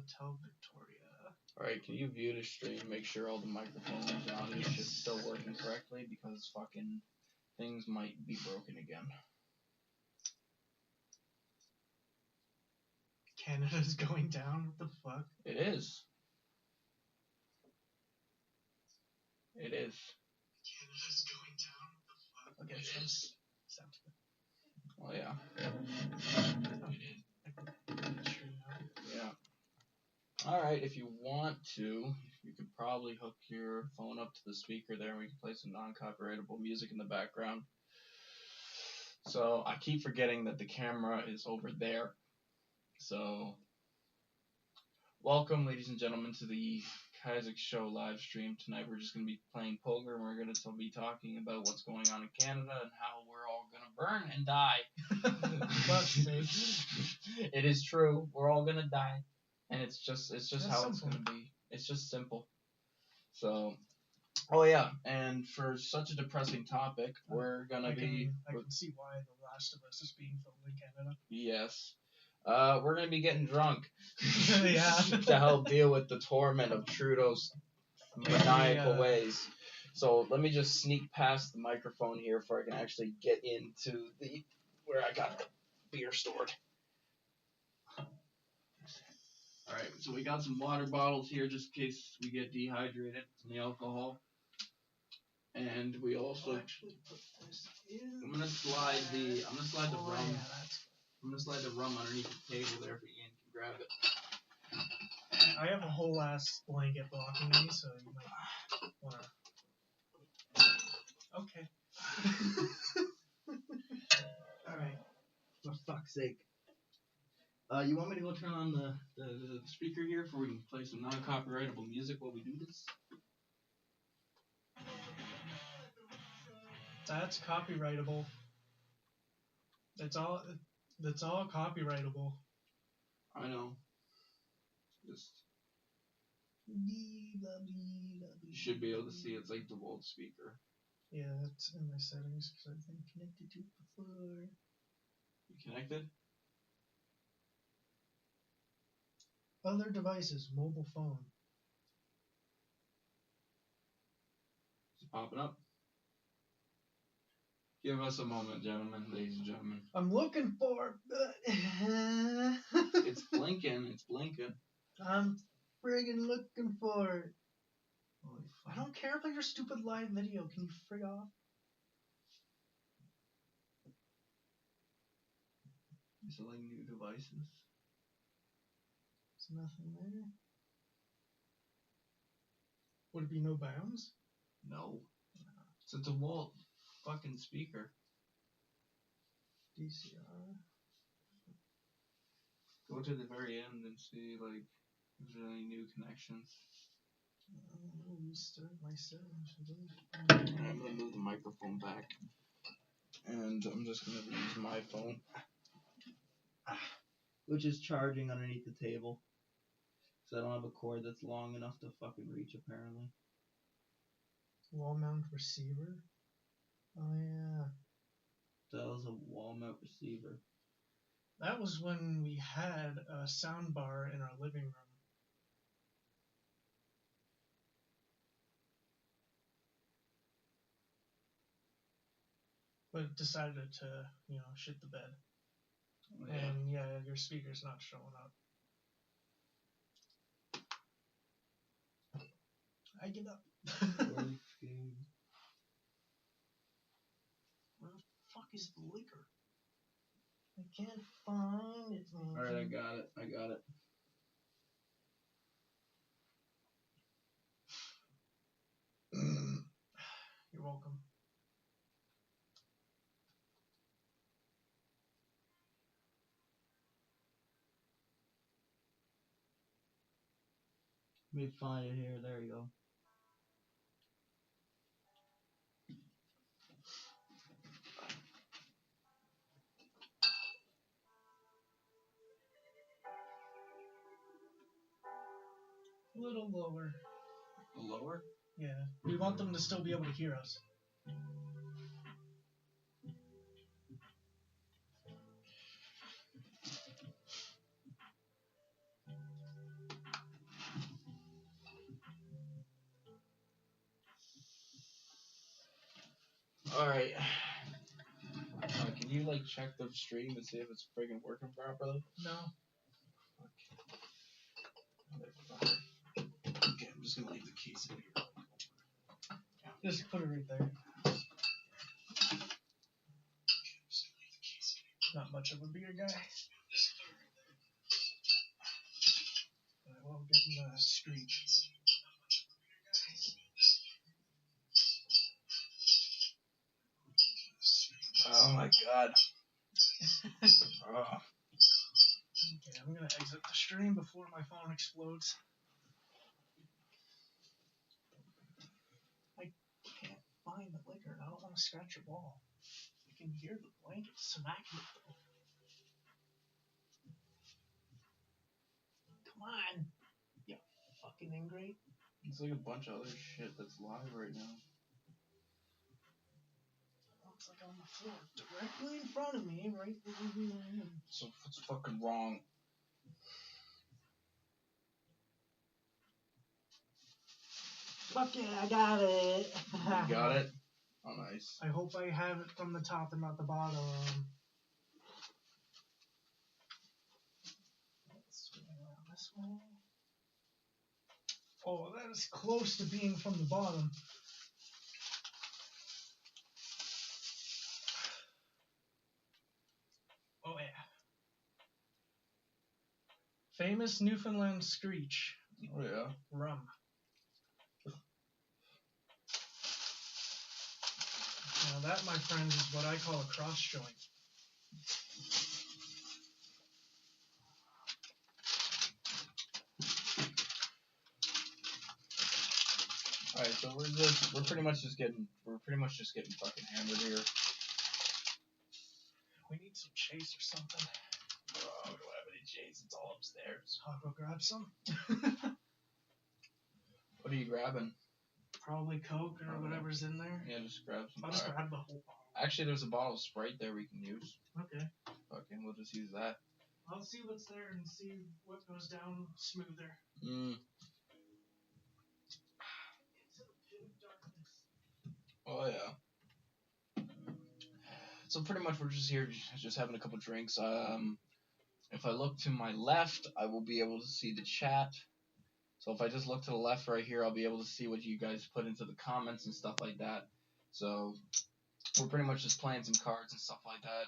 tell Victoria. Alright, can you view the stream, make sure all the microphones and audio shit's still working correctly, because fucking things might be broken again. Canada's going down? What the fuck? It is. It is. Canada's going down? What the fuck? Okay, sounds good. Oh yeah. Yeah. Alright, if you want to, you could probably hook your phone up to the speaker there and we can play some non-copyrightable music in the background. So, I keep forgetting that the camera is over there. So, welcome, ladies and gentlemen, to the kizzics show live stream. Tonight we're just going to be playing poker and we're going to be talking about what's going on in Canada and how we're all going to burn and die. It is true. We're all going to die. And it's just how it's going to be. It's just simple. So, oh yeah, and for such a depressing topic, we're going to be... I can see why The Last of Us is being filmed in Canada. Yes. We're going to be getting drunk. Yeah. To help deal with the torment of Trudeau's maniacal ways. So let me just sneak past the microphone here before I can actually get into the where I got the beer stored. Alright, so we got some water bottles here just in case we get dehydrated from the alcohol. And we also I'm gonna slide the rum. I'm gonna slide the rum underneath the table there for Ian can grab it. I have a whole ass blanket blocking me, so you might wanna. Okay. Alright. For fuck's sake. You want me to go turn on the speaker here for we can play some non-copyrightable music while we do this? That's copyrightable. That's all copyrightable. I know. Just you should be able to see it's like the old speaker. Yeah, that's in my settings because I've been connected to it before. You connected? Other devices, mobile phone. Is it popping up? Give us a moment, gentlemen, ladies and gentlemen. I'm looking for it. It's blinking. It's blinking. I'm friggin' looking for it. Holy fuck. I don't care about your stupid live video. Can you frig off? Is it like new devices? There's nothing there. Would it be no bounds? No. It's a DeWalt fucking speaker. DCR. Go to the very end and see, like, if there's any new connections. Restart my settings. I'm going to move the microphone back. And I'm just going to use my phone. Which is charging underneath the table. So I don't have a cord that's long enough to fucking reach, apparently. Wall mount receiver? Oh, yeah. That was a wall mount receiver. That was when we had a sound bar in our living room. But it decided to, shit the bed. Oh, yeah. And yeah, your speaker's not showing up. I give up. Where the fuck is the liquor? I can't find it, man. Alright, I got it. You're welcome. Let me find it here. There you go. A little lower. Lower? Yeah. We want them to still be able to hear us. Alright. Can you like check the stream and see if it's friggin' working properly? No. Fuck. Okay, I'm just gonna leave the case in here. Just put it right there. Not much of a beer guy. But I will get in the street. Oh my god. Oh. Okay, I'm gonna exit the stream before my phone explodes. I can't find the liquor and I don't want to scratch your ball. I can hear the blanket smacking it though. Come on, you fucking ingrate. It's like a bunch of other shit that's live right now. Looks like on the floor, directly in front of me, right behind my head. So what's fucking wrong? Fuck yeah, I got it. You got it? Oh, nice. I hope I have it from the top and not the bottom. Let's swing around this way. Oh, that is close to being from the bottom. Oh yeah. Famous Newfoundland Screech. Oh yeah. Rum. Now that, my friends, is what I call a cross joint. Alright, so we're pretty much just getting fucking hammered here. We need some chase or something. Oh, we don't have any chase, it's all upstairs. I'll go grab some. What are you grabbing? Probably Coke or whatever's in there. Yeah, just grab some. I'll just grab the whole bottle. Actually, there's a bottle of Sprite there we can use. Okay. Fucking, we'll just use that. I'll see what's there and see what goes down smoother. Mm. Into the pit of darkness. Oh yeah. So pretty much we're just here, just having a couple drinks. If I look to my left, I will be able to see the chat. So if I just look to the left right here, I'll be able to see what you guys put into the comments and stuff like that. So we're pretty much just playing some cards and stuff like that.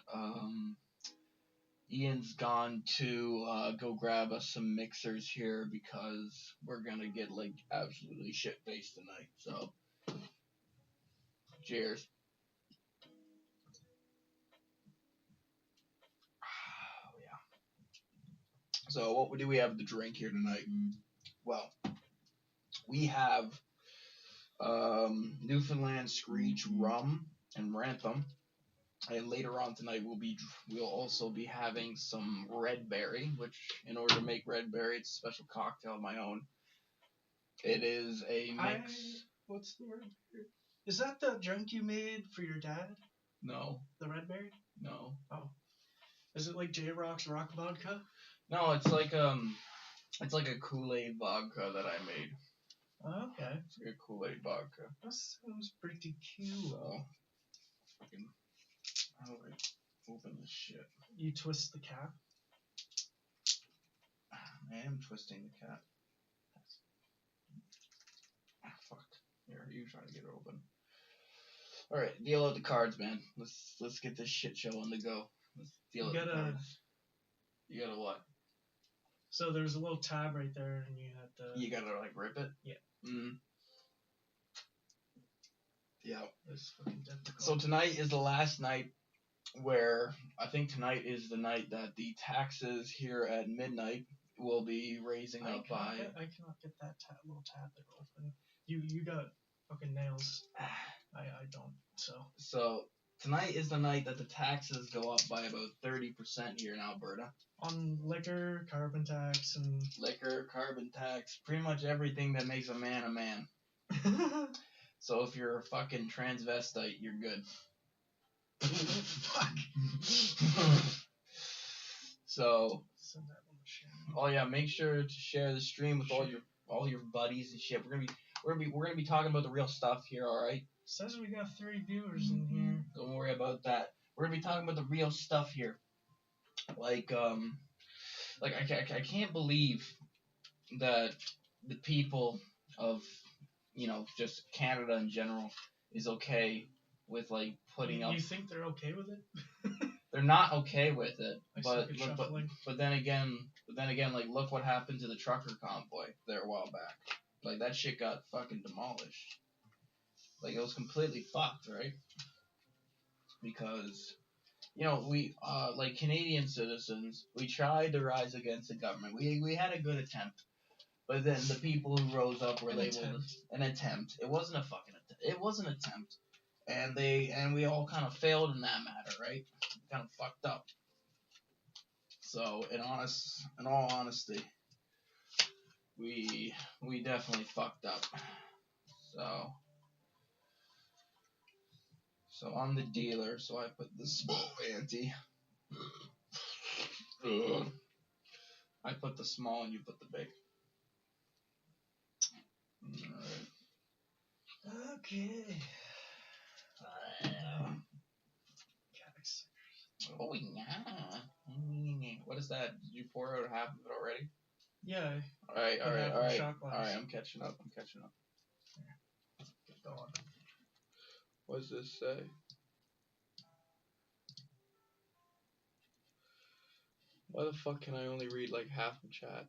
Ian's gone to go grab us some mixers here because we're gonna get like absolutely shit faced tonight. So cheers. Oh yeah. So what do we have to drink here tonight? Well, we have Newfoundland Screech rum and Rantham, and later on tonight we'll also be having some red berry, which in order to make red berry, it's a special cocktail of my own. It is a mix. What's the red berry? Is that the drink you made for your dad? No. The red berry? No. Oh. Is it like J-Rock's Rock Vodka? No, it's like a Kool-Aid vodka that I made. Oh, okay. It's like a Kool-Aid vodka. That sounds pretty cute. So, fucking, how do I open this shit? You twist the cap? I am twisting the cap. Fuck. Here, you trying to get it open. Alright, deal out the cards, man. Let's get this shit show on the go. Let's deal out the cards. You gotta what? So there's a little tab right there, and you have to. You gotta like rip it. Yeah. Yeah. It's fucking difficult. So tonight is the last night where I think tonight is the night that the taxes here at midnight will be raising up by. I cannot get that little tab there open. You got fucking nails. I don't. So tonight is the night that the taxes go up by about 30% here in Alberta. On liquor, carbon tax, and... Liquor, carbon tax, pretty much everything that makes a man a man. So if you're a fucking transvestite, you're good. Fuck. So, oh yeah, make sure to share the stream with all your buddies and shit. We're gonna be talking about the real stuff here, all right? Says we got 3 viewers in here. Don't worry about that. We're gonna be talking about the real stuff here. Like I can't believe that the people of, just Canada in general is okay with like putting up. You think they're okay with it? They're not okay with it, I but suck at shuffling. but then again, like look what happened to the trucker convoy there a while back. Like that shit got fucking demolished. Like it was completely fucked, right? Because we like Canadian citizens, we tried to rise against the government. We had a good attempt, but then the people who rose up were labeled an attempt. It wasn't a fucking attempt. It was an attempt, and we all kind of failed in that matter, right? Kind of fucked up. So in all honesty, we definitely fucked up. So I'm the dealer. So I put the small ante. I put the small and you put the big. Alright. Okay. Oh yeah. What is that? Did you pour out half of it already? Yeah. Alright. I'm catching up. Get going. What does this say? Why the fuck can I only read like half the chat?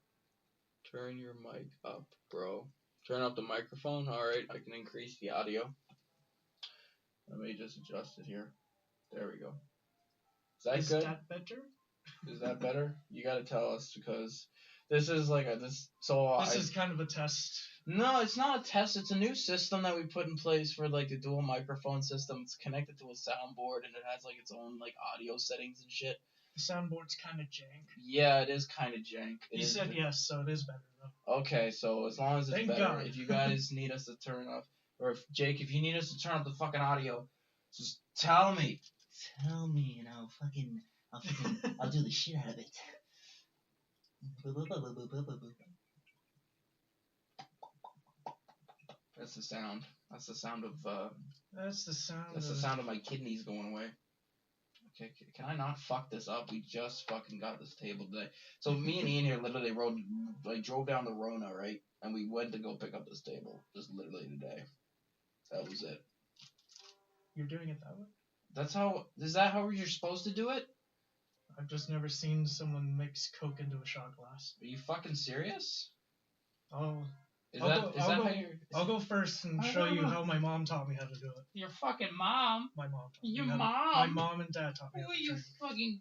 Turn your mic up, bro. Turn up the microphone. Alright, I can increase the audio. Let me just adjust it here. There we go. Is that good? Is that better? Is that better? You gotta tell us, because this is like this is kind of a test. No, it's not a test. It's a new system that we put in place for like the dual microphone system. It's connected to a soundboard and it has like its own like audio settings and shit. The soundboard's kind of jank. Yeah, it is kind of jank. You said yes, so it is better though. Okay, so as long as it's Thank better. God. If you guys need us to turn up, or if Jake, if you need us to turn up the fucking audio, just tell me. Tell me, and I'll do the shit out of it. That's the sound. That's the sound of. That's the sound. That's the sound of my kidneys going away. Okay, can I not fuck this up? We just fucking got this table today. So me and Ian here literally drove down the Rona, right? And we went to go pick up this table just literally today. That was it. You're doing it that way? Is that how you're supposed to do it? I've just never seen someone mix Coke into a shot glass. Are you fucking serious? I'll go first and show you how my mom taught me how to do it. Your fucking mom? My mom taught me. Your mom? My mom and dad taught me how to you fucking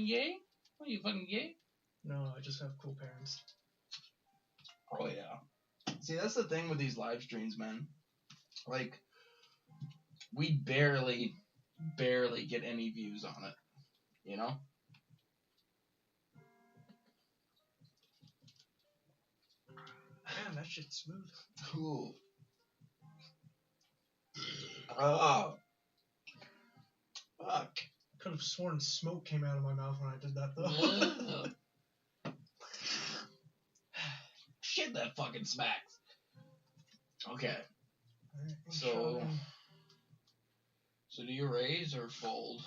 gay? Are you fucking gay? No, I just have cool parents. Oh yeah. See, that's the thing with these live streams, man. Like, we barely get any views on it. You know? Man, that shit's smooth. Cool. Oh. Fuck. I could have sworn smoke came out of my mouth when I did that, though. Shit, that fucking smacks. Okay. So do you raise or fold?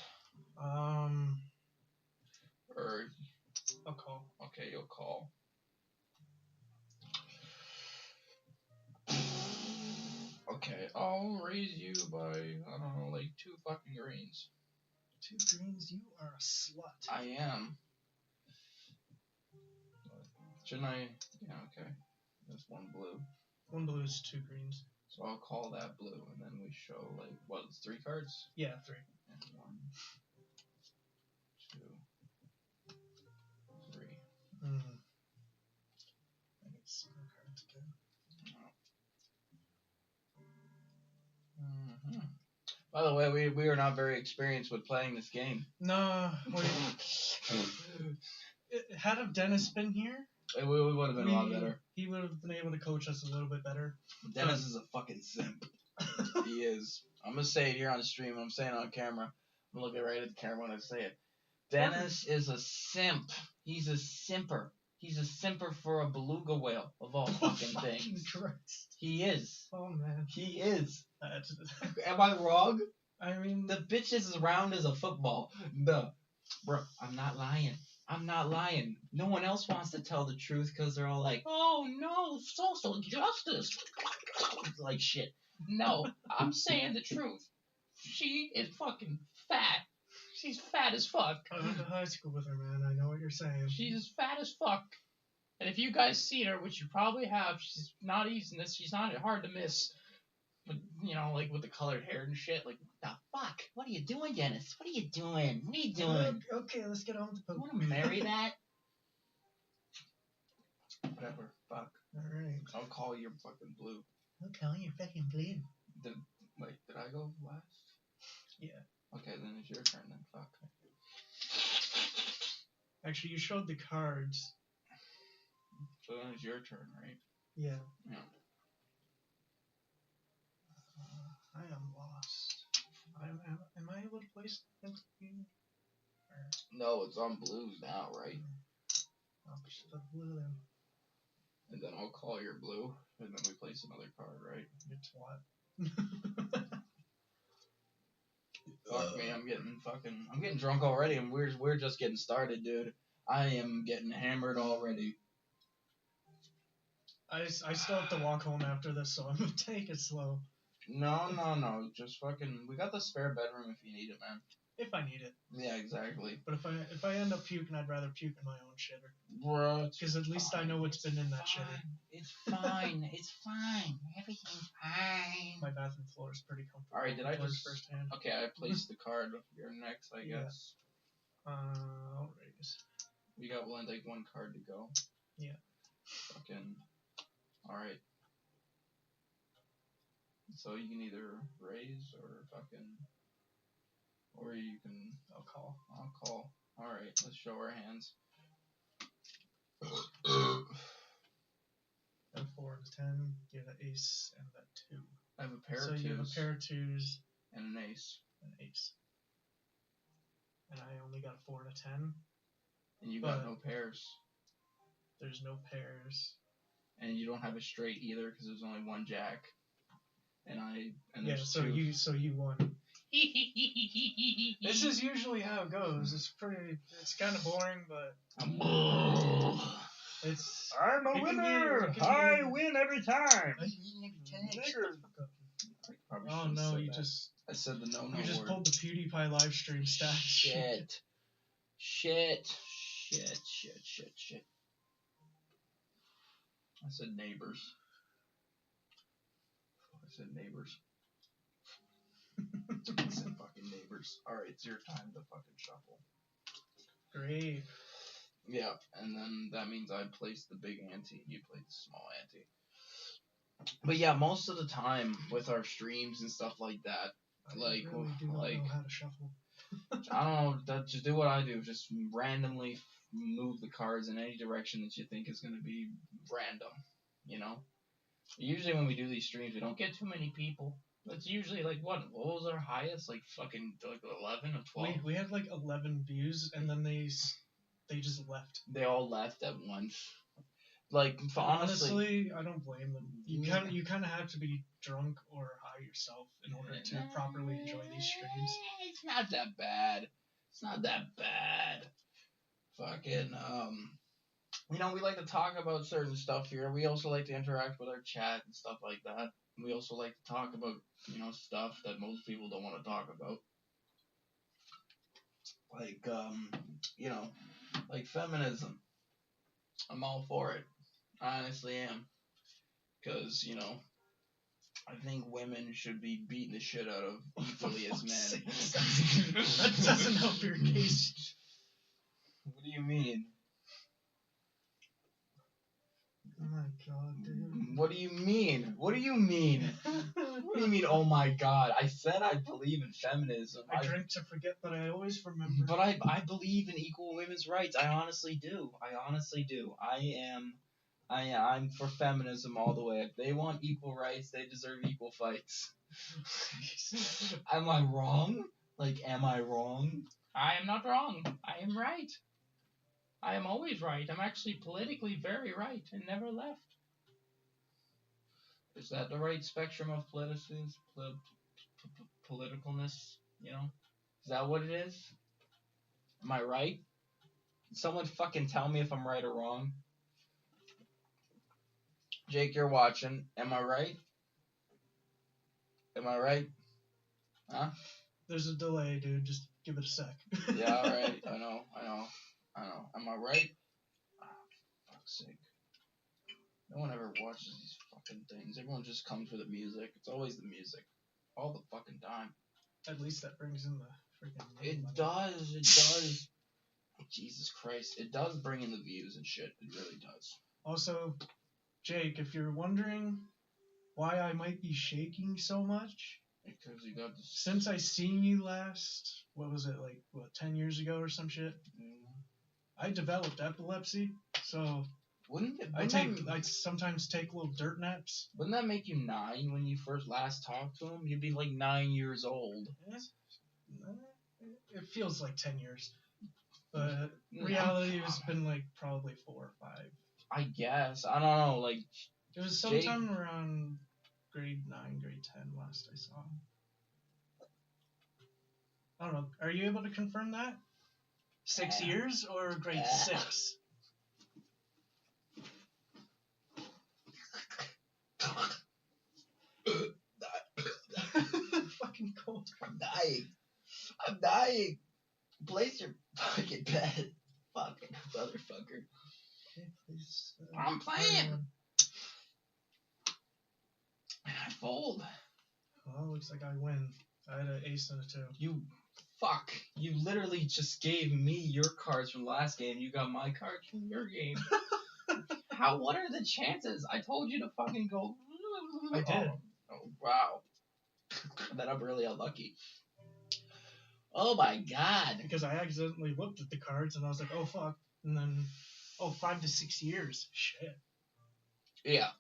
Or I'll call. Okay, you'll call. Okay, I'll raise you by, I don't know, like 2 fucking greens. 2 greens? You are a slut. I am. Shouldn't I? Yeah, okay. There's 1 blue. 1 blue is 2 greens. So I'll call that blue, and then we show, like, what, it's 3 cards? Yeah, 3. And 1, 2, 3. I need to see my cards again. Mm-hmm. By the way, we are not very experienced with playing this game. No, had Dennis been here, we would have been a lot better. He would have been able to coach us a little bit better. Dennis is a fucking simp. He is. I'm gonna say it here on the stream. I'm saying it on camera. I'm looking right at the camera when I say it. Dennis is a simp. He's a simper. He's a simper for a beluga whale, of all fucking things. Christ. He is. Oh, man. He is. That's... Am I wrong? I mean... The bitch is as round as a football. Bro, I'm not lying. I'm not lying. No one else wants to tell the truth because they're all like, oh no, social justice. Like shit. No, I'm saying the truth. She is fucking fat. She's fat as fuck. I went to high school with her, man. I know what you're saying. She's fat as fuck. And if you guys seen her, which you probably have, she's not easy. She's not hard to miss. But, you know, like with the colored hair and shit. Like, what the fuck? What are you doing, Dennis? What are you doing? What are you doing? Okay, let's get on with the You poke. want to marry that? Whatever. Fuck. Alright. I'll call your fucking blue. Okay, you're fucking blue. Wait, did I go last? Yeah. Okay, then it's your turn then. Fuck. Actually, you showed the cards. So then it's your turn, right? Yeah. Yeah. I am lost. Am I able to place next to you? No, it's on blues now, right? I'll push the blue then. And then I'll call your blue, and then we place another card, right? It's what? Fuck me, I'm getting drunk already, and we're just getting started, dude. I am getting hammered already. I still have to walk home after this, so I'm gonna take it slow. No, just fucking. We got the spare bedroom if you need it, man. If I need it. Yeah, exactly. But if I end up puking, I'd rather puke in my own shitter. Bro, because at least I know what's been in that shitter. It's fine. It's fine. Everything's fine. My bathroom floor is pretty comfortable. All right, did I just firsthand? Okay, I placed the card. You're next, I Yeah. guess. I'll raise. We got one card to go. Yeah. Fucking. All right. So you can either raise or fucking, or you can. I'll call. I'll call. All right, let's show our hands. A 4 and a 10, get an ace and a 2. I have a pair of So twos. you have a pair of 2s and an ace. and an ace. And I only got a 4 and a 10. And you got no pairs. There's no pairs. And you don't have a straight either because there's only one jack. And yeah, there's so two. you won. This is usually how it goes. It's kind of boring, but it's. I'm a winner. I win every time. Oh no, you just. I said the no You just word. pulled the PewDiePie live stream stat. Shit. I said neighbors. I said fucking neighbors. Alright, it's your time to fucking shuffle. Great. Yeah, and then that means I place the big ante and you play the small ante. But yeah, most of the time with our streams and stuff like that, I really do not know how to shuffle. I don't know, just do what I do. Just randomly move the cards in any direction that you think is going to be random, you know? Usually when we do these streams, we don't get too many people. It's usually like, what was our highest? Like fucking 11 or 12? We had like 11 views, and then they just left. They all left at once. Like, honestly, I don't blame them. You kind of have to be drunk or high yourself in order to properly enjoy these streams. It's not that bad. Fucking, you know, we like to talk about certain stuff here. We also like to interact with our chat and stuff like that. We also like to talk about, you know, stuff that most people don't want to talk about. Like, you know, like feminism. I'm all for it. I honestly am. Because, you know, I think women should be beaten the shit out of equally as men. That doesn't help your case. What do you mean? Oh my god, dude. What do you mean? What do you mean? What do you mean, oh my god? I said I believe in feminism. I drink to forget, but I always remember. But I believe in equal women's rights. I honestly do. I'm for feminism all the way. If they want equal rights, they deserve equal fights. Am I wrong? Like, am I wrong? I am not wrong. I am right. I am always right. I'm actually politically very right and never left. Is that the right spectrum of politicalness? You know? Is that what it is? Am I right? Someone fucking tell me if I'm right or wrong. Jake, you're watching. Am I right? Am I right? Huh? There's a delay, dude. Just give it a sec. Yeah, alright. I know. Am I right? Oh, fuck's sake. No one ever watches these fucking things. Everyone just comes for the music. It's always the music. All the fucking time. At least that brings in the freaking It money. does. Jesus Christ. It does bring in the views and shit. It really does. Also, Jake, if you're wondering why I might be shaking so much, because you got this. Since I seen you last, 10 years ago or some shit? I developed epilepsy, so I sometimes take little dirt naps. Wouldn't that make you 9 when you first last talked to him? You'd be like 9 years old. It feels like 10 years. But reality has been like probably 4 or 5. I guess. I don't know, like... It was sometime around grade 9, grade 10 last I saw him. I don't know. Are you able to confirm that? 6 years or grade 6? Fucking cold. I'm dying. Place your fucking bed. Fucking motherfucker. Okay, please. I'm playing. I fold. Well, looks like I win. I had an ace and a 2. You fuck. You literally just gave me your cards from last game. You got my cards from your game. What are the chances? I told you to fucking go. I did. Oh wow. Then I'm really unlucky. Oh my god. Because I accidentally looked at the cards and I was like, oh fuck. And then, 5 to 6 years. Shit. Yeah.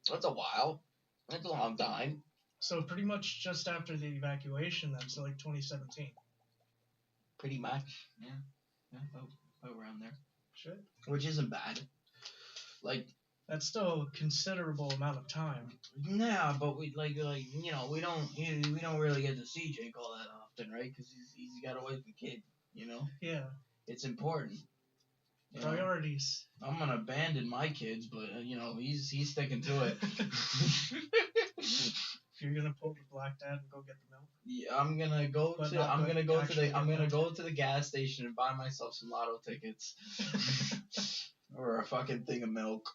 That's a while. That's a long time. So pretty much just after the evacuation then, so like 2017. Pretty much. Yeah. Around there. Shit. Which isn't bad. Like, that's still a considerable amount of time. Yeah, but we we don't really get to see Jake all that often, right? Because he's got a wife and kid, you know. Yeah. It's important. Priorities. I'm gonna abandon my kids, but he's sticking to it. If you're gonna pull the black dad and go get the milk. Yeah, I'm gonna go to the gas station and buy myself some lotto tickets. Or a fucking thing of milk.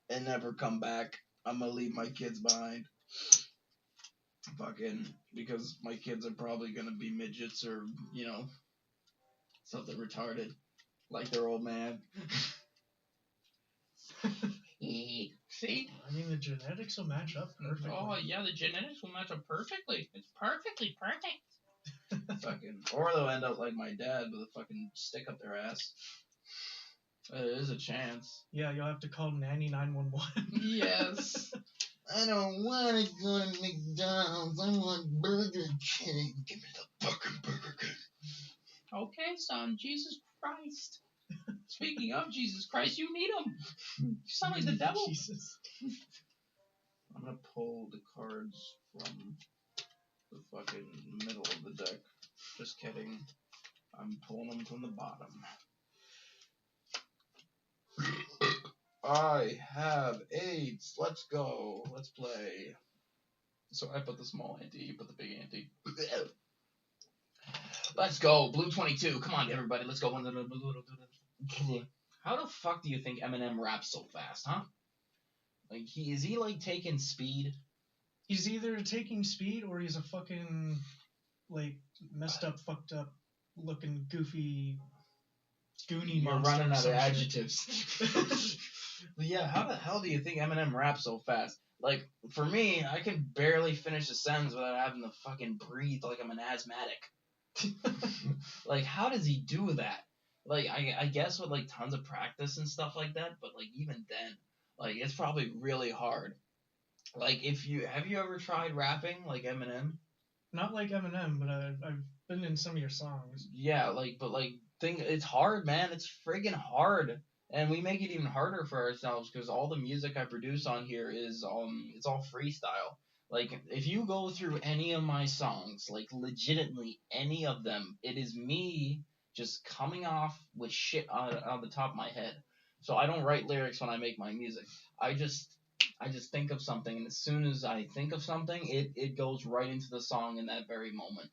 And never come back. I'm gonna leave my kids behind. Because my kids are probably gonna be midgets or, something retarded. Like their old man. See? I mean, the genetics will match up perfectly. Oh, yeah, the genetics will match up perfectly. It's perfectly perfect. Or they'll end up like my dad with a fucking stick up their ass. There is a chance. Yeah, you'll have to call Nanny 911. Yes. I don't want to go to McDonald's. I want Burger King. Give me the fucking Burger King. Okay, son. Jesus Christ. Speaking of Jesus Christ, you need him. You sound like the devil. Jesus. I'm gonna pull the cards from the fucking middle of the deck. Just kidding. I'm pulling them from the bottom. I have 8. Let's go. Let's play. So I put the small ante, you put the big ante. Let's go. Blue 22. Come on, everybody. Let's go. How the fuck do you think Eminem raps so fast, huh? Like, is he like taking speed? He's either taking speed or he's a fucking, like, messed up, fucked up looking, goofy, goonie monster. You're running out of adjectives. But yeah, how the hell do you think Eminem raps so fast? Like, for me, I can barely finish a sentence without having to fucking breathe like I'm an asthmatic. Like, how does he do that? Like, I guess with, like, tons of practice and stuff like that, but, like, even then, like, it's probably really hard. Like, have you ever tried rapping like Eminem? Not like Eminem, but I've been in some of your songs. Yeah, but It's hard, man. It's friggin' hard. And we make it even harder for ourselves because all the music I produce on here is it's all freestyle. Like if you go through any of my songs, like legitimately any of them, it is me just coming off with shit on the top of my head. So I don't write lyrics when I make my music. I just I just think of something, and as soon as I think of something, it goes right into the song in that very moment.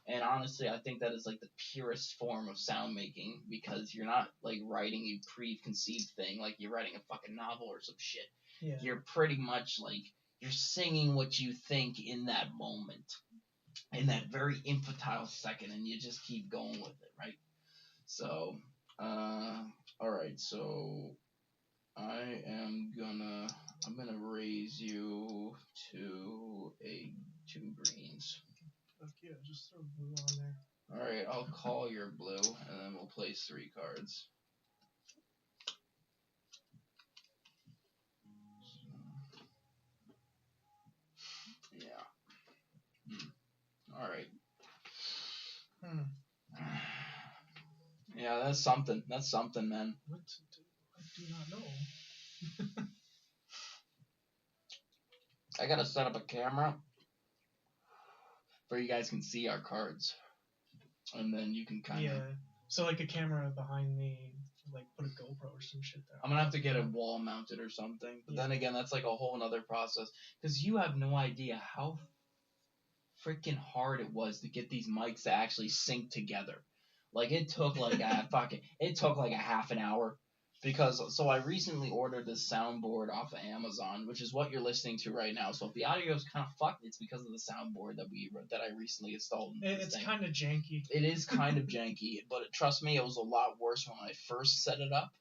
And honestly, I think that is like the purest form of sound making because you're not like writing a preconceived thing like you're writing a fucking novel or some shit. Yeah. You're pretty much like you're singing what you think in that moment, in that very infantile second, and you just keep going with it, right? So, all right. So I'm gonna raise you to a 2 greens. Fuck yeah, just throw blue on there. Alright, I'll call your blue, and then we'll place 3 cards. Yeah. Alright. Yeah, that's something. That's something, man. What to do? I do not know. I gotta set up a camera where you guys can see our cards. And then you can kind of... Yeah. So like a camera behind me, like put a GoPro or some shit there. I'm gonna have to get it wall mounted or something. But then again, that's like a whole another process. Because you have no idea how freaking hard it was to get these mics to actually sync together. Like it took like a half an hour. Because I recently ordered this soundboard off of Amazon, which is what you're listening to right now. So if the audio is kind of fucked, it's because of the soundboard that I recently installed. It's kind of janky. It is kind of janky, but trust me, it was a lot worse when I first set it up.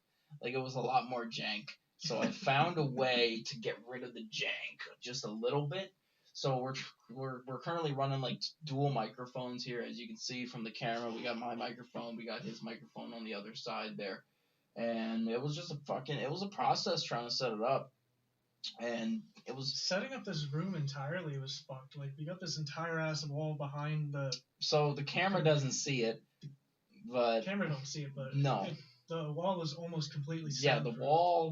Like it was a lot more jank. So I found a way to get rid of the jank just a little bit. So we're currently running like dual microphones here, as you can see from the camera. We got my microphone, we got his microphone on the other side there. And it was just it was a process trying to set it up. And it was... Setting up this room entirely was fucked. Like, we got this entire ass wall behind the... So the camera doesn't see it, but... The camera don't see it, but... No. The wall is almost completely soundproof. Yeah,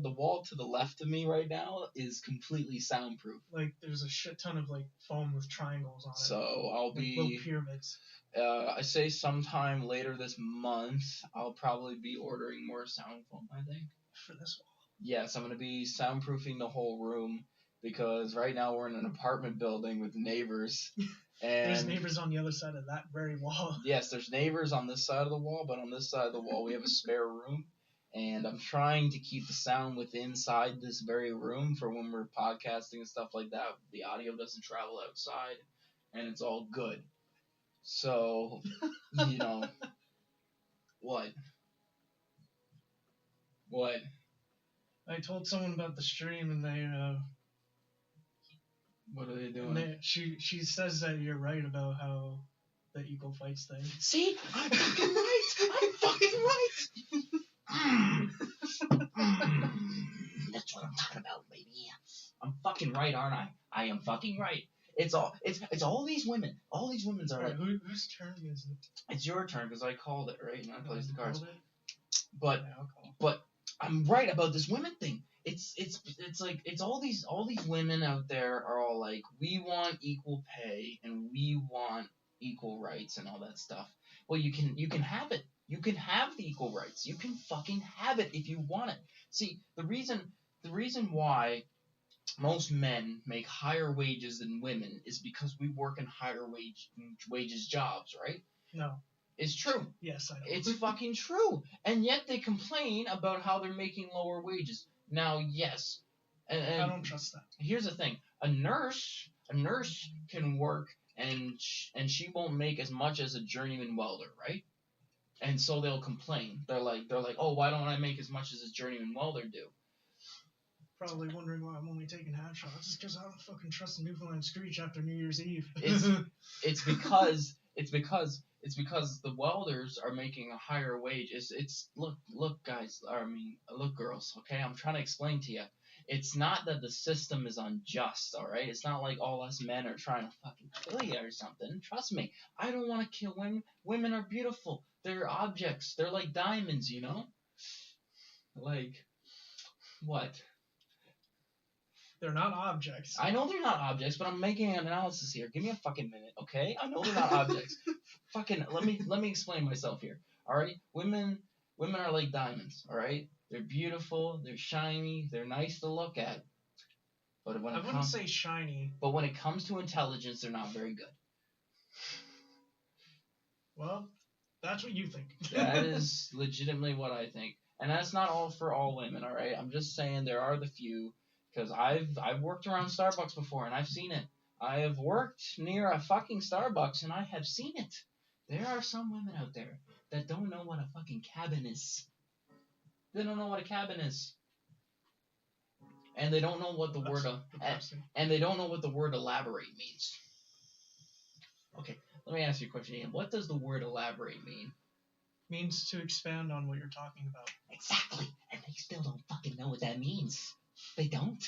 the wall to the left of me right now is completely soundproof. Like, there's a shit ton of, like, foam with triangles on it. So I'll be... little pyramids. I say sometime later this month, I'll probably be ordering more sound foam, I think. For this wall? Yes, I'm going to be soundproofing the whole room, because right now we're in an apartment building with neighbors. And there's neighbors on the other side of that very wall. Yes, there's neighbors on this side of the wall, but on this side of the wall we have a spare room. And I'm trying to keep the sound within inside this very room for when we're podcasting and stuff like that. The audio doesn't travel outside, and it's all good. So, you know, what? What? I told someone about the stream, and they, What are they doing? She says that you're right about how the equal fights thing. See? I'm fucking right! I'm fucking right! That's what I'm talking about, baby. I'm fucking right, aren't I? I am fucking right. It's all these women. All these women are like... Whose turn is it? It's your turn, because I called it, right? And I placed the cards. But I'm right about this women thing. It's like all these women out there are all like, we want equal pay and we want equal rights and all that stuff. Well, you can have it. You can have the equal rights. You can fucking have it if you want it. See, the reason why most men make higher wages than women is because we work in higher wages jobs, right? No. It's true. Yes, I know. It's fucking true. And yet they complain about how they're making lower wages. Now, yes. And I don't trust that. Here's the thing. A nurse can work and she won't make as much as a journeyman welder, right? And so they'll complain. They're like, oh, why don't I make as much as a journeyman welder do? Probably wondering why I'm only taking half shots. It's because I don't fucking trust the Newfoundland Screech after New Year's Eve. It's because the welders are making a higher wage. It's look guys, look girls, okay? I'm trying to explain to you. It's not that the system is unjust, all right? It's not like all us men are trying to fucking kill you or something. Trust me, I don't want to kill women. Women are beautiful. They're objects. They're like diamonds, you know? Like, what? They're not objects. I know they're not objects, but I'm making an analysis here. Give me a fucking minute, okay? I know they're not objects. Fucking let me explain myself here. All right? Women are like diamonds, all right? They're beautiful, they're shiny, they're nice to look at. But when I wouldn't say shiny. But when it comes to intelligence, they're not very good. Well, that's what you think. That is legitimately what I think. And that's not all for all women, all right? I'm just saying there are the few, because I've worked around Starbucks before and I've seen it. I have worked near a fucking Starbucks and I have seen it. There are some women out there that don't know what a fucking cabin is. They don't know what a cabin is. And they don't know what the and they don't know what the word elaborate means. Okay, let me ask you a question, Ian. What does the word elaborate mean? Means to expand on what you're talking about. Exactly. And they still don't fucking know what that means. They don't.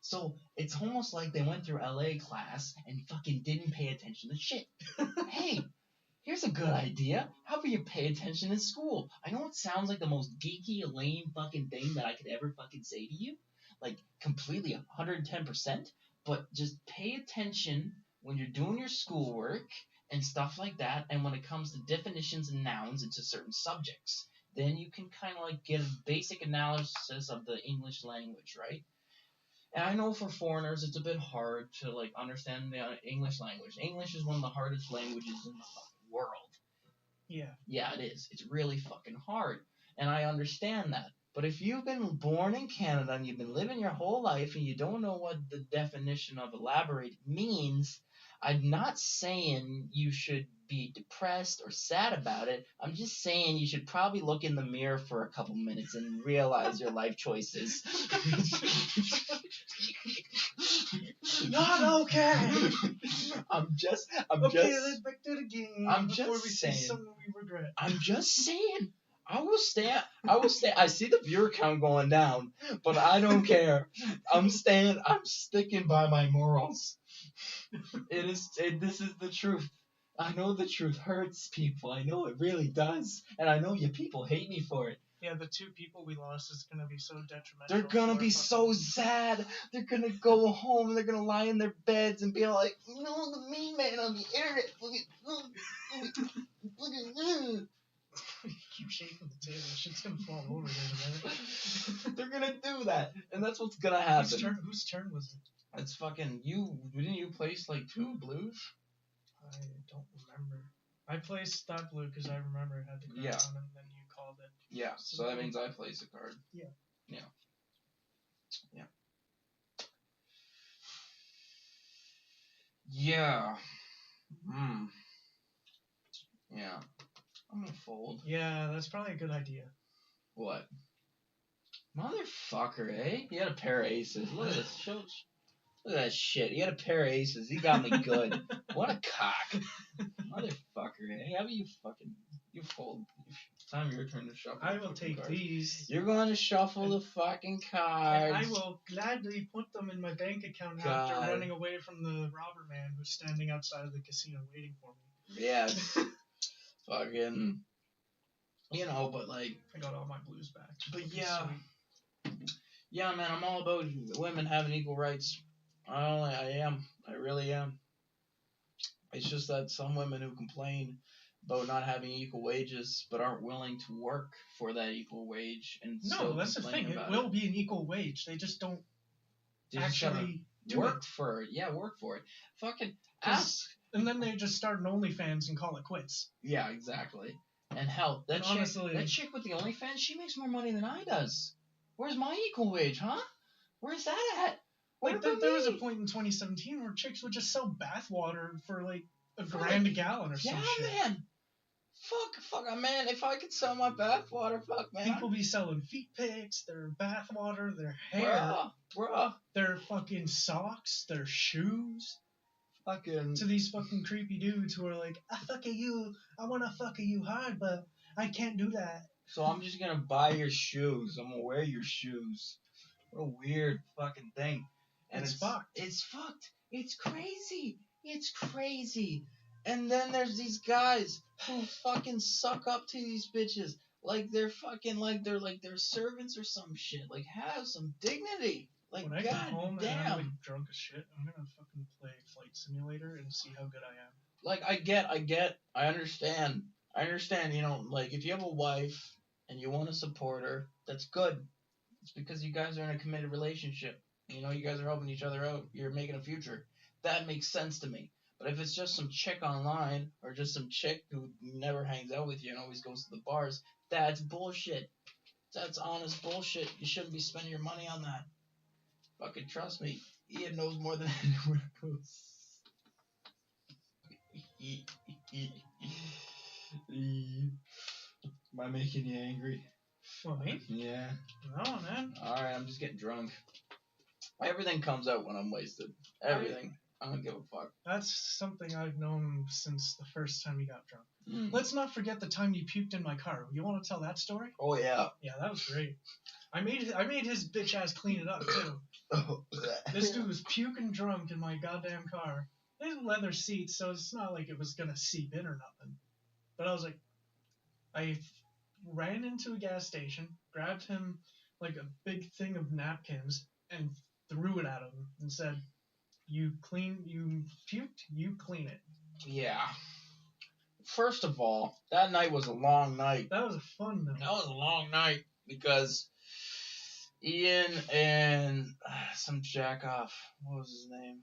So it's almost like they went through LA class and fucking didn't pay attention to shit. Hey, here's a good idea. How about you pay attention in school? I know it sounds like the most geeky, lame fucking thing that I could ever fucking say to you. Like, completely 110%. But just pay attention when you're doing your schoolwork and stuff like that, and when it comes to definitions and nouns into certain subjects. Then you can kind of like get a basic analysis of the English language, right? And I know for foreigners it's a bit hard to like understand the English language. English is one of the hardest languages in the fucking world. Yeah. Yeah, it is. It's really fucking hard. And I understand that. But if you've been born in Canada and you've been living your whole life and you don't know what the definition of elaborate means, I'm not saying you should be depressed or sad about it. I'm just saying you should probably look in the mirror for a couple minutes and realize your life choices. Not okay. I'm just let's break to the game. I'm before just we saying. See something we regret. I'm just saying. I will stay. I see the viewer count going down, but I don't care. I'm sticking by my morals. This is the truth. I know the truth hurts people. I know it really does. And I know you people hate me for it. Yeah, the 2 people we lost is going to be so detrimental. They're going to be so sad. They're going to go home and they're going to lie in their beds and be like, no, the mean man on the internet. Look at Keep shaking the table. Shit's going to fall over here in a minute. They're going to do that. And that's what's going to happen. Whose turn was it? It's fucking you. Didn't you place like 2 blues? I don't remember. I placed that blue because I remember it had the card on it, and then you called it. Yeah, so that means I place a card. Yeah. Yeah. Yeah. I'm gonna fold. Yeah, that's probably a good idea. What? Motherfucker, eh? You had a pair of aces. Look at this. Look at that shit. You had a pair of aces. He got me good. What a cock. Motherfucker, eh? How about you fold? It's time your turn to shuffle. I will take cards. These. You're going to shuffle the fucking cards. And I will gladly put them in my bank account after running away from the robber man who's standing outside of the casino waiting for me. Yes. Fucking. You know, but like. I got all my blues back. But yeah. Sweet. Yeah, man, I'm all about women having equal rights. I am. I really am. It's just that some women who complain about not having equal wages but aren't willing to work for that equal wage and no, that's the thing. It will be an equal wage. They just don't actually work for it. Yeah, work for it. Fucking ask. And then they just start an OnlyFans and call it quits. Yeah, exactly. And hell, that chick with the OnlyFans, she makes more money than I does. Where's my equal wage, huh? Where's that at? Like, there was a point in 2017 where chicks would just sell bathwater for, like, $1,000 a gallon or some shit. Yeah, man. Fuck, man. If I could sell my bathwater, fuck, man. People be selling feet pics, their bathwater, their hair. Bruh. Their fucking socks, their shoes. Fucking. To these fucking creepy dudes who are like, I wanna fuck you hard, but I can't do that. So I'm just gonna buy your shoes. I'm gonna wear your shoes. What a weird fucking thing. And it's fucked. It's fucked. It's crazy. It's crazy. And then there's these guys who fucking suck up to these bitches like they're fucking like they're servants or some shit. Like have some dignity. Like when I get home and I'm like damn. drunk as shit, I'm gonna fucking play Flight Simulator and see how good I am. Like I understand. You know, like if you have a wife and you want to support her, that's good. It's because you guys are in a committed relationship. You know, you guys are helping each other out. You're making a future. That makes sense to me. But if it's just some chick online or just some chick who never hangs out with you and always goes to the bars, that's bullshit. That's honest bullshit. You shouldn't be spending your money on that. Fucking trust me. Ian knows more than anyone else. Am I making you angry? What, me? Yeah. No, man. Alright, I'm just getting drunk. Everything comes out when I'm wasted. Everything. I don't give a fuck. That's something I've known since the first time you got drunk. Let's not forget the time you puked in my car. You want to tell that story? Oh, yeah. Yeah, that was great. I made his bitch ass clean it up, too. This dude was puking drunk in my goddamn car. There's leather seats, so it's not like it was gonna seep in or nothing. But I was like, I ran into a gas station, grabbed him like a big thing of napkins, and threw it at him and said, you puked, you clean it. Yeah. First of all, that night was a long night. That was a fun night. That was a long night because Ian and some jack off, what was his name?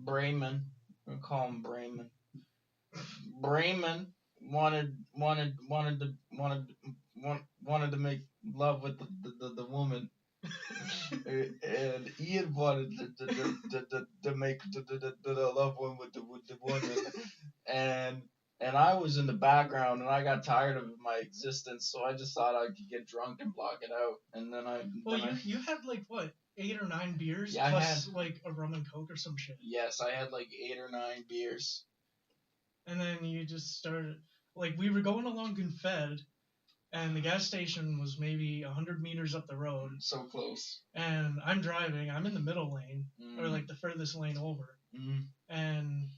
Brayman. We're gonna call him Brayman. Brayman wanted to make love with the woman. And Ian wanted to make the love one with the woman, and I was in the background, and I got tired of my existence, so I just thought I could get drunk and block it out, and then I. Well, you had like what, 8 or 9 beers, yeah, plus like a rum and coke or some shit. Yes, I had like 8 or 9 beers. And then you just started, like, we were going along Confed, and the gas station was maybe 100 meters up the road. So close. And I'm driving. I'm in the middle lane, or like the furthest lane over. And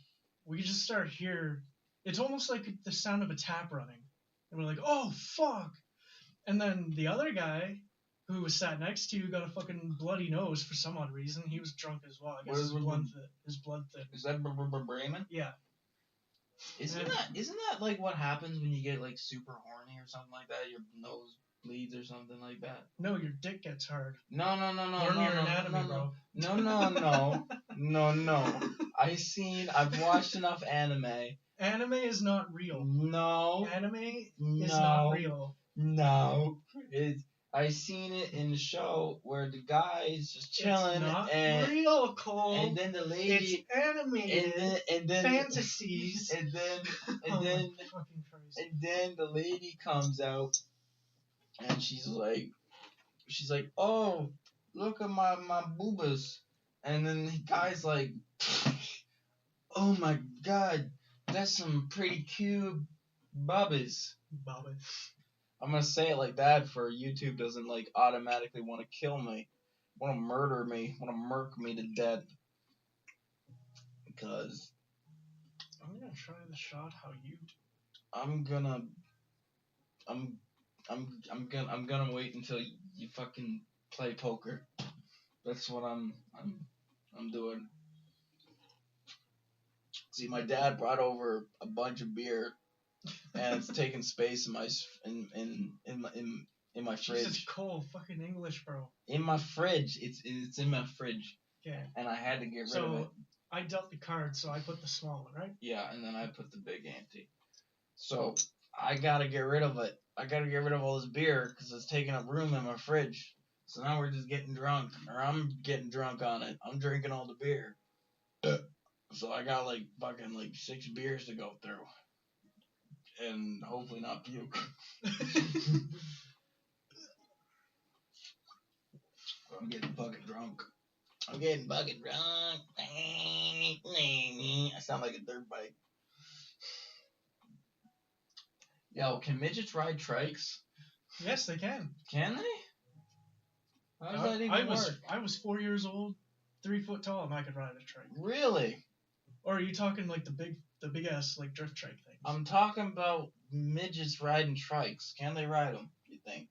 we just start hear. It's almost like the sound of a tap running. And we're like, oh, fuck. And then the other guy who was sat next to you got a fucking bloody nose for some odd reason. He was drunk as well. I guess his blood thin. Is that Brayman? Yeah. Isn't that like what happens when you get like super horny or something like that? Your nose bleeds or something like that? No, your dick gets hard. No. Learn your anatomy, bro. No. I've watched enough anime. Anime is not real. No. Anime is not real. No. I seen it in the show where the guy is just chilling. It's not and real, Cole. And then the lady. It's animated. And then fantasies. And then the lady comes out, and she's like, oh, look at my boobas. And then the guy's like, oh my god, that's some pretty cute bubbies. I'm gonna say it like that for YouTube doesn't like automatically want to kill me, want to murder me, want to murk me to death. Because I'm gonna try the shot how you do. I'm gonna wait until you fucking play poker. That's what I'm doing. See, my dad brought over a bunch of beer, and it's taking space in my fridge. Jesus, Cole, fucking English, bro. In my fridge, it's in my fridge. Okay. And I had to get rid of it. I dealt the card, so I put the small one, right? Yeah, and then I put the big ante. So I gotta get rid of it. I gotta get rid of all this beer because it's taking up room in my fridge. So now we're just getting drunk, or I'm getting drunk on it. I'm drinking all the beer. So I got like fucking like 6 beers to go through. And hopefully not puke. I'm getting fucking drunk. I sound like a dirt bike. Yo, can midgets ride trikes? Yes, they can. Can they? How does that even work? I was 4 years old, 3 foot tall, and I could ride a trike. Really? Or are you talking like the big ass like drift trike things? I'm talking about midgets riding trikes. Can they ride them? You think?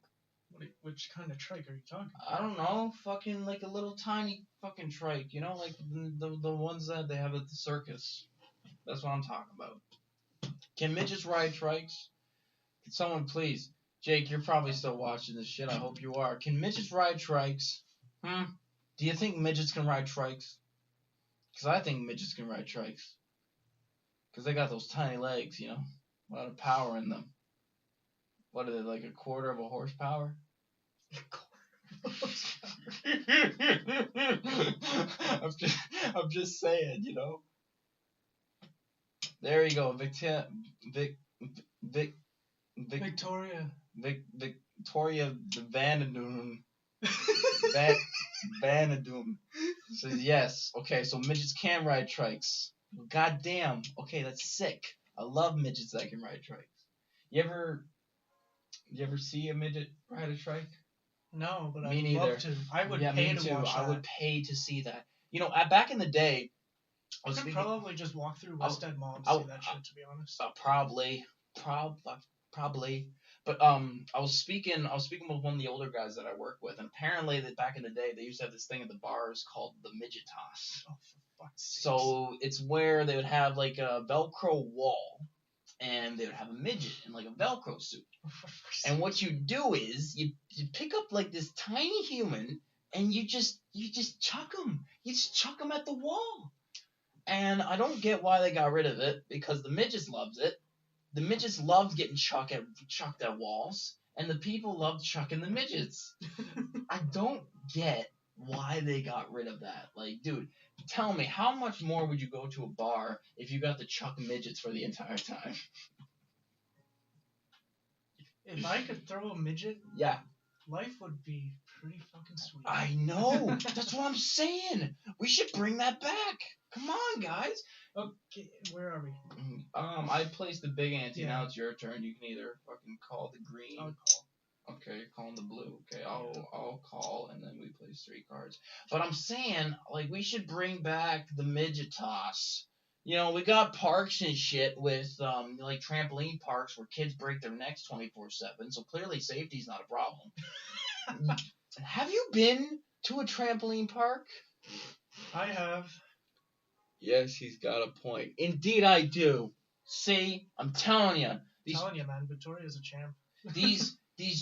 Which kind of trike are you talking about? I don't know. Fucking like a little tiny fucking trike. You know, like the ones that they have at the circus. That's what I'm talking about. Can midgets ride trikes? Can someone please? Jake, you're probably still watching this shit. I hope you are. Can midgets ride trikes? Do you think midgets can ride trikes? Because I think midgets can ride trikes. Because they got those tiny legs, you know? A lot of power in them. What are they, like a quarter of a horsepower? I'm just saying, you know? There you go. Victoria Vanadum. Vanadum says yes. Okay, so midgets can ride trikes. God damn. Okay, that's sick. I love midgets that can ride trikes. You ever see a midget ride a trike? No, but I'd love to. I would pay to watch that. I would pay to see that. You know, back in the day, I could probably just walk through West End Mall and see that shit, to be honest. Probably. But I was speaking with one of the older guys that I work with, and apparently that back in the day they used to have this thing at the bars called the midget toss. Oh, for fuck's sake. So it's where they would have like a Velcro wall, and they would have a midget in like a Velcro suit. And what you do is you pick up like this tiny human, and you just chuck him. You just chuck him at the wall. And I don't get why they got rid of it, because the midgets loved it. The midgets loved getting chucked at walls, and the people loved chucking the midgets. I don't get why they got rid of that. Like, dude, tell me, how much more would you go to a bar if you got to chuck midgets for the entire time? If I could throw a midget, yeah, life would be pretty fucking sweet. I know. That's what I'm saying. We should bring that back. Come on, guys. Okay, where are we? I placed the big ante. Yeah. Now it's your turn. You can either fucking call the green. I'll call. Okay, you're calling the blue. Okay, I'll call, and then we place 3 cards. But I'm saying, like, we should bring back the midget toss. You know, we got parks and shit with, like, trampoline parks where kids break their necks 24/7, so clearly safety's not a problem. Have you been to a trampoline park? I have. Yes, he's got a point. Indeed, I do. See, I'm telling you. Telling you, man. Victoria's a champ. These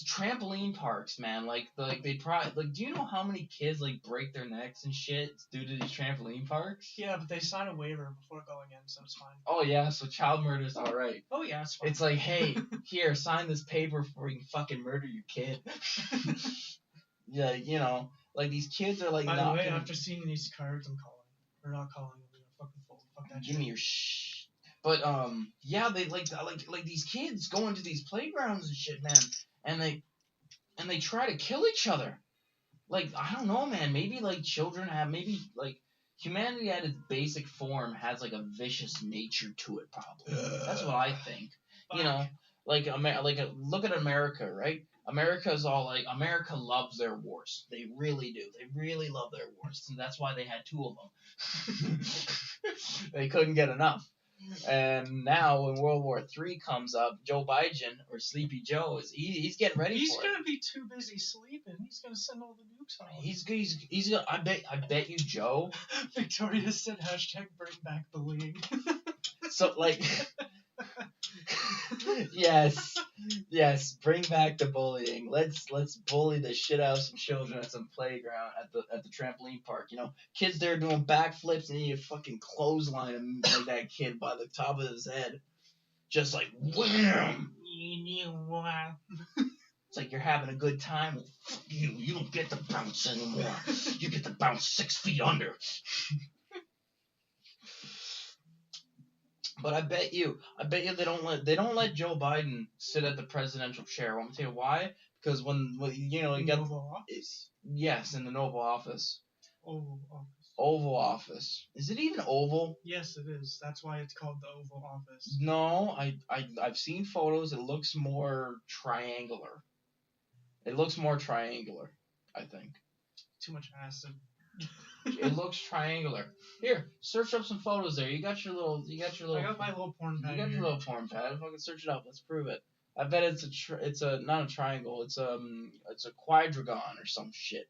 trampoline parks, man. Like they probably like. Do you know how many kids like break their necks and shit due to these trampoline parks? Yeah, but they sign a waiver before going in, so it's fine. Oh yeah, so child murder's all right. Oh yeah, it's fine. It's like, hey, here, sign this paper before you can fucking murder your kid. Yeah, you know, like these kids are like. By the way, after seeing these cards, I'm calling. Or not calling. Fucking fold. Fuck that shit. Give me your shh. But yeah, they like these kids go into these playgrounds and shit, man, and they try to kill each other. Like, I don't know, man. Maybe like children have like humanity at its basic form has like a vicious nature to it, probably. That's what I think. You know, like look at America, right? America's all like, America loves their wars. They really do. They really love their wars. And that's why they had 2 of them. They couldn't get enough. And now when World War III comes up, Joe Biden, or Sleepy Joe, he's getting ready for it. He's going to be too busy sleeping. He's going to send all the nukes on. He's gonna, I bet you, Joe. Victoria said #bring back bullying. So, like... Yes, bring back the bullying. Let's bully the shit out of some children at some playground at the trampoline park. You know, kids there doing backflips, and you fucking clothesline him like that kid by the top of his head, just like wham. It's like you're having a good time. Well, fuck you. You don't get to bounce anymore. You get to bounce 6 feet under. But I bet you they don't let Joe Biden sit at the presidential chair. I'm gonna tell you why. Because when you know you got Oval Office. Yes, in the Oval Office. Oval Office. Oval Office. Is it even oval? Yes, it is. That's why it's called the Oval Office. No, I've seen photos. It looks more triangular. I think. too much acid. It looks triangular. Here, search up some photos there. You got your little. I got my little porn pad. You got here. your little porn pad. Fucking search it up. Let's prove it. I bet it's a not a triangle. It's a quadrigon or some shit.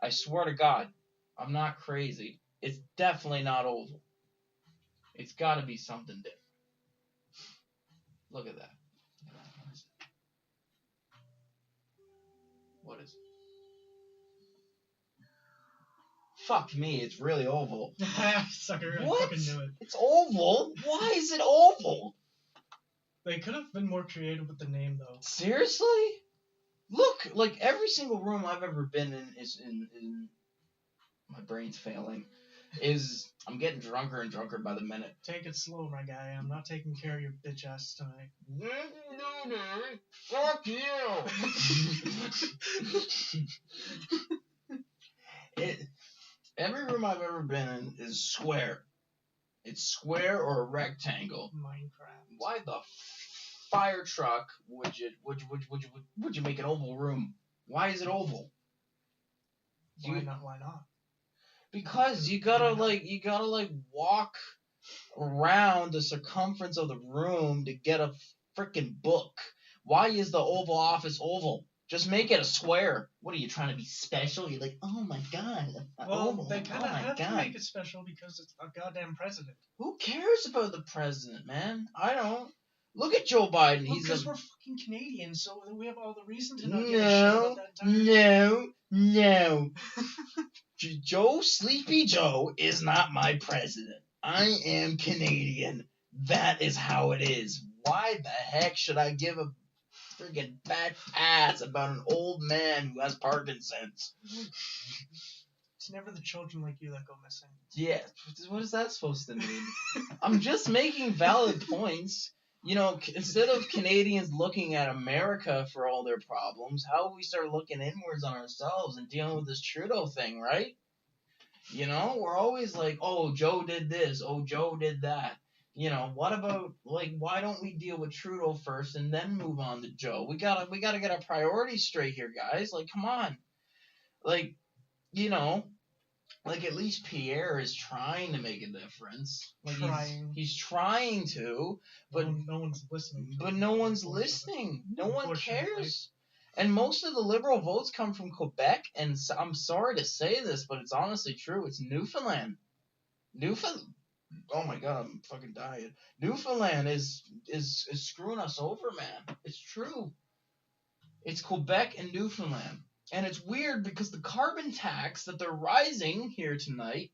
I swear to God, I'm not crazy. It's definitely not oval. It's got to be something different. Look at that. What is it? Fuck me, it's really oval. Sucker, What? I fucking knew it. It's oval? Why is it oval? They could have been more creative with the name, though. Seriously? Look, like every single room I've ever been in is in my brain's failing. I'm getting drunker and drunker by the minute. Take it slow, my guy. I'm not taking care of your bitch ass tonight. Fuck you! Every room I've ever been in is square. It's square or a rectangle. Minecraft. Why the fire truck would you make an oval room? Why is it oval? Why not? Because you gotta walk around the circumference of the room to get a freaking book. Why is the Oval Office oval? Just make it a square. What are you trying to be special? You're like, oh my god. Well, oval. they kind of have god. to make it special because it's a goddamn president. Who cares about the president, man? I don't. Look at Joe Biden. Well, because we're fucking Canadians, so we have all the reason to not give a shit about that No. Joe Sleepy Joe is not my president. I am Canadian. That is how it is. Why the heck should I give a freaking fat ass about an old man who has Parkinson's? It's never the children like you that go missing. Yeah, what is that supposed to mean? I'm just making valid points. You know, instead of Canadians looking at America for all their problems, how about we start looking inwards on ourselves and dealing with this Trudeau thing, right? You know, we're always like, oh, Joe did this, oh, Joe did that. You know, what about, like, why don't we deal with Trudeau first and then move on to Joe? We gotta get our priorities straight here, guys. Like, come on. Like, you know, like, at least Pierre is trying to make a difference. Like, he's trying to, but no one's listening. But no one's listening. No one cares. And most of the Liberal votes come from Quebec, and I'm sorry to say this, but it's honestly true. It's Newfoundland. Oh my god, I'm fucking dying. Newfoundland is screwing us over, man. It's true. It's Quebec and Newfoundland. And it's weird because the carbon tax that they're rising here tonight,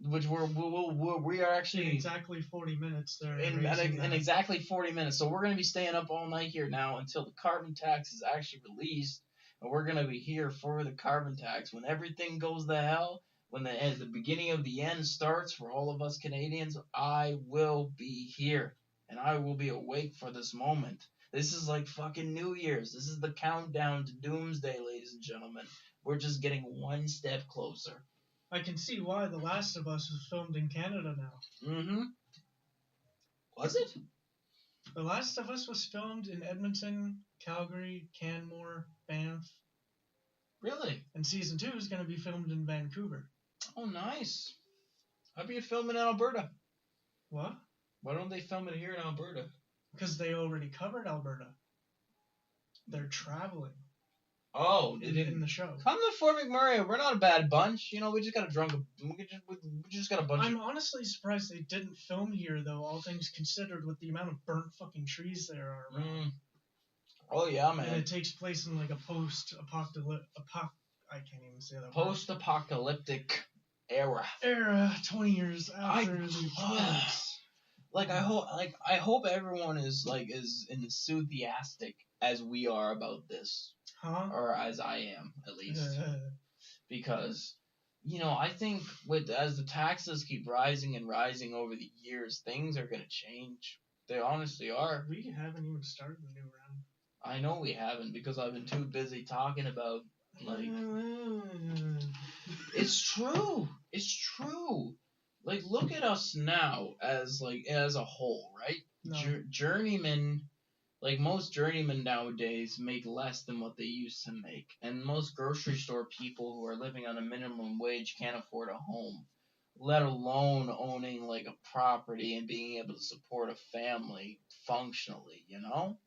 which we are actually in exactly 40 minutes there. In exactly 40 minutes. So we're going to be staying up all night here now until the carbon tax is actually released. And we're going to be here for the carbon tax. When everything goes to hell, when the beginning of the end starts for all of us Canadians, I will be here. And I will be awake for this moment. This is like fucking New Year's. This is the countdown to doomsday, ladies and gentlemen. We're just getting one step closer. I can see why The Last of Us was filmed in Canada now. Mm-hmm. Was it? The Last of Us was filmed in Edmonton, Calgary, Canmore, Banff. Really? And season 2 is going to be filmed in Vancouver. Oh, nice. How about you film it in Alberta? What? Why don't they film it here in Alberta? Because they already covered Alberta. They're traveling. Oh, in the show. Come to Fort McMurray. We're not a bad bunch. You know, we just got we just got a bunch. I'm honestly surprised they didn't film here, though. All things considered, with the amount of burnt fucking trees there are around. Oh yeah, man. And it takes place in like a post-apocalyptic. I can't even say that. Post-apocalyptic era. 20 years after the apocalypse. I hope everyone is enthusiastic as we are about this. Huh? Or as I am, at least. Because, you know, I think as the taxes keep rising and rising over the years, things are going to change. They honestly are. We haven't even started the new round. I know we haven't because I've been too busy talking about, like... It's true. It's true. Like, look at us now as a whole, right? No. Journeyman... Like, most journeymen nowadays make less than what they used to make. And most grocery store people who are living on a minimum wage can't afford a home, let alone owning, like, a property and being able to support a family functionally, you know?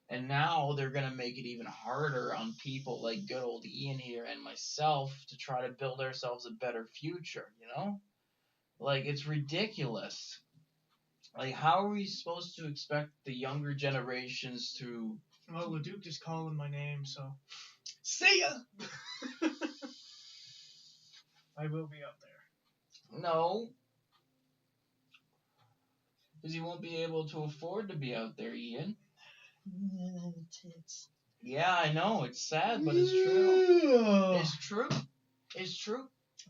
And now they're going to make it even harder on people like good old Ian here and myself to try to build ourselves a better future, you know? Like, it's ridiculous. Like, how are we supposed to expect the younger generations to... Well, Leduc is calling my name, so... See ya! I will be out there. No. Because you won't be able to afford to be out there, Ian. Tits. Yeah, I know. It's sad, but it's true. It's true. It's true.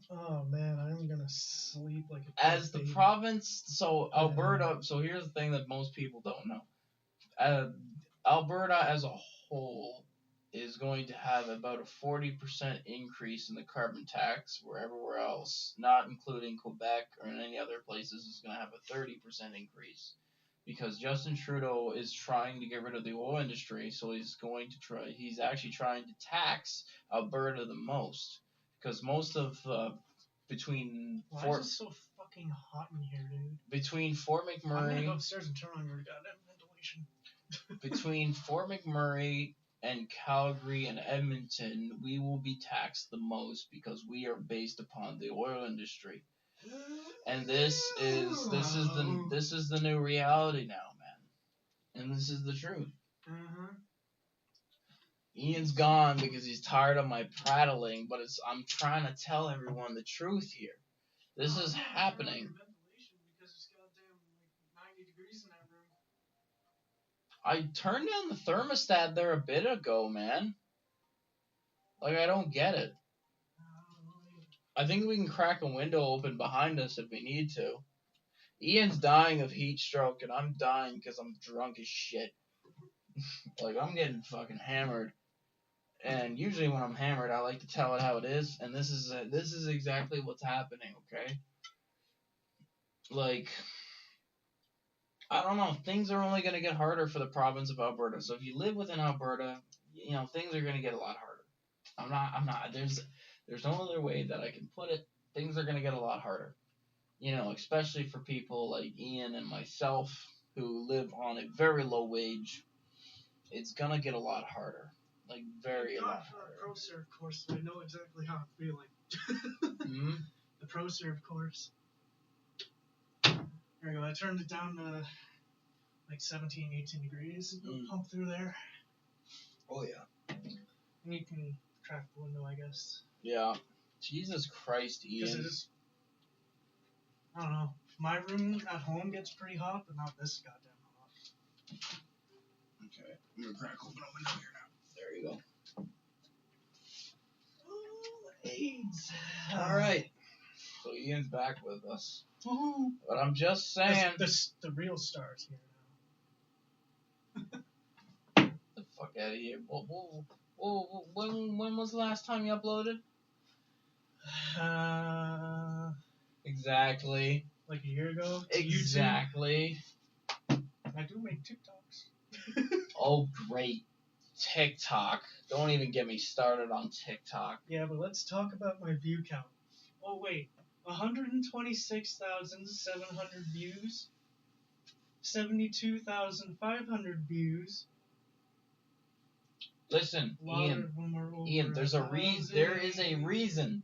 Oh, man, I'm gonna sleep like a As the baby. province... So, Alberta... So, here's the thing that most people don't know. Alberta as a whole is going to have about a 40% increase in the carbon tax, where everywhere else, not including Quebec or in any other places, is going to have a 30% increase. Because Justin Trudeau is trying to get rid of the oil industry, so he's actually trying to tax Alberta the most. Because most of, between... Why is it so fucking hot in here, dude? Between Fort McMurray... I'm gonna go upstairs and turn on your goddamn ventilation. Between Fort McMurray and Calgary and Edmonton, we will be taxed the most because we are based upon the oil industry. And this is the new reality now, man. And this is the truth. Mm-hmm. Ian's gone because he's tired of my prattling, but I'm trying to tell everyone the truth here. This is happening. Because it's goddamn like 90 degrees in that room. I turned down the thermostat there a bit ago, man. Like, I don't get it. I think we can crack a window open behind us if we need to. Ian's dying of heat stroke, and I'm dying because I'm drunk as shit. Like, I'm getting fucking hammered. And usually when I'm hammered, I like to tell it how it is. And this is exactly what's happening, okay? Like, I don't know. Things are only going to get harder for the province of Alberta. So if you live within Alberta, you know, things are going to get a lot harder. I'm not. There's no other way that I can put it. Things are going to get a lot harder. You know, especially for people like Ian and myself who live on a very low wage. It's going to get a lot harder. Like, very a lot harder. The ProServe course, so I know exactly how I'm feeling. Mm-hmm. The ProServe course. There we go. I turned it down to like 17, 18 degrees. Pump through there. Oh, yeah. And you can track the window, I guess. Yeah. Jesus Christ, Ian. Because it is... I don't know. My room at home gets pretty hot, but not this goddamn hot. Okay. I'm going to crack open a window here now. There you go. Oh, AIDS. Alright. So Ian's back with us. Woohoo. But I'm just saying... The real star's here now. Get the fuck out of here. When was the last time you uploaded? Exactly. Like a year ago? Exactly. I do make TikToks. Oh, great. TikTok. Don't even get me started on TikTok. Yeah, but let's talk about my view count. Oh, wait. 126,700 views. 72,500 views. Listen, Ian, there is a reason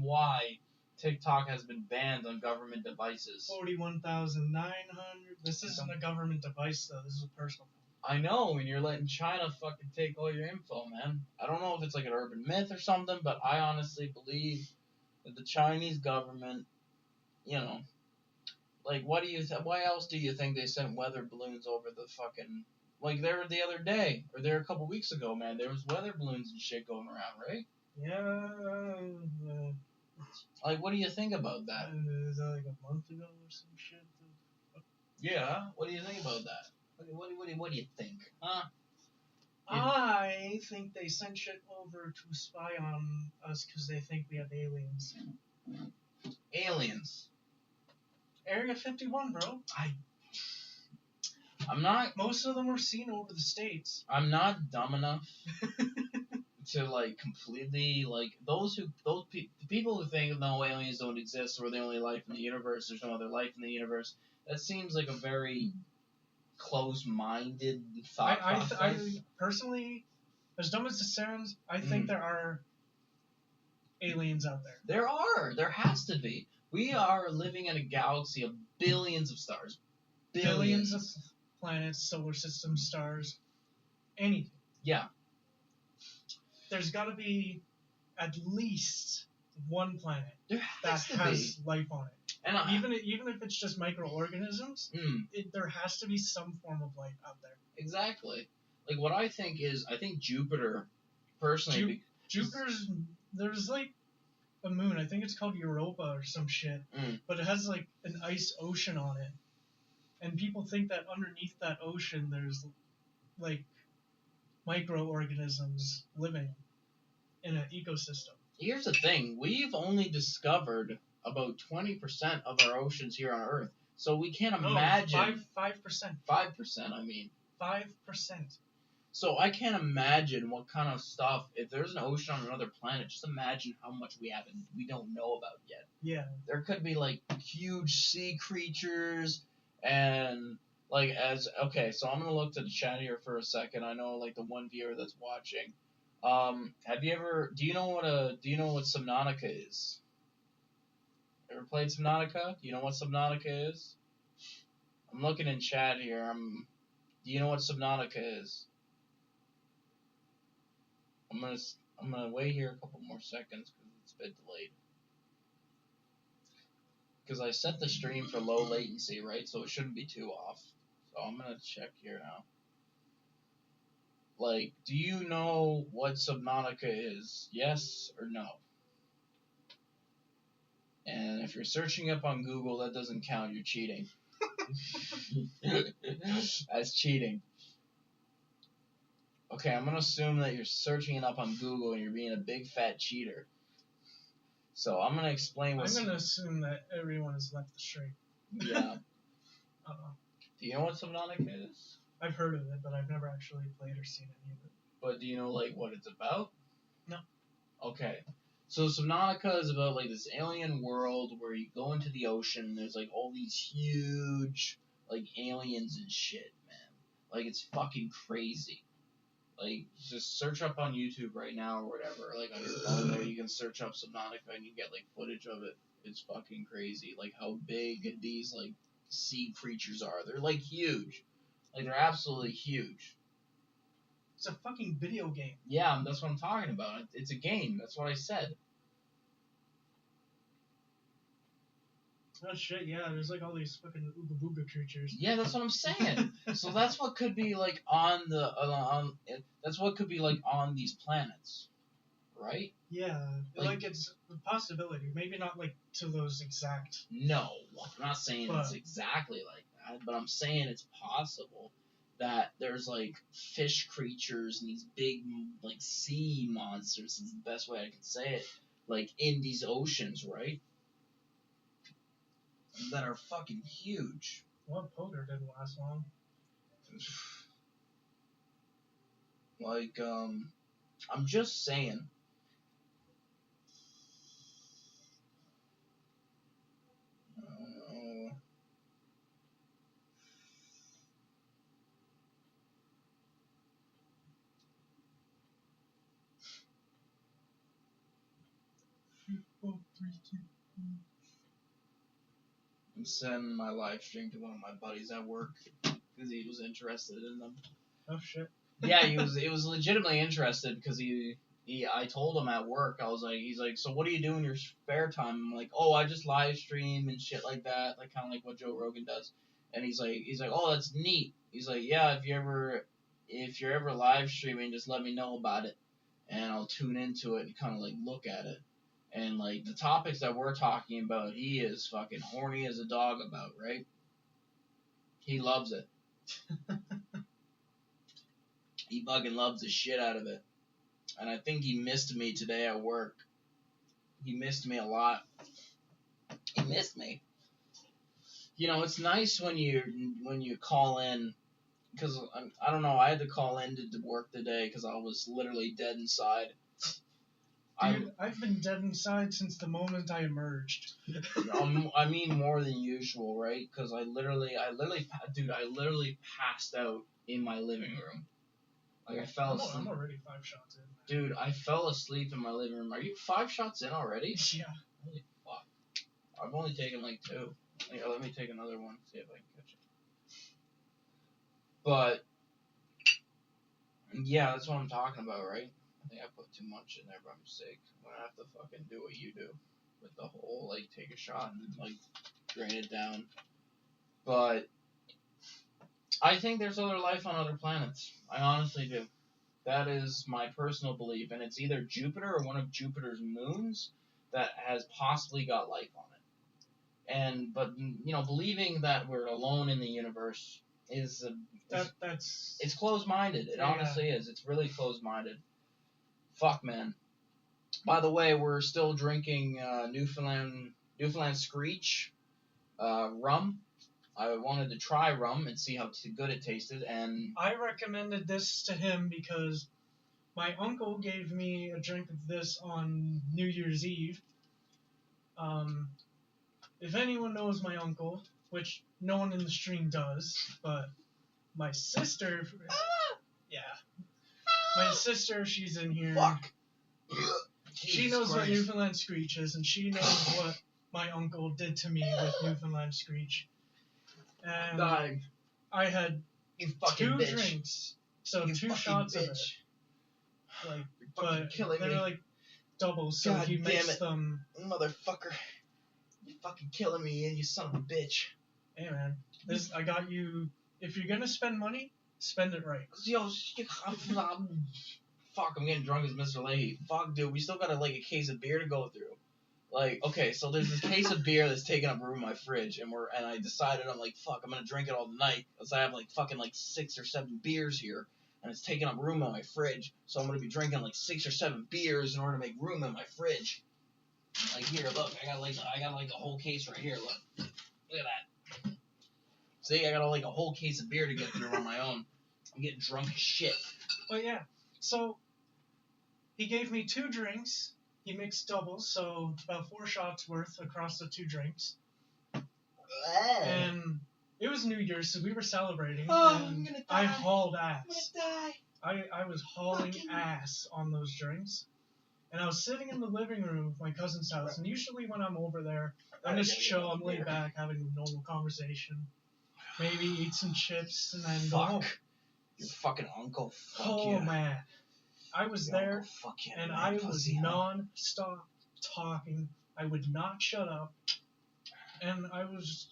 why TikTok has been banned on government devices. 41,900. This isn't a government device, though. This is a personal phone. I know, and you're letting China fucking take all your info, man. I don't know if it's like an urban myth or something, but I honestly believe that the Chinese government, you know, like, why else do you think they sent weather balloons over the fucking... Like, there the other day, or there a couple weeks ago, man, there was weather balloons and shit going around, right? Yeah. Like, what do you think about that? Is that like a month ago or some shit? Yeah, what do you think about that? What do you think? Huh? I think they sent shit over to spy on us because they think we have aliens. Aliens? Area 51, bro. I'm not. Most of them were seen over the states. I'm not dumb enough to like completely like the people who think no aliens don't exist or the only life in the universe. There's no other life in the universe. That seems like a very close-minded thought process. I personally, as dumb as it sounds, I think there are aliens out there. There are. There has to be. We are living in a galaxy of billions of stars. Billions of planets, solar system, stars, anything. Yeah. There's got to be at least one planet that has life on it. And even if it's just microorganisms, there has to be some form of life out there. Exactly. Like what I think Jupiter, personally. Jupiter's there's like a moon. I think it's called Europa or some shit. But it has like an ice ocean on it, and people think that underneath that ocean there's like microorganisms living in an ecosystem. Here's the thing: we've only discovered about 20% of our oceans here on Earth, so we can't imagine. 5%. 5%, I mean. 5%. So I can't imagine what kind of stuff. If there's an ocean on another planet, just imagine how much we don't know about yet. Yeah. There could be like huge sea creatures and like so I'm gonna look to the chat here for a second. I know like the one viewer that's watching. Do you know what Subnautica is? Ever played Subnautica? Do you know what Subnautica is? I'm looking in chat here. Do you know what Subnautica is? I'm gonna wait here a couple more seconds because it's a bit delayed. Because I set the stream for low latency, right? So it shouldn't be too off. So I'm gonna check here now. Like, do you know what Subnautica is? Yes or no? And if you're searching up on Google, that doesn't count. You're cheating. That's cheating. Okay, I'm gonna assume that you're searching it up on Google and you're being a big fat cheater. So I'm gonna explain what. I'm gonna assume that everyone has left the stream. Yeah. Do you know what Subnautica is? I've heard of it, but I've never actually played or seen any of it. But do you know like what it's about? No. Okay. So Subnautica is about like this alien world where you go into the ocean and there's like all these huge like aliens and shit, man. Like it's fucking crazy. Like just search up on YouTube right now or whatever. Like on your phone there you can search up Subnautica and you get like footage of it. It's fucking crazy. Like how big these like sea creatures are. They're like huge. Like they're absolutely huge. It's a fucking video game. Yeah, that's what I'm talking about. It's a game. That's what I said. Oh shit, yeah, there's like all these fucking ooga booga creatures. Yeah, that's what I'm saying. So that's what could be like on that's what could be like on these planets, right? Yeah, like it's a possibility. Maybe not like to those exact. No, I'm not saying it's exactly like that, but I'm saying it's possible that there's like fish creatures and these big like sea monsters is the best way I can say it, like in these oceans, right? That are fucking huge. Well, poker didn't last long. Like, I'm just saying. I'm sending my live stream to one of my buddies at work because he was interested in them. Oh shit. Yeah, he was legitimately interested because I told him at work, I was like, he's like, so what do you do in your spare time? I'm like, oh, I just live stream and shit like that, like kind of like what Joe Rogan does. And he's like, oh, that's neat. He's like, yeah, if you're ever live streaming, just let me know about it, and I'll tune into it and kind of like look at it. And like the topics that we're talking about, he is fucking horny as a dog about, right? He loves it. He fucking loves the shit out of it. And I think he missed me today at work. He missed me a lot. He missed me. You know, it's nice when you call in because I don't know, I had to call in to work today because I was literally dead inside. Dude, I've been dead inside since the moment I emerged. I mean more than usual, right? Because I literally passed out in my living room. Like I fell asleep. I'm already 5 shots in. Dude, I fell asleep in my living room. Are you 5 shots in already? Yeah. Holy fuck. I've only taken like 2. Here, let me take another one, see if I can catch it. But, yeah, that's what I'm talking about, right? I think I put too much in there by mistake. I'm gonna have to fucking do what you do. With the whole, like, take a shot and, like, drain it down. But, I think there's other life on other planets. I honestly do. That is my personal belief, and it's either Jupiter or one of Jupiter's moons that has possibly got life on it. But believing that we're alone in the universe is it's closed-minded. It honestly is. It's really closed-minded. Fuck, man. By the way, we're still drinking Newfoundland Screech rum. I wanted to try rum and see how good it tasted, and I recommended this to him because my uncle gave me a drink of this on New Year's Eve. If anyone knows my uncle, which no one in the stream does, but my sister, my sister, she's in here. Fuck. She knows what Newfoundland Screech is, and she knows what my uncle did to me with Newfoundland Screech. And Dying. I had you fucking 2 bitch. drinks, so you 2 shots bitch. of it. Like, but they were like doubles, so God he makes it. them. Motherfucker, you fucking killing me, you son of a bitch. Hey man, I got you. If you're gonna spend money, spend it right. Yo, fuck, I'm getting drunk as Mr. Leahy. Fuck, dude, we still got a case of beer to go through. Like, okay, so there's this case of beer that's taking up room in my fridge, and I decided, I'm like, fuck, I'm gonna drink it all night, because I have fucking 6 or 7 beers here, and it's taking up room in my fridge, so I'm gonna be drinking 6 or 7 beers in order to make room in my fridge. Like, here, look, I got a whole case right here, look at that. See, I got a whole case of beer to get through on my own. I'm getting drunk as shit. But yeah, so he gave me 2 drinks. He mixed doubles, so about 4 shots worth across the 2 drinks. And it was New Year's, so we were celebrating. Oh, and I'm gonna die. I hauled ass. I'm gonna die. I was hauling ass on those drinks. And I was sitting in the living room of my cousin's house. And usually when I'm over there, I'm just chill. I'm laid back, having a normal conversation. Maybe eat some chips and then go home. Your fucking uncle. Fuck oh, you. Man. I was Your there, uncle, fuck you, and man, I was pussy, non-stop talking. I would not shut up. And I was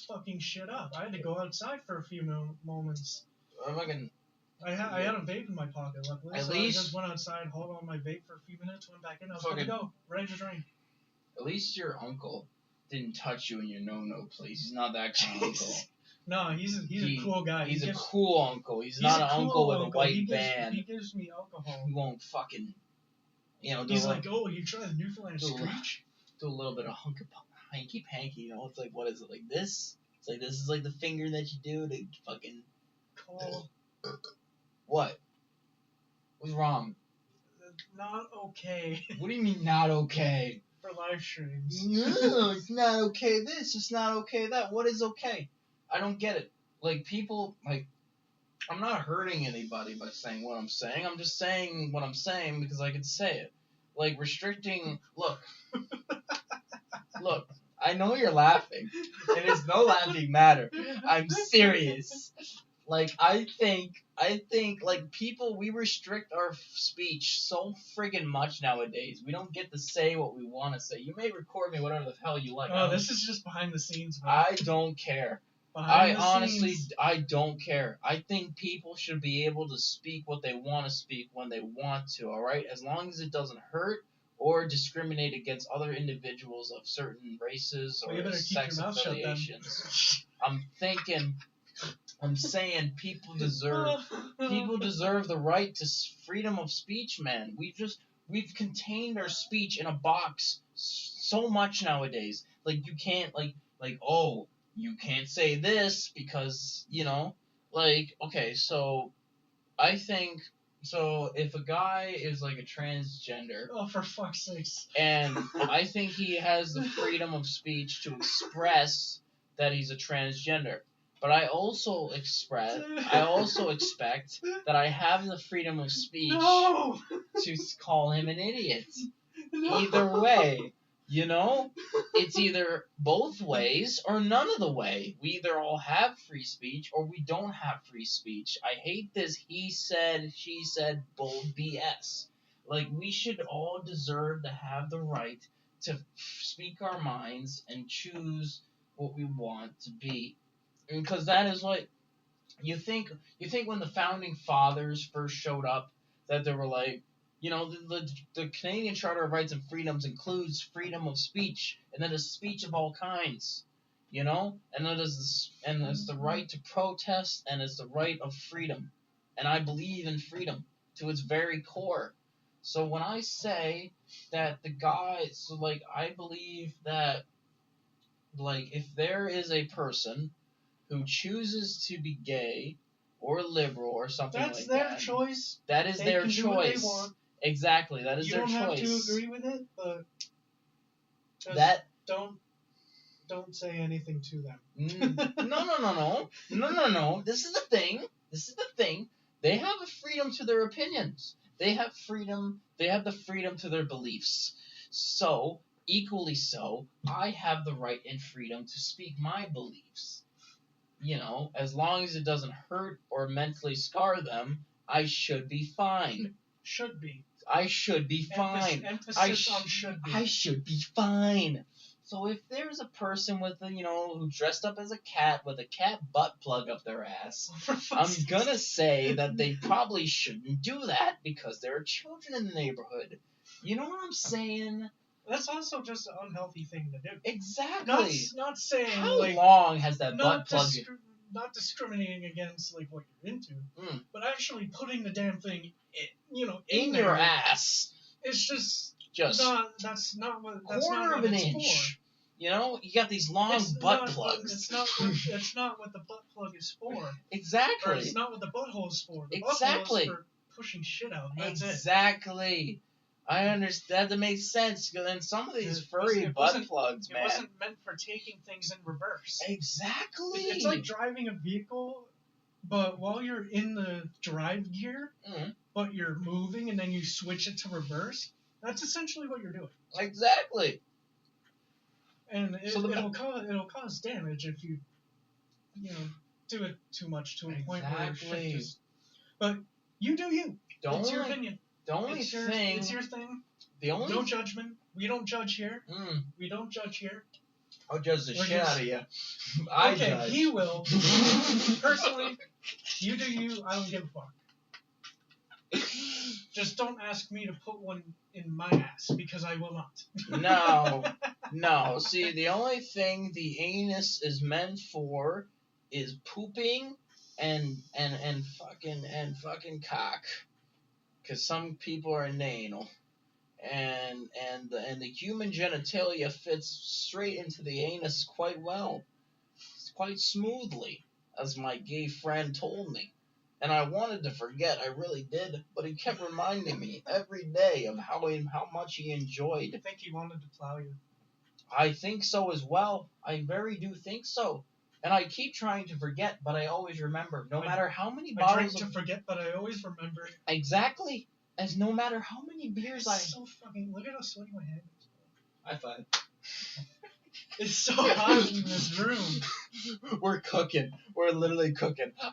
fucking shit up. I had to go outside for a few moments. I had a vape in my pocket, luckily. I just went outside, hauled on my vape for a few minutes, went back in. I was going to go, ready to drink. At least your uncle didn't touch you in your no-no place. He's not that kind of uncle. No, he's a cool guy. He's a cool uncle. He's not an uncle with a white band. He gives me alcohol. He won't fucking, he's like, oh, you try the Newfoundland Screech? Do a little bit of hanky-panky, It's like, what is it, like this? It's like, this is like the finger that you do to fucking... Call. What? What's wrong? Not okay. What do you mean not okay? For live streams. No, it's not okay this, it's not okay that. What is okay? I don't get it. People, I'm not hurting anybody by saying what I'm saying. I'm just saying what I'm saying because I can say it. Restricting, look, I know you're laughing, and it's no laughing matter. I'm serious. I think, people, we restrict our speech so friggin' much nowadays. We don't get to say what we want to say. You may record me whatever the hell you like. Oh, this is just behind the scenes, man. I don't care. I don't care. I think people should be able to speak what they want to speak when they want to, alright? As long as it doesn't hurt or discriminate against other individuals of certain races or sex affiliations. I'm saying people deserve the right to freedom of speech, man. We've contained our speech in a box so much nowadays. You can't, you can't say this because, like, okay, so I think, so if a guy is like a transgender, Oh, for fuck's sakes. and I think he has the freedom of speech to express that he's a transgender. But I also expect that I have the freedom of speech to call him an idiot. No. Either way, it's either both ways or none of the way. We either all have free speech or we don't have free speech. I hate this he said, she said, bull BS. Like, we should all deserve to have the right to speak our minds and choose what we want to be. Because that is like, you think when the founding fathers first showed up that they were like, the Canadian Charter of Rights and Freedoms includes freedom of speech, and that is speech of all kinds, and that is and it's the right to protest, and it's the right of freedom, and I believe in freedom to its very core. So when I say that I believe that, like, if there is a person who chooses to be gay or liberal or something like that. That's their choice. That is their choice. Do what they want. Exactly, that is their choice. You don't have to agree with it, but don't say anything to them. No. This is the thing. They have a freedom to their opinions. They have freedom. They have the freedom to their beliefs. So, equally so, I have the right and freedom to speak my beliefs. As long as it doesn't hurt or mentally scar them, I should be fine. Should be. I should be fine. Emphasis on should be. I should be fine. So if there's a person with who dressed up as a cat with a cat butt plug up their ass, I'm gonna say that they probably shouldn't do that because there are children in the neighborhood. You know what I'm saying? That's also just an unhealthy thing to do. Exactly. Not saying how long has that butt plug? Not discriminating against like what you're into, but actually putting the damn thing, in your ass. It's just that's not what quarter of an inch. For. You got these long butt plugs. It's not what the butt plug is for. Exactly. Or it's not what the butthole is for. The exactly. butthole is for pushing shit out. That's exactly. I understand. That makes sense. Because then some of these furry butt plugs, man. It wasn't meant for taking things in reverse. Exactly. It's like driving a vehicle, but while you're in the drive gear, but you're moving and then you switch it to reverse. That's essentially what you're doing. Exactly. And it'll cause damage if you do it too much to a point where shit just. But you do you. It's your opinion. The only thing. It's your thing. No judgment. We don't judge here. We don't judge here. I'll judge the shit out of you. I judge. He will. Personally, you do you. I don't give a fuck. Just don't ask me to put one in my ass because I will not. No. See, the only thing the anus is meant for is pooping and fucking cock. Because some people are anal, and the human genitalia fits straight into the anus quite well, quite smoothly, as my gay friend told me. And I wanted to forget, I really did, but he kept reminding me every day of how much he enjoyed. I think he wanted to plow you. I think so as well. I very do think so. And I keep trying to forget, but I always remember. No matter how many bottles. I try to forget, but I always remember. Exactly. As no matter how many beers so fucking. Look at how sweaty my hand is. High five. It's so hot in this room. We're cooking. We're literally cooking. I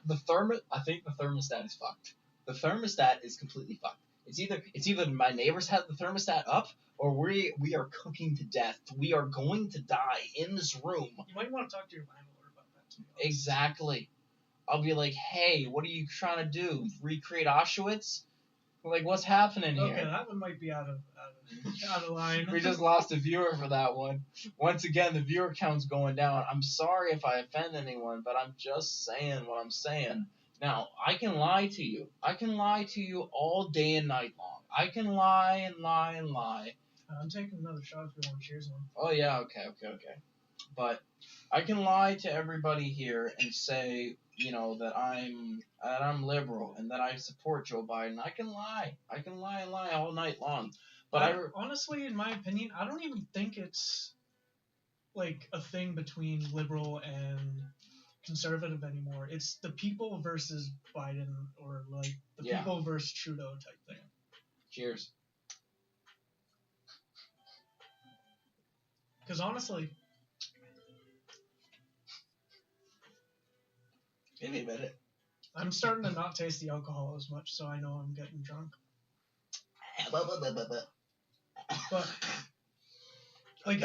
think the thermostat is fucked. The thermostat is completely fucked. It's either my neighbors have the thermostat up, or we are cooking to death. We are going to die in this room. You might want to talk to your landlord. Exactly. I'll be like, hey, what are you trying to do? Recreate Auschwitz? Like, what's happening here? Okay, that one might be out of line. We just lost a viewer for that one. Once again, the viewer count's going down. I'm sorry if I offend anyone, but I'm just saying what I'm saying. Now, I can lie to you. I can lie to you all day and night long. I can lie and lie and lie. I'm taking another shot if you want to cheers one. Oh, yeah, okay. But I can lie to everybody here and say, that I'm liberal and that I support Joe Biden. I can lie and lie all night long. But honestly, in my opinion, I don't even think it's like a thing between liberal and conservative anymore. It's the people versus Biden, or like the people versus Trudeau type thing. Cheers. Because honestly, give me a minute. I'm starting to not taste the alcohol as much, so I know I'm getting drunk. But like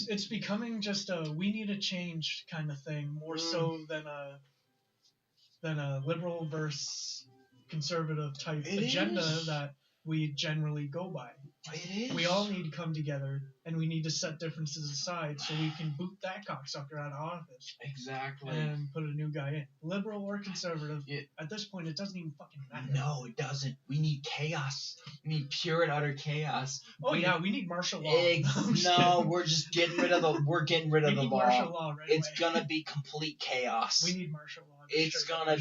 it's becoming just a we need a change kind of thing, more so than a liberal versus conservative type agenda that we generally go by. It is. We all need to come together, and we need to set differences aside so we can boot that cocksucker out of office. Exactly. And put a new guy in. Liberal or conservative, at this point, it doesn't even fucking matter. No, it doesn't. We need chaos. We need pure and utter chaos. We need martial law. No, we're just getting rid of the. We're getting rid of the law. Martial law right It's gonna be complete chaos. We need martial law. It's gonna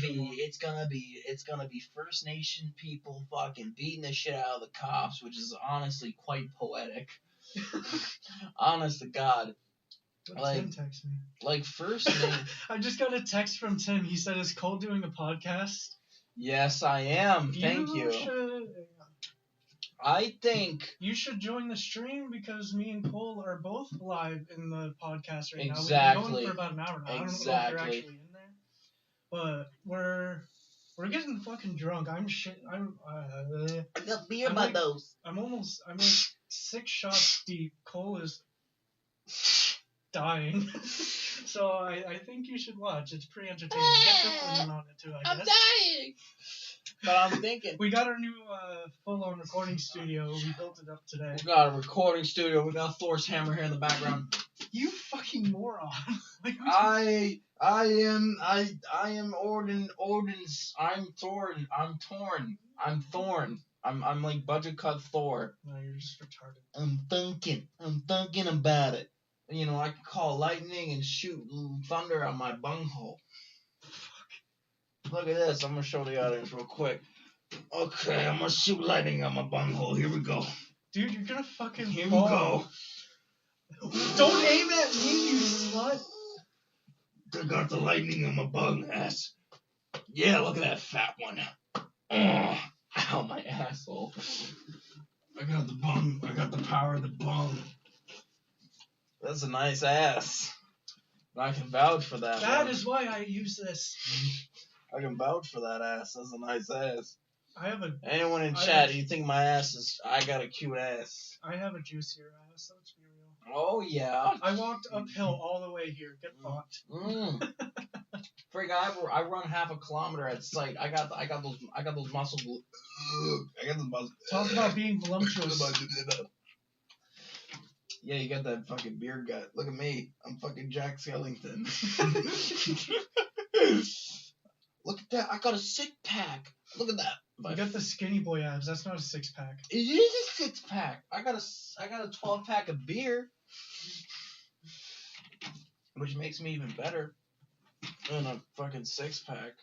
be First Nation people fucking beating the shit out of the cops, which is honestly quite poetic. Honest to God. Tim text me. Like First Nation. I just got a text from Tim. He said, "Is Cole doing a podcast?" Yes, I am. Thank you. I think you should join the stream because me and Cole are both live in the podcast right now. We've been going for about an hour now. I don't know if you're actually in there, but we're getting fucking drunk. I got beer by those. I'm like 6 shots deep. Cole is dying. So I think you should watch. It's pretty entertaining. Get the women on it too, I guess. I'm dying. But I'm thinking. We got our new full-on recording studio. We built it up today. We got a recording studio. We got Thor's hammer here in the background. You fucking moron. I am Odin's. I'm Thorn. I'm Thorn. I'm like budget cut Thor. No, you're just retarded. I'm thinking about it. I could call lightning and shoot thunder out my bunghole. Look at this. I'm going to show the audience real quick. Okay, I'm going to shoot lightning out my bunghole. Here we go. Dude, you're going to fucking Here we go. Don't aim at me, you slut. I got the lightning on my bung ass. Yeah, look at that fat one. Oh, ow, my asshole. I got the bung. I got the power of the bung. That's a nice ass. I can vouch for that. That is why I use this. I can vouch for that ass. That's a nice ass. Anyone in chat, do you think my ass is... I got a cute ass. I have a juicier ass. Let's be real. Oh, yeah. I walked uphill all the way here. Get fucked. Freak, I run half a kilometer at sight. I got those muscles. I got those muscles. Talk about being voluptuous. Yeah, you got that fucking beard gut. Look at me. I'm fucking Jack Skellington. Look at that. I got a six pack. Look at that. You got the skinny boy abs. That's not a 6-pack. It is a 6-pack. I got a 12-pack of beer, which makes me even better than a fucking 6-pack.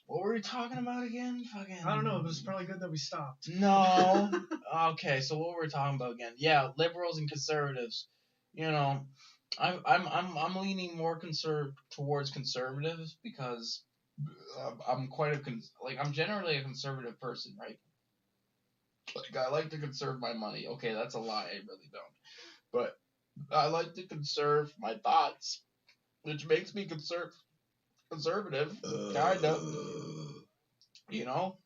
What were we talking about again? Fucking. I don't know, but it's probably good that we stopped. No. Okay, so what were we talking about again? Yeah, liberals and conservatives. I'm leaning more towards conservatives because I'm quite I'm generally a conservative person, right? Like I like to conserve my money. Okay, that's a lie. I really don't. But I like to conserve my thoughts, which makes me conservative, kind of.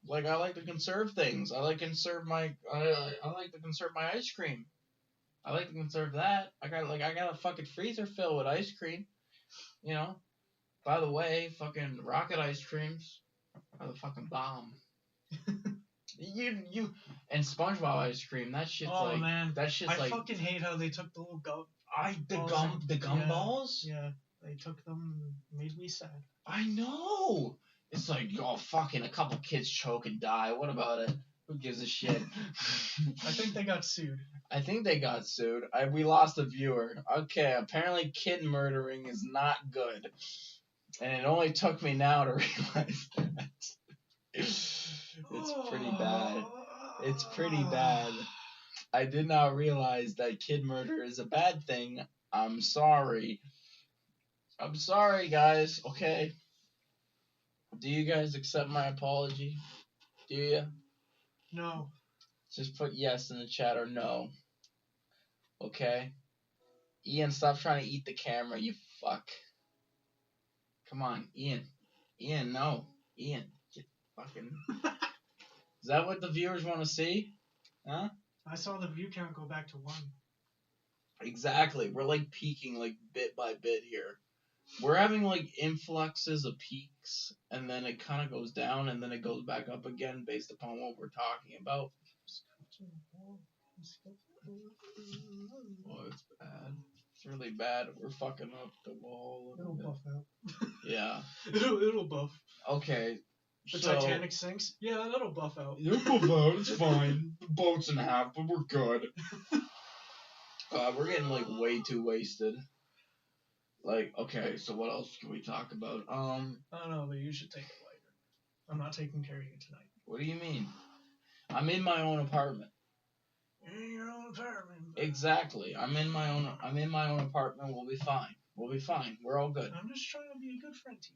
Like I like to conserve things. I like to conserve my ice cream. I like to conserve that. I got a fucking freezer filled with ice cream. By the way, fucking rocket ice creams are the fucking bomb. you and SpongeBob ice cream. That shit's man. That shit's I fucking hate how they took the little gum. The gumballs. Yeah, they took them and made me sad. I know. It's like, fucking a couple kids choke and die. What about it? Who gives a shit? I think they got sued. We lost a viewer. Okay, apparently kid murdering is not good. And it only took me now to realize that. It's pretty bad. It's pretty bad. I did not realize that kid murder is a bad thing. I'm sorry. I'm sorry, guys, okay? Do you guys accept my apology? Do you? No. Just put yes in the chat or no. Okay? Ian, stop trying to eat the camera, you fuck. Come on, Ian. Ian, no. Ian, get fucking... Is that what the viewers want to see? Huh? I saw the view count go back to 1. Exactly. We're like peaking like bit by bit here. We're having like influxes of peaks, and then it kind of goes down, and then it goes back up again based upon what we're talking about. Oh, it's bad. It's really bad. We're fucking up the wall. It'll buff out. Yeah. It'll buff. Okay. The Titanic sinks? Yeah, that'll buff out. It'll buff out. It's fine. The boat's in half, but we're good. We're getting like way too wasted. Like, okay, so what else can we talk about? I don't know, but you should take it lighter. I'm not taking care of you tonight. What do you mean? I'm in my own apartment. You're in your own apartment. Exactly. I'm in my own apartment. We'll be fine. We're all good. I'm just trying to be a good friend to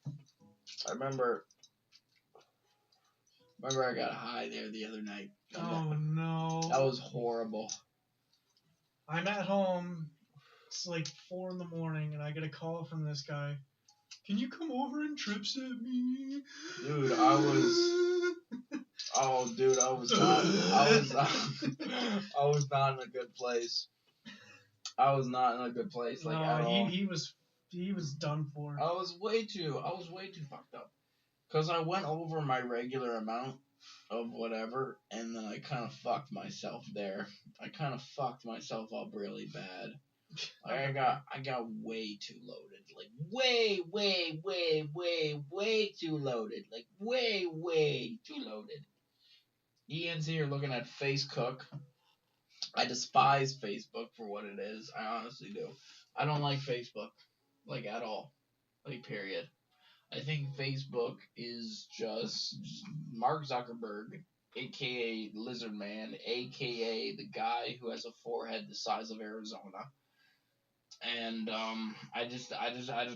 you. I remember I got high there the other night. Oh no. That was horrible. I'm at home. It's like 4 a.m. and I get a call from this guy. Can you come over and trip set me? Dude, I was not in a good place. I was not in a good place, like, at all. He was done for. I was way too fucked up. Cause I went over my regular amount of whatever, and then I kind of fucked myself there. I kind of fucked myself up really bad. Like I got way too loaded. Like way too loaded. Like way too loaded. Ian's here looking at Facecook. I despise Facebook for what it is. I honestly do. I don't like Facebook, like, at all. Like, period. I think Facebook is just Mark Zuckerberg, aka Lizard Man, aka the guy who has a forehead the size of Arizona. And I just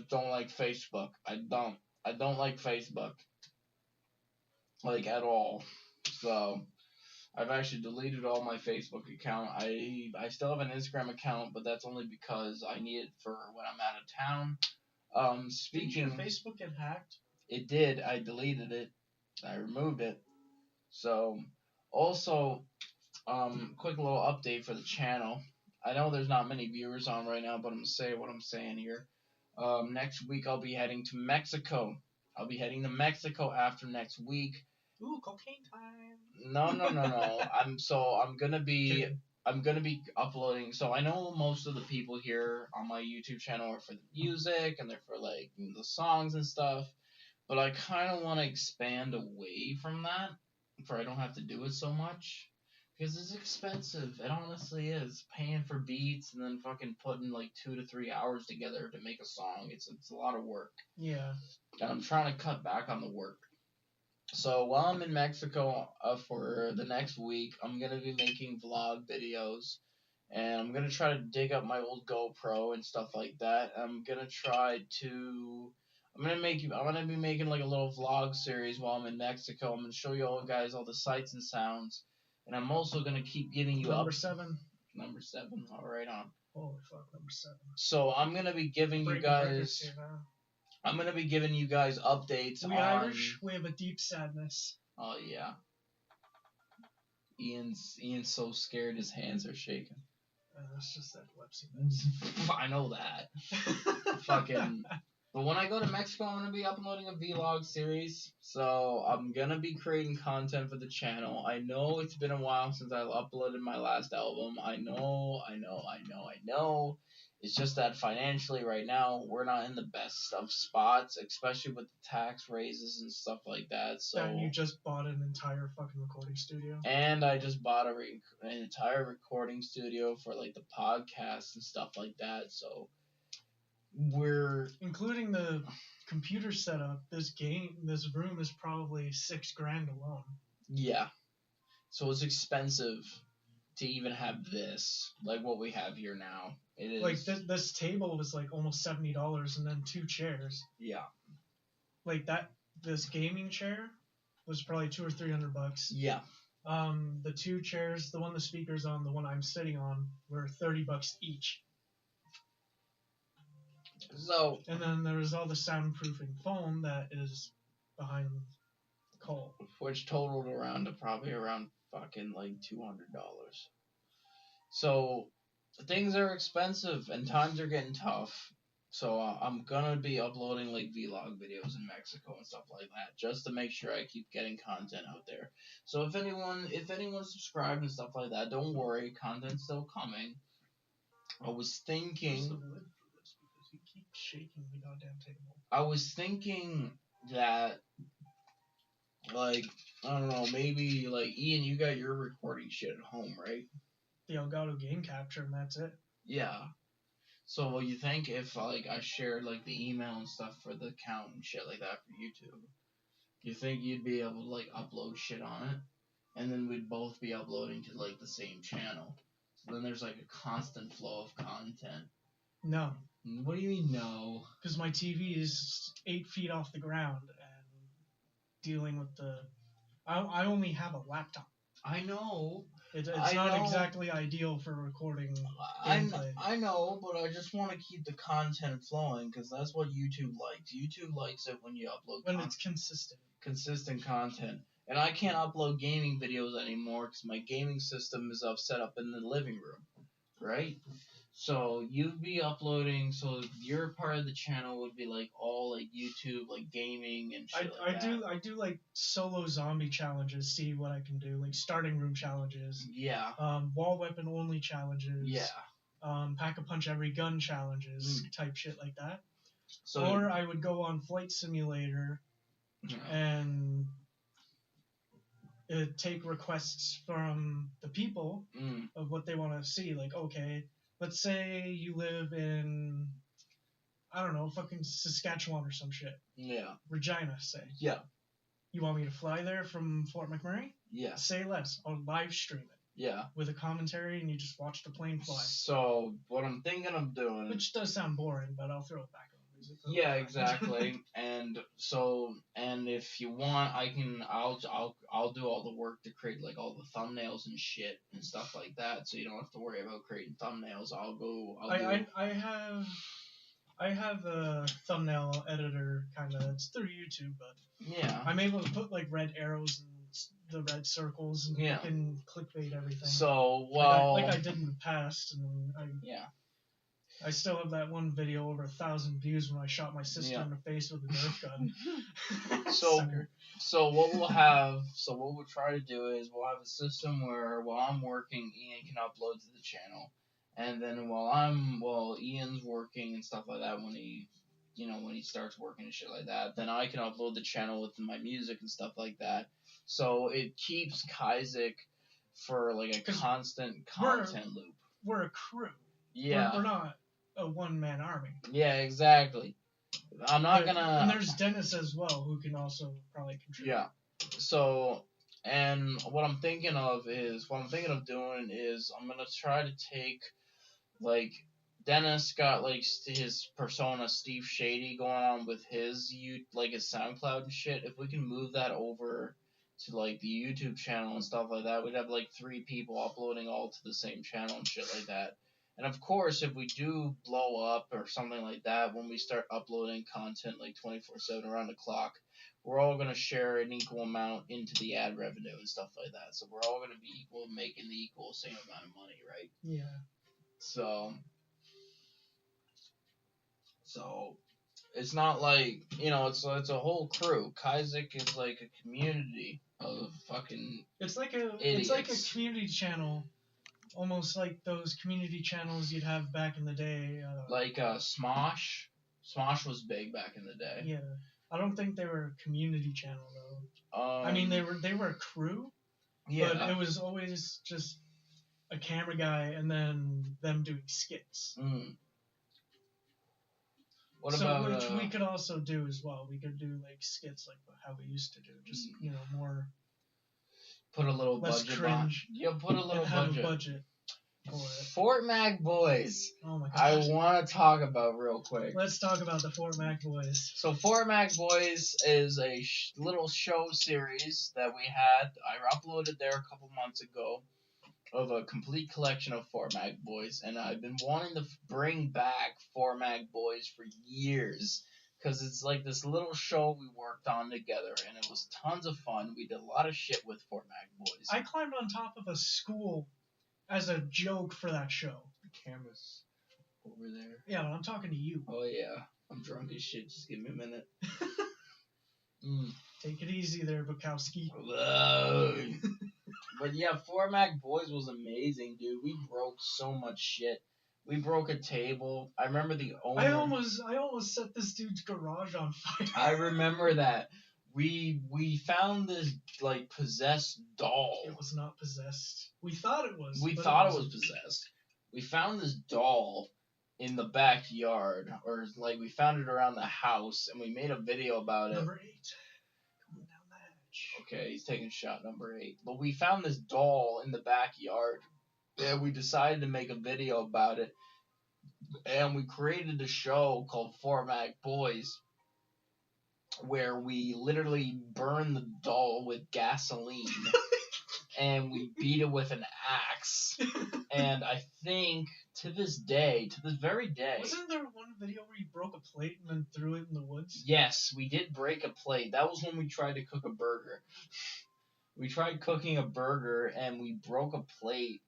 don't like Facebook. I don't like Facebook, like, at all. So I've actually deleted all my Facebook account. I still have an Instagram account, but that's only because I need it for when I'm out of town. Speaking, did your Facebook get hacked? It did. I deleted it. I removed it. So, also, quick little update for the channel. I know there's not many viewers on right now, but I'm gonna say what I'm saying here. Next week I'll be heading to Mexico. I'll be heading to Mexico after next week. Ooh, cocaine time. No. I'm gonna be uploading. So I know most of the people here on my YouTube channel are for the music and they're for like the songs and stuff. But I kind of want to expand away from that, for I don't have to do it so much. Because it's expensive. It honestly is. Paying for beats and then fucking putting like 2 to 3 hours together to make a song. It's a lot of work. Yeah. And I'm trying to cut back on the work. So while I'm in Mexico for the next week, I'm going to be making vlog videos. And I'm going to try to dig up my old GoPro and stuff like that. I'm going to be making like a little vlog series while I'm in Mexico. I'm going to show you all guys all the sights and sounds. And I'm also going to keep giving you Number 7. Number 7. All right, on. Holy fuck, number 7. So I'm going to be giving you guys updates on... We Irish, we have a deep sadness. Oh, yeah. Ian's so scared his hands are shaking. That's just epilepsy meds. I know that. Fucking... But when I go to Mexico, I'm going to be uploading a vlog series. So I'm going to be creating content for the channel. I know it's been a while since I uploaded my last album. I know. It's just that financially right now we're not in the best of spots, especially with the tax raises and stuff like that. So And you just bought an entire fucking recording studio. And I just bought an entire recording studio for like the podcast and stuff like that. So we're including the computer setup. This room is probably $6,000 alone. Yeah. So it's expensive to even have this, like what we have here now. It is like this table was like almost $70, and then 2 chairs. Yeah. Like this gaming chair was probably $200 or $300. Yeah. The 2 chairs, the one the speaker's on, the one I'm sitting on, were $30 each. So. And then there's all the soundproofing foam that is behind Cole. Which totaled probably around fucking like $200. So things are expensive and times are getting tough. So I'm gonna be uploading like vlog videos in Mexico and stuff like that, just to make sure I keep getting content out there. So if anyone subscribed and stuff like that, don't worry, content's still coming. I was thinking. Because you keep shaking the goddamn table. I was thinking that, like, I don't know, maybe like Ian, you got your recording shit at home, right? The Elgato Game Capture, and that's it. Yeah. So you think if like I shared like the email and stuff for the account and shit like that for YouTube, you think you'd be able to like upload shit on it, and then we'd both be uploading to like the same channel? So then there's like a constant flow of content. No. What do you mean no? Because my TV is 8 feet off the ground, and dealing with the, I only have a laptop. I know. It's not exactly ideal for recording gameplay. I know, but I just want to keep the content flowing because that's what YouTube likes. YouTube likes it when you upload it's consistent. Consistent content. And I can't upload gaming videos anymore because my gaming system is set up in the living room, right? So you'd be uploading, so your part of the channel would be like all like YouTube, like gaming and shit like that. I do like solo zombie challenges, see what I can do, like starting room challenges. Yeah. Wall weapon only challenges. Yeah. Pack a punch every gun challenges, type shit like that. So or I would go on Flight Simulator and take requests from the people of what they want to see. Like, okay, let's say you live in, I don't know, fucking Saskatchewan or some shit. Yeah. Regina, say. Yeah. You want me to fly there from Fort McMurray? Yeah. Say less. I'll live stream it. Yeah. With a commentary, and you just watch the plane fly. So, what I'm thinking of doing... Which does sound boring, but I'll throw it back on music. Yeah, exactly. and if you want, I'll do all the work to create like all the thumbnails and shit and stuff like that, so you don't have to worry about creating thumbnails. I have a thumbnail editor kinda. It's through YouTube, but yeah, I'm able to put like red arrows and the red circles and fucking clickbait everything. So like I did in the past, and yeah. I still have that one video over 1,000 views when I shot my sister in the face with a Nerf gun. So what we'll try to do is we'll have a system where while I'm working, Ian can upload to the channel, and then while Ian's working and stuff like that, when he starts working and shit like that, then I can upload the channel with my music and stuff like that. So it keeps Kizzic for like a constant content loop. We're a crew. Yeah. We're not a one-man army. Yeah, exactly. I'm not gonna... And there's Dennis as well, who can also probably contribute. Yeah. So, and what I'm thinking of doing is I'm gonna try to take, like, Dennis got, like, his persona Steve Shady going on with his SoundCloud and shit. If we can move that over to, like, the YouTube channel and stuff like that, we'd have, like, 3 people uploading all to the same channel and shit like that. And of course, if we do blow up or something like that, when we start uploading content like 24/7 around the clock, we're all going to share an equal amount into the ad revenue and stuff like that. So we're all going to be equal, making the equal same amount of money, right? Yeah. So it's not like, it's a whole crew. Kizzic is like a community of fucking It's like idiots. a community channel almost like those community channels you'd have back in the day. Like Smosh. Smosh was big back in the day. Yeah, I don't think they were a community channel though. I mean, they were a crew. Yeah. But it was always just a camera guy and then them doing skits. What about which we could also do as well. We could do like skits like how we used to do, just more. Put a little less budget cringe. Yeah, put a little and have a budget for it. Fort Mac Boys. Oh my gosh. I want to talk about real quick. Let's talk about the Fort Mac Boys. So Fort Mac Boys is a little show series that we had. I uploaded there a couple months ago of a complete collection of Fort Mac Boys, and I've been wanting to bring back Fort Mac Boys for years. Because it's like this little show we worked on together, and it was tons of fun. We did a lot of shit with Fort Mac Boys. I climbed on top of a school as a joke for that show. The camera's over there. Yeah, but I'm talking to you. Oh, yeah. I'm drunk as shit. Just give me a minute. Take it easy there, Bukowski. But yeah, Fort Mac Boys was amazing, dude. We broke so much shit. We broke a table. I remember the owner. I almost set this dude's garage on fire. I remember that. We found this like possessed doll. It was not possessed. We thought it was. We thought it was possessed. We found this doll in the backyard, or like we found it around the house, and we made a video about it. Number 8. Coming down the hatch. Okay, he's taking shot number 8. But we found this doll in the backyard. And we decided to make a video about it, and we created a show called Fort Mac Boys, where we literally burned the doll with gasoline, and we beat it with an axe. And I think to this very day... Wasn't there one video where you broke a plate and then threw it in the woods? Yes, we did break a plate. That was when we tried to cook a burger. We tried cooking a burger, and we broke a plate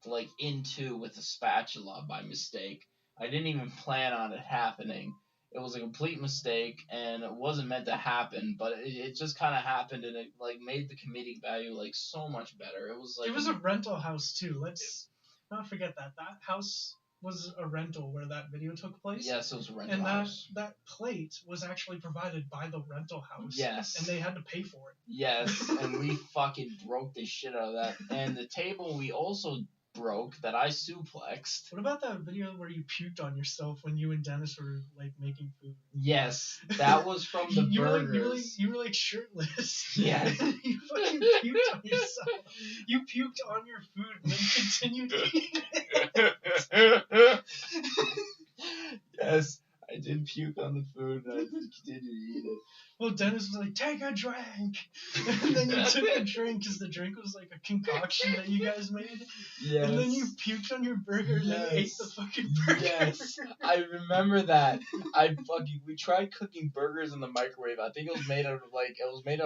like in two with a spatula by mistake. I didn't even plan on it happening. It was a complete mistake, and it wasn't meant to happen, but it just kind of happened, and it like made the comedic value like so much better. It was like it was a rental house too. Let's not forget that house was a rental where that video took place. Yes, it was a rental and house. And that plate was actually provided by the rental house. Yes. And they had to pay for it. Yes, and we fucking broke the shit out of that. And the table we also broke that I suplexed. What about that video where you puked on yourself when you and Dennis were like making food? Yes, that was from the burgers. You were like shirtless. Yes. You fucking puked on yourself. You puked on your food and then continued eating it. Yes, I did puke on the food and I did continue to eat it. Well, Dennis was like, take a drink. And then you took a drink because the drink was like a concoction that you guys made. Yes. And then you puked on your burger and then ate the fucking burger. Yes, I remember that. We tried cooking burgers in the microwave. I think it was made out of like,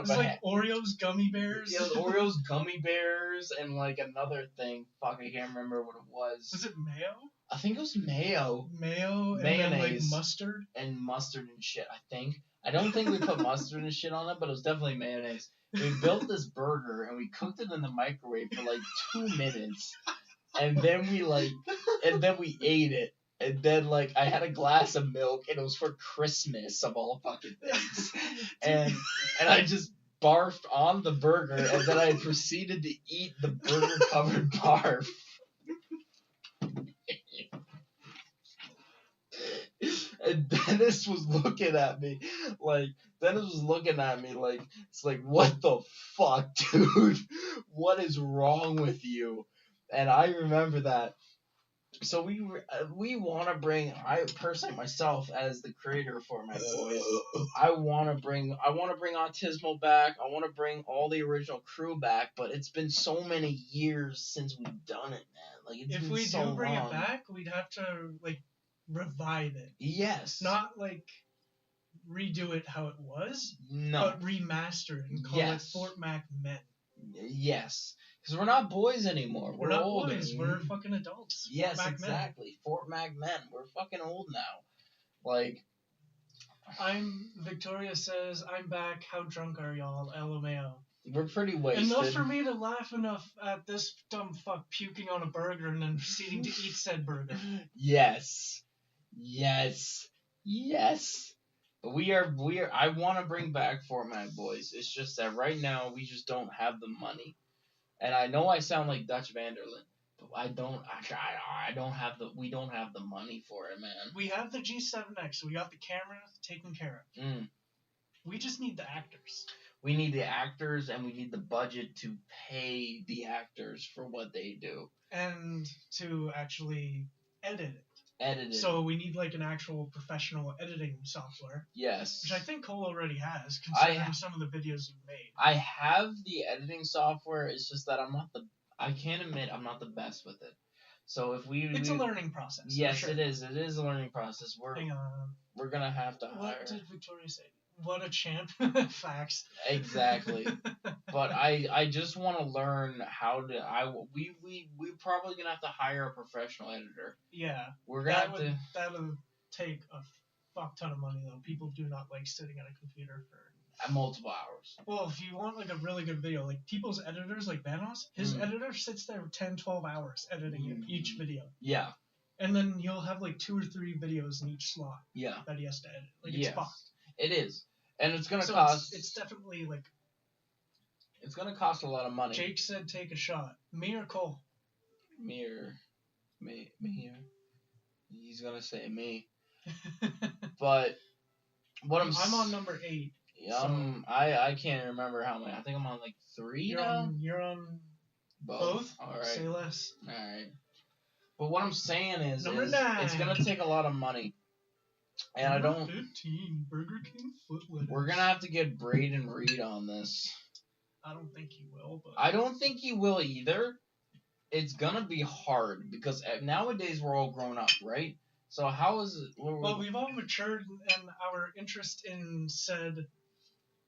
like Oreos gummy bears. Yeah, it was Oreos gummy bears and like another thing. Fuck, I can't remember what it was. Was it mayo? I think it was mayo. Mayo and mayonnaise, then like mustard. And mustard and shit, I think. I don't think we put mustard and shit on it, but it was definitely mayonnaise. We built this burger and we cooked it in the microwave for like 2 minutes. And then we ate it. And then like I had a glass of milk and it was for Christmas of all fucking things. And I just barfed on the burger and then I proceeded to eat the burger covered barf. And Dennis was looking at me like, it's like, what the fuck, dude? What is wrong with you? And I remember that. So we want to bring, I personally myself as the creator for my boys, I want to bring Autismo back. I want to bring all the original crew back, but it's been so many years since we've done it, man. Like it's if been we so do bring long. it back, we'd have to like revive it. Yes. Not like redo it how it was. No. But remaster it and call it Fort Mac Men. Yes. Because we're not boys anymore. We're not old. boys. We're fucking adults. Yes, Fort Mac exactly. Men. Fort Mac Men. We're fucking old now. Like. Victoria says, I'm back. How drunk are y'all? LMAO. We're pretty wasted. Enough for me to laugh enough at this dumb fuck puking on a burger and then proceeding to eat said burger. Yes. But we are. I want to bring back Fort Mag Boys. It's just that right now we just don't have the money. And I know I sound like Dutch Vanderlyn, but I don't. I don't have the. We don't have the money for it, man. We have the G7X, so we got the camera taken care of. We just need the actors. We need the actors, and we need the budget to pay the actors for what they do. And to actually edit it. Edit it. So we need like an actual professional editing software. Yes. Which I think Cole already has, considering some of the videos you've made. I have the editing software. It's just that I can't admit I'm not the best with it. So if it's a learning process. Yes, sure. It is. It is a learning process. Hang on. We're gonna have to hire. What did Victoria say? What a champ. Facts. Exactly. But I just want to learn how to. We probably gonna have to hire a professional editor. Yeah. We're gonna that would take a fuck ton of money though. People do not like sitting at a computer for multiple hours. Well, if you want like a really good video, like people's editors, like Vanos, his editor sits there 10, 12 hours editing each video. Yeah. And then he'll have like 2 or 3 videos in each slot. Yeah. That he has to edit. Like it's fucked. It is. And it's gonna cost. It's definitely like. It's gonna cost a lot of money. Jake said, "Take a shot." Me or Cole? Me. He's gonna say me. But what I'm on number 8. Yeah, so I can't remember how many. I think I'm on like 3 now. You're on both. All right. Say less. All right. But what I'm saying is, number 9. It's gonna take a lot of money. And number 15, Burger King foot lettuce. We're gonna have to get Braden Reed on this. I don't think he will, but I don't think he will either. It's gonna be hard because nowadays we're all grown up, right? So how is it? Well, we've all matured, and our interest in said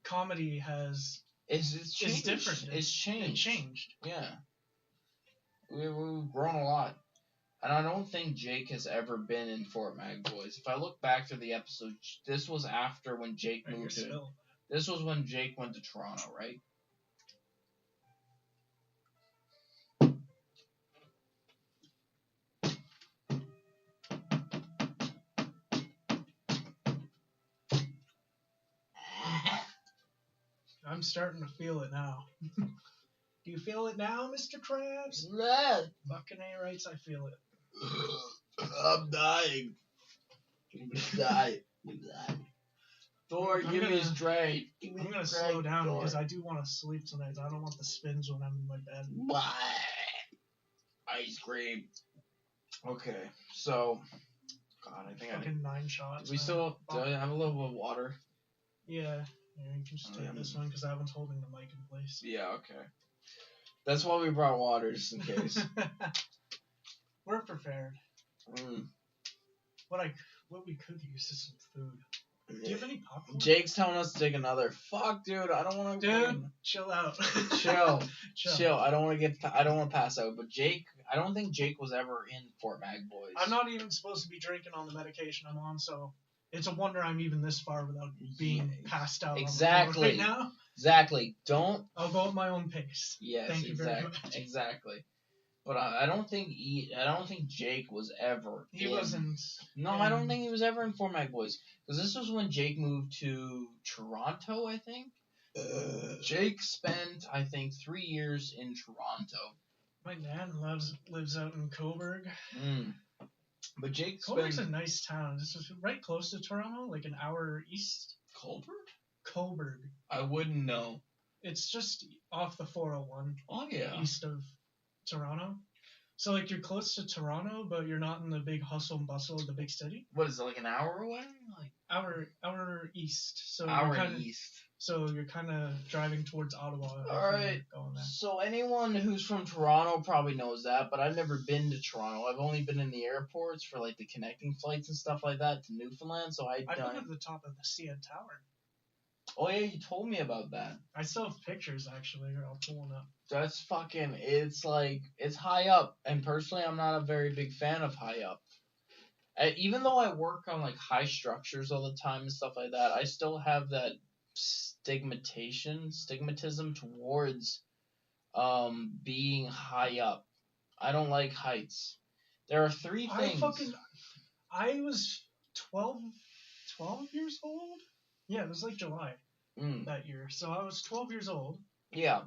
comedy has it's different. It's changed. It changed. Yeah. We've grown a lot. And I don't think Jake has ever been in Fort Mag Boys. If I look back to the episode, this was after when Jake moved to. This was when Jake went to Toronto, right? I'm starting to feel it now. Do you feel it now, Mr. Krabs? Yeah. Fucking A rights, I feel it. I'm dying. Thor, give me a straight. I'm gonna slow down because I do want to sleep tonight. I don't want the spins when I'm in my bed. Ice cream. Okay, so God, I think fucking 9 shots. We still do I have a little bit of water? Yeah. You can just take this one because that one's holding the mic in place. Yeah. Okay. That's why we brought water, just in case. We're prepared. What we could use is some food. Do you have any popcorn? Jake's telling us to take another. Fuck, dude. I don't want to. Dude, chill out. Chill. I don't want to pass out. But Jake, I don't think Jake was ever in Fort Mag Boys. I'm not even supposed to be drinking on the medication I'm on, so it's a wonder I'm even this far without being passed out. Exactly. Right now. Exactly. Don't. I'll go at my own pace. Yes. Thank you very much. Exactly. But I don't think Jake was ever. He wasn't. No, I don't think he was ever in Fort Mag Boys because this was when Jake moved to Toronto. I think. Jake spent 3 years in Toronto. My dad lives out in Cobourg. But Jake Cobourg's a nice town. This is right close to Toronto, like an hour east. Cobourg. I wouldn't know. It's just off the 401. Oh yeah. East of Toronto. So like you're close to Toronto, but you're not in the big hustle and bustle of the big city. What is it, like an hour away? Like hour east. So east. So you're kind of driving towards Ottawa. All right. So anyone who's from Toronto probably knows that, but I've never been to Toronto. I've only been in the airports for like the connecting flights and stuff like that to Newfoundland. So I've been at the top of the CN Tower. Oh yeah, you told me about that. I still have pictures actually. I'll pull one up. That's fucking. It's high up, and personally, I'm not a very big fan of high up. Even though I work on like high structures all the time and stuff like that, I still have that stigmatism towards being high up. I don't like heights. There are three things. I was 12 years old. Yeah, it was like July that year. So I was 12 years old. Yeah.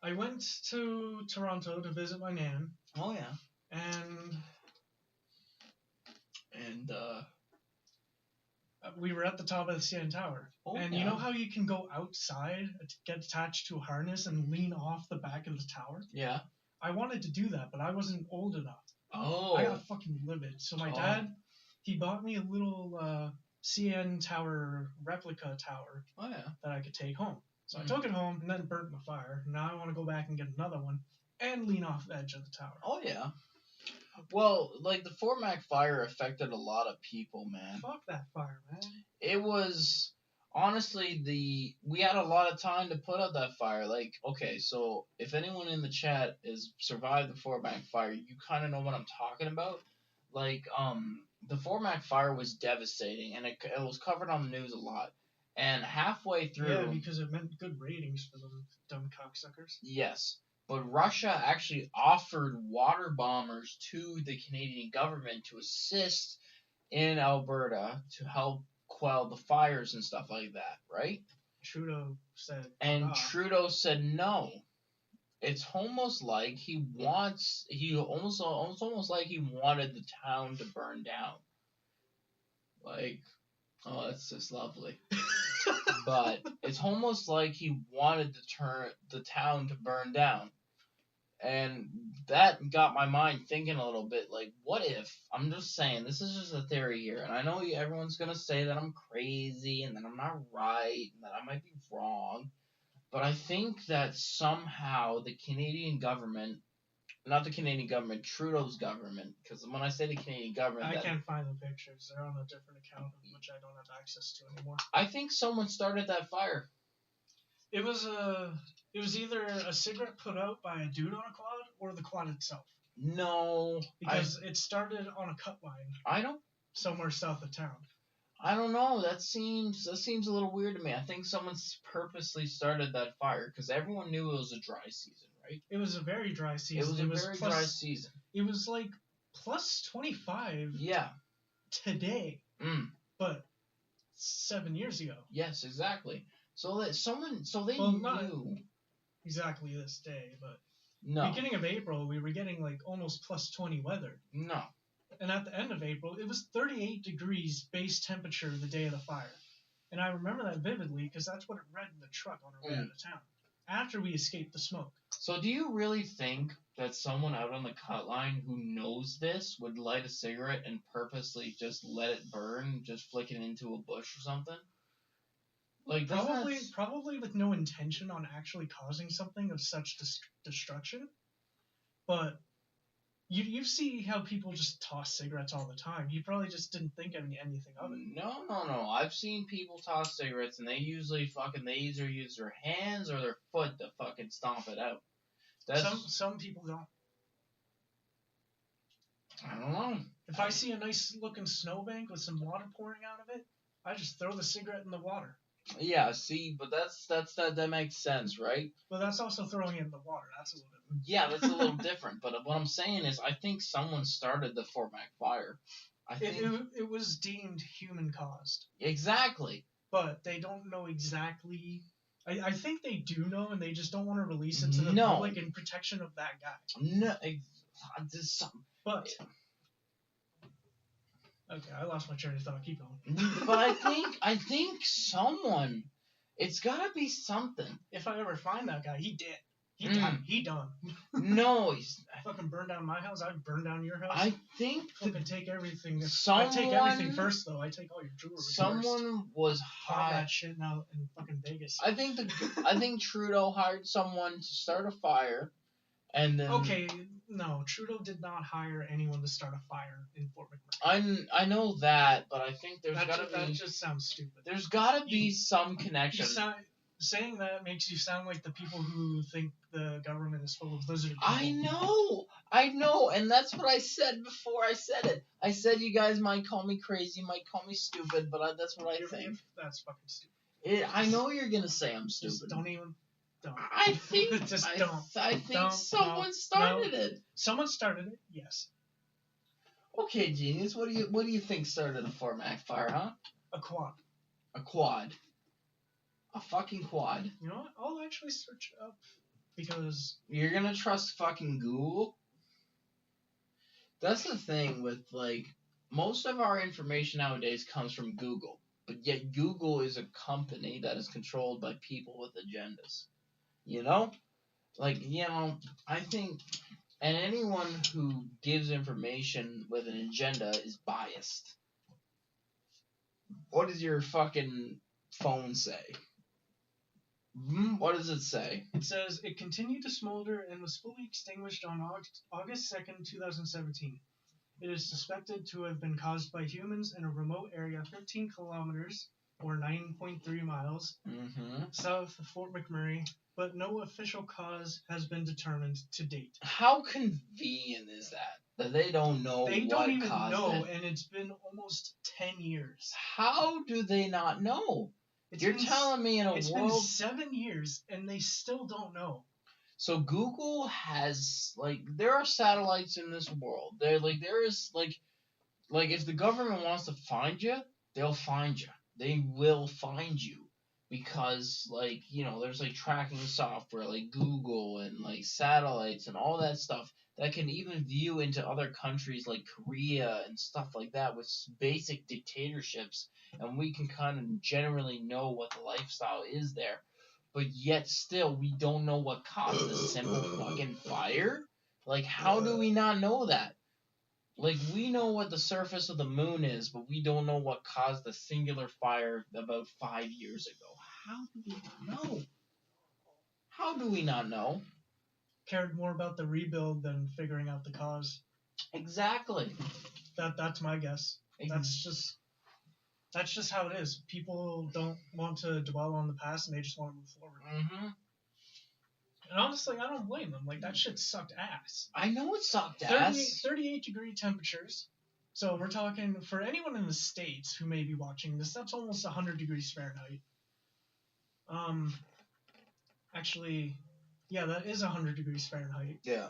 I went to Toronto to visit my nan. Oh yeah. And we were at the top of the CN Tower. Oh, and yeah. You know how you can go outside, get attached to a harness, and lean off the back of the tower? Yeah. I wanted to do that, but I wasn't old enough. Oh. I got fucking livid. So my dad, he bought me a little CN Tower replica tower that I could take home. So I took it home and then burnt in the fire. Now I want to go back and get another one and lean off the edge of the tower. Oh, yeah. Well, like, the Fort Mac fire affected a lot of people, man. Fuck that fire, man. It was, honestly, we had a lot of time to put out that fire. Like, okay, so if anyone in the chat has survived the Fort Mac fire, you kind of know what I'm talking about. Like, the Fort Mac fire was devastating, and it was covered on the news a lot. And halfway through... Yeah, because it meant good ratings for them dumb cocksuckers. Yes. But Russia actually offered water bombers to the Canadian government to assist in Alberta to help quell the fires and stuff like that, right? Trudeau said... And Trudeau said no. It's almost like almost like he wanted the town to burn down. Like, oh, that's just lovely. But it's almost like he wanted the town to burn down. And that got my mind thinking a little bit, like, what if, I'm just saying, this is just a theory here, and I know everyone's going to say that I'm crazy, and that I'm not right, and that I might be wrong, but I think that somehow the Canadian government, not the Canadian government, Trudeau's government, because when I say the Canadian government... I can't find the pictures. They're on a different account, which I don't have access to anymore. I think someone started that fire. It was either a cigarette put out by a dude on a quad or the quad itself. No. Because it started on a cut line. Somewhere south of town. I don't know. That seems a little weird to me. I think someone purposely started that fire because everyone knew it was a dry season, right? It was a very dry season. It was a very dry season. It was like plus 25 today. But 7 years ago. Yes, exactly. So they knew. Not exactly this day, but no. Beginning of April, we were getting like almost plus 20 weather. No. And at the end of April, it was 38 degrees base temperature the day of the fire. And I remember that vividly because that's what it read in the truck on our way out of town. After we escaped the smoke. So do you really think that someone out on the cut line who knows this would light a cigarette and purposely just let it burn, just flick it into a bush or something? Like probably with no intention on actually causing something of such destruction. But you see how people just toss cigarettes all the time. You probably just didn't think anything of it. No. I've seen people toss cigarettes and they usually they either use their hands or their foot to fucking stomp it out. Some people don't. I don't know. If I see a nice looking snowbank with some water pouring out of it, I just throw the cigarette in the water. Yeah, see, but that makes sense, right? But that's also throwing it in the water. That's a little bit. Yeah, that's a little different. But what I'm saying is, I think someone started the Fort Mac fire. It was deemed human caused. Exactly. But they don't know exactly. I think they do know, and they just don't want to release it to the public in protection of that guy. No, but. Okay, I lost my train of thought. Keep going. But I think someone, it's gotta be something. If I ever find that guy, he dead. He done. No, he's fucking burned down my house. I'd burn down your house. I think fucking take everything. I take everything first, though. I take all your jewelry. Someone was hired that shit now in fucking Vegas. I think Trudeau hired someone to start a fire, and then no, Trudeau did not hire anyone to start a fire in Fort McMurray. I know that, but I think that just sounds stupid. There's gotta be some connection. saying that makes you sound like the people who think the government is full of lizard people. I know, and that's what I said before I said it. I said you guys might call me crazy, might call me stupid, but that's what I think. That's fucking stupid. I know you're gonna say I'm stupid. Just don't even. Don't. I think just don't. I think someone started it. Someone started it. Yes. Okay, genius. What do you think started a format fire, huh? A quad. A quad. A fucking quad. You know what? I'll actually search it up because you're gonna trust fucking Google. That's the thing with like most of our information nowadays comes from Google, but yet Google is a company that is controlled by people with agendas. You know, like I think. And anyone who gives information with an agenda is biased. What does your fucking phone say? What does it say? It says it continued to smolder and was fully extinguished on August 2nd, 2017. It is suspected to have been caused by humans in a remote area 13 kilometers, or 9.3 miles, south of Fort McMurray, but no official cause has been determined to date. How convenient is that they don't know They what don't even caused know, it? and it's been almost 10 years. How do they not know? You're telling me in a world... It's been 7 years, and they still don't know. So Google has, like, there are satellites in this world. There is if the government wants to find you, they'll find you. They will find you. Because, there's, tracking software like Google and, satellites and all that stuff that can even view into other countries like Korea and stuff like that with basic dictatorships. And we can kind of generally know what the lifestyle is there. But yet still, we don't know what caused a simple fucking fire? How do we not know that? We know what the surface of the moon is, but we don't know what caused the singular fire about 5 years ago. How do we not know? How do we not know? Cared more about the rebuild than figuring out the cause. Exactly. That's my guess. That's just how it is. People don't want to dwell on the past, and they just want to move forward. And honestly, I don't blame them. That shit sucked ass. I know it sucked ass. 38-degree temperatures. So we're talking, for anyone in the States who may be watching this, that's almost 100 degrees Fahrenheit. Actually, yeah, that is 100 degrees Fahrenheit. Yeah.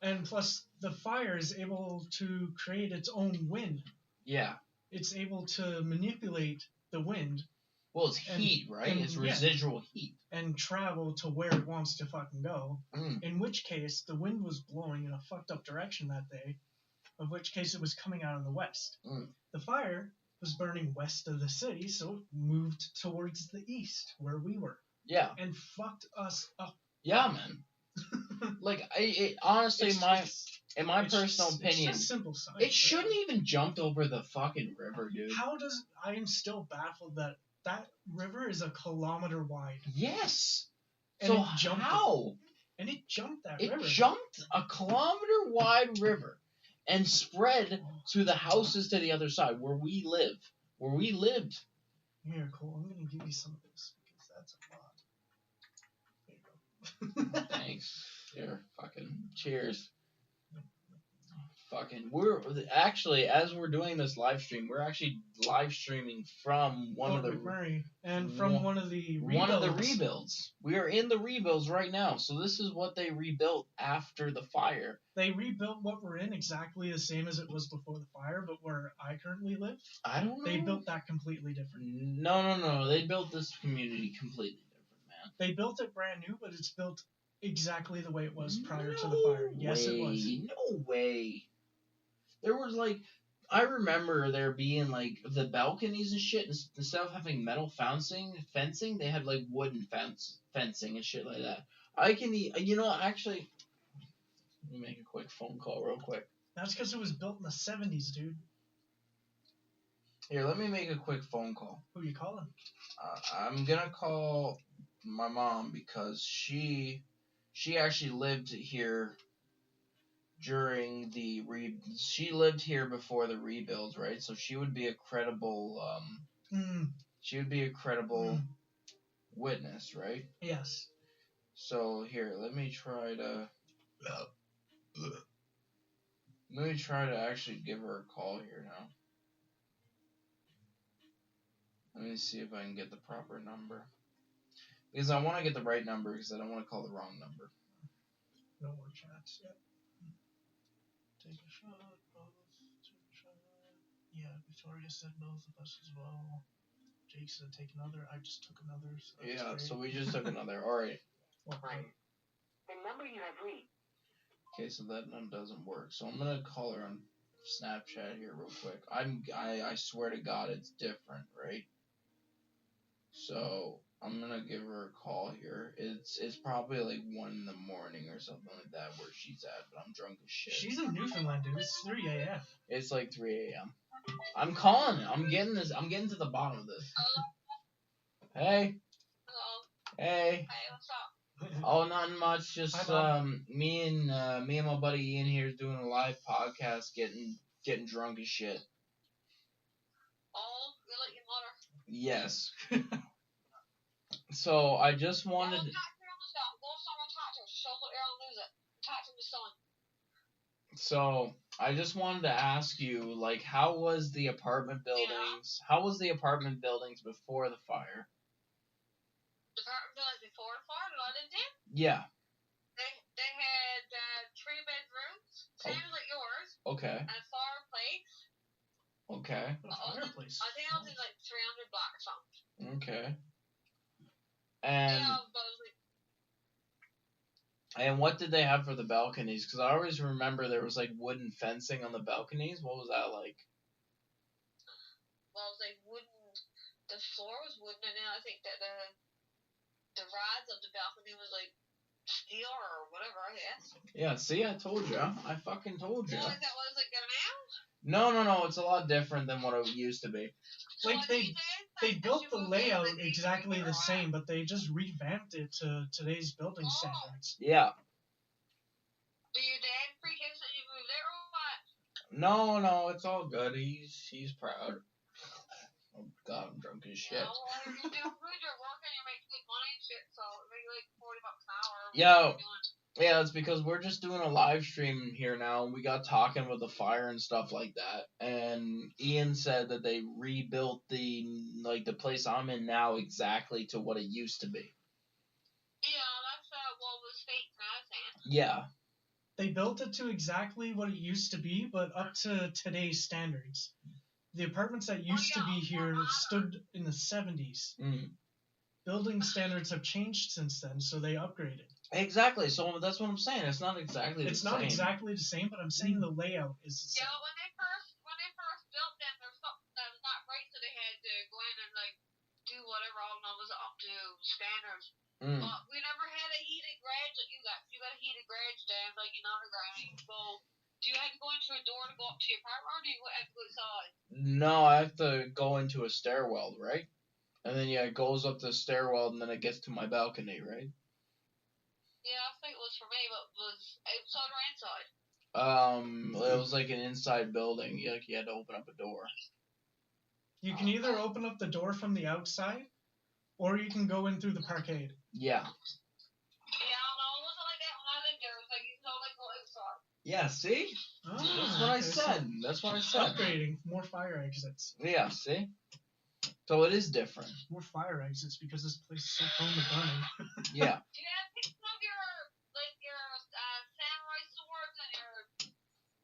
And plus, the fire is able to create its own wind. Yeah. It's able to manipulate the wind. Well, it's heat, right? It's residual heat. And travel to where it wants to fucking go. In which case, the wind was blowing in a fucked up direction that day. Of which case, it was coming out of the west. The fire was burning west of the city, so it moved towards the east, where we were. Yeah. And fucked us up. Yeah, man. Honestly, in my personal opinion, it's just simple science. It shouldn't even jumped over the fucking river, dude. I am still baffled that river is a kilometer wide. Yes. And so it jumped how? And it jumped that river. It jumped a kilometer wide river and spread to the houses to the other side where we live. Where we lived. Here, Cole, I'm gonna give you some of this because that's a lot. There you go. Thanks. Here, fucking cheers. We're actually, as we're doing this live stream, we're actually live streaming from one of the rebuilds. We are in the rebuilds right now. So this is what they rebuilt after the fire. They rebuilt what we're in exactly the same as it was before the fire, but where I currently live, I don't know. They built that completely different. No. They built this community completely different, man. They built it brand new, but it's built exactly the way it was prior to the fire. Yes, it was. No way. There was I remember there being the balconies and shit, instead of having metal fencing, they had wooden fencing and shit like that. Actually, let me make a quick phone call real quick. That's because it was built in the 70s, dude. Here, let me make a quick phone call. Who are you calling? I'm gonna call my mom because she actually lived here during she lived here before the rebuilds, right? So she would be a credible She would be a credible witness, right? Yes. So here, let me try to actually give her a call here now. Let me see if I can get the proper number. Because I want to get the right number because I don't want to call the wrong number. No more chats yet. Take a shot, both. Take a shot. Yeah, Victoria said both of us as well. Jake said take another. I just took another. So yeah, great. so we just took another. All right. Right. The number you have reached. Okay, so that one doesn't work. So I'm gonna call her on Snapchat here real quick. I swear to God, it's different, right? So I'm gonna give her a call here. It's probably like 1 in the morning or something like that where she's at, but I'm drunk as shit. She's in Newfoundland, dude. It's 3 a.m. It's like 3 a.m. I'm calling it. I'm getting to the bottom of this. Hey. Hello. Hey. Hey, what's up? Oh, nothing much. Just Hi, me and my buddy Ian here is doing a live podcast, getting drunk as shit. Oh, you like your mother? Yes. So I just wanted. So I just wanted to ask you, like, how was the apartment buildings? Yeah. How was the apartment buildings before the fire? The apartment buildings before the fire that I lived in? Yeah. They had 3 bedrooms, same like yours. Okay. And a fireplace. Okay. Fireplace. I think I was in like 300 block or something. Okay. And yeah, but it was like. And what did they have for the balconies? Because I always remember there was like wooden fencing on the balconies. What was that like? Well, it was like wooden. The floor was wooden, and then I think that the rods of the balcony was like steel or whatever, I guess. Yeah, see, I told you. I fucking told you. Well, is that what it's like now? No. It's a lot different than what it used to be. Like they built the layout exactly the same, but they just revamped it to today's building standards. Yeah. Do your dad appreciate that you moved there or what? No, it's all good. He's proud. Oh God, I'm drunk as shit. Yeah, well, you're doing good. You're working. You're making good money and shit. So maybe like $40 an hour. Yeah, it's because we're just doing a live stream here now, and we got talking with the fire and stuff like that. And Ian said that they rebuilt the place I'm in now exactly to what it used to be. Yeah, that's what was state saying. Yeah. They built it to exactly what it used to be, but up to today's standards. The apartments that used to be here stood in the 70s. Building standards have changed since then, so they upgraded. Exactly. So that's what I'm saying. It's not exactly the same. It's not exactly the same, but I'm saying the layout is the same. Yeah, when they first built them, there was something that was not right, so they had to go in and like do whatever all of them was up to standards. But we never had a heated garage like you got. You got a heated garage down like in underground. You can go. Do you have to go into a door to go up to your apartment, or do you have to go outside? No, I have to go into a stairwell, right? And then it goes up the stairwell, and then it gets to my balcony, right? Yeah, I think it was for me, but it was outside or inside? It was like an inside building. You had to open up a door. You can either open up the door from the outside, or you can go in through the parkade. Yeah. Yeah, no, it wasn't like that when I lived there. It was like you could only go outside. Yeah, see? That's what I said. That's what I said. Upgrading. More fire exits. Yeah, see? So it is different. More fire exits because this place is so prone to burning. Yeah. Do you have pictures of your samurai swords and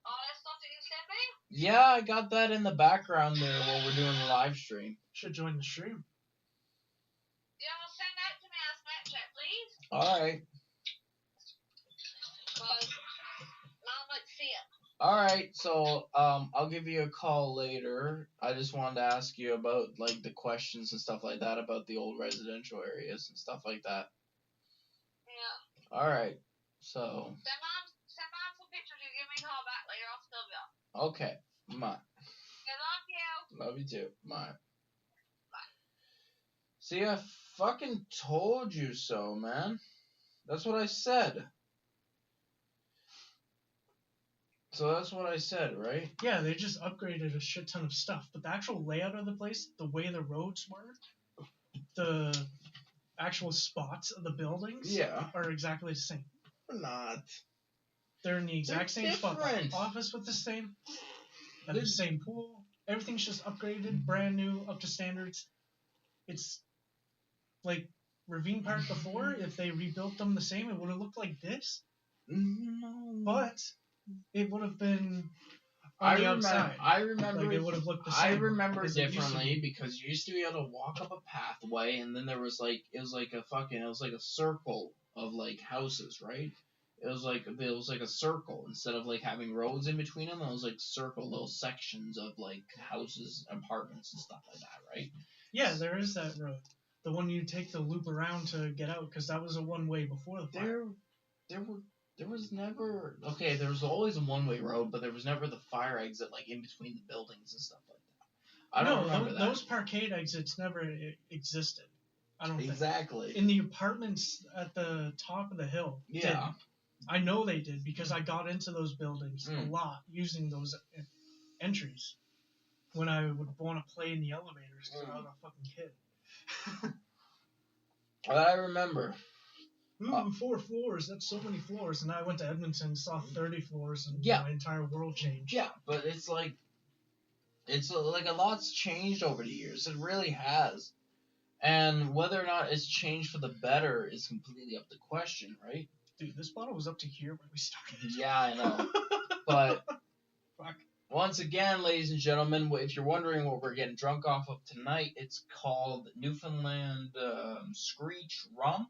all that stuff that you sent me? Yeah, I got that in the background there while we're doing the live stream. Should join the stream. Yeah, well, send that to me on Snapchat, please. Alright. I'd like to see it. Alright, so I'll give you a call later. I just wanted to ask you about like the questions and stuff like that about the old residential areas and stuff like that. Yeah. Alright, so Send mom some pictures. You give me a call back later. I'll still be up. okay, bye. I love you. Love you too. Bye. See, I fucking told you so, man. That's what I said. So that's what I said, right? Yeah, they just upgraded a shit ton of stuff, but the actual layout of the place, the way the roads were, the actual spots of the buildings are exactly the same. They're not. They're in the exact same spot. Different. The office with the same, and the same pool. Everything's just upgraded, brand new, up to standards. It's like Ravine Park before. If they rebuilt them the same, it would have looked like this. No. But it would have been on the outside. I remember. Like it would have looked the same. I remember differently because you used to be able to walk up a pathway, and then there was like it was like a circle of like houses, right? It was like a circle instead of like having roads in between them. It was like circle little sections of like houses, apartments, and stuff like that, right? Yeah, there is that road. The one you take the loop around to get out, because that was a one-way before the fire. There was never there was always a one-way road, but there was never the fire exit like in between the buildings and stuff like that. I don't remember that. Those parkade exits never existed. I don't think. Exactly. In the apartments at the top of the hill. Yeah. Did. I know they did because I got into those buildings a lot using those entries when I would want to play in the elevators because I was a fucking kid. I remember. Ooh, 4 floors. That's so many floors. And I went to Edmonton, saw 30 floors, and my entire world changed. Yeah, but it's like a lot's changed over the years. It really has. And whether or not it's changed for the better is completely up to question, right? Dude, this bottle was up to here when we started. Yeah, I know. But once again, ladies and gentlemen, if you're wondering what we're getting drunk off of tonight, it's called Newfoundland Screech Rum.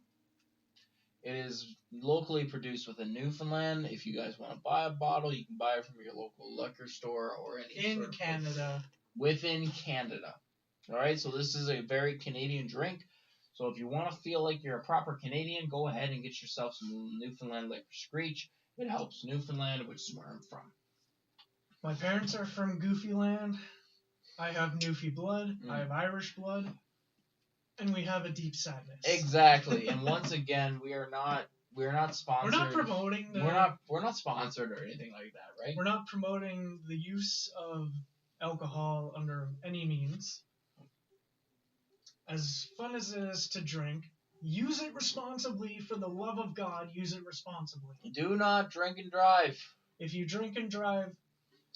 It is locally produced within Newfoundland. If you guys want to buy a bottle, you can buy it from your local liquor store or any in Canada. Within Canada. All right, so this is a very Canadian drink. So if you want to feel like you're a proper Canadian, go ahead and get yourself some Newfoundland Liquor Screech. It helps Newfoundland, which is where I'm from. My parents are from Goofyland. I have Newfie blood. I have Irish blood. And we have a deep sadness. Exactly. And once again, we're not sponsored. We're not promoting we're not sponsored or anything like that, right? We're not promoting the use of alcohol under any means. As fun as it is to drink, use it responsibly. For the love of God, use it responsibly. Do not drink and drive. If you drink and drive,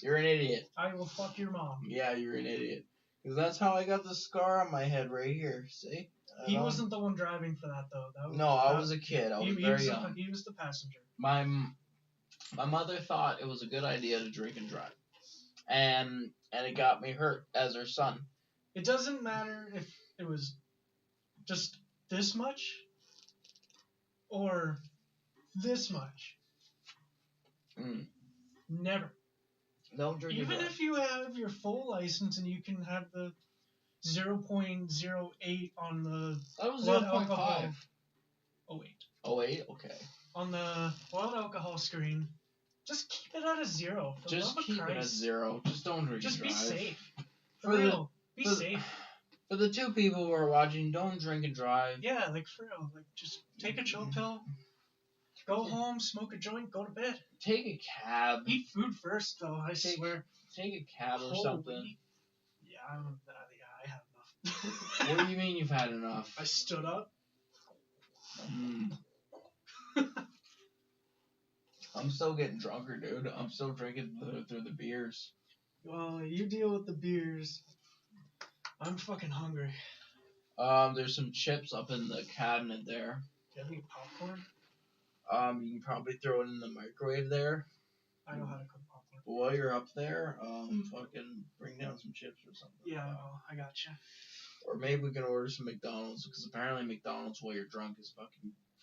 you're an idiot. I will fuck your mom. Yeah, you're an idiot. Because that's how I got the scar on my head right here. See? He wasn't the one driving for that, though. I was a kid. I was very young. He was the passenger. My mother thought it was a good idea to drink and drive. And it got me hurt as her son. It doesn't matter if it was just this much or this much. Never. Don't drink Even if you have your full license and you can have the 0.08 on the that was blood 0.5. alcohol. 08. 08? Okay. On the blood alcohol screen, just keep it at a 0. Just keep it at 0. Just don't drink and drive. Just be safe. For real. Be safe. For the 2 people who are watching, don't drink and drive. Yeah, like for real. Like just take a chill pill. Go home, smoke a joint, go to bed. Take a cab. Eat food first, though. I swear. Take a cab or something. Yeah, I have enough. What do you mean you've had enough? I stood up. I'm still getting drunker, dude. I'm still drinking through the beers. Well, you deal with the beers. I'm fucking hungry. There's some chips up in the cabinet there. Do you have any popcorn? You can probably throw it in the microwave there. I know how to cook popcorn. While you're up there, fucking bring down some chips or something. Yeah, I gotcha. Or maybe we can order some McDonald's, because apparently McDonald's while you're drunk is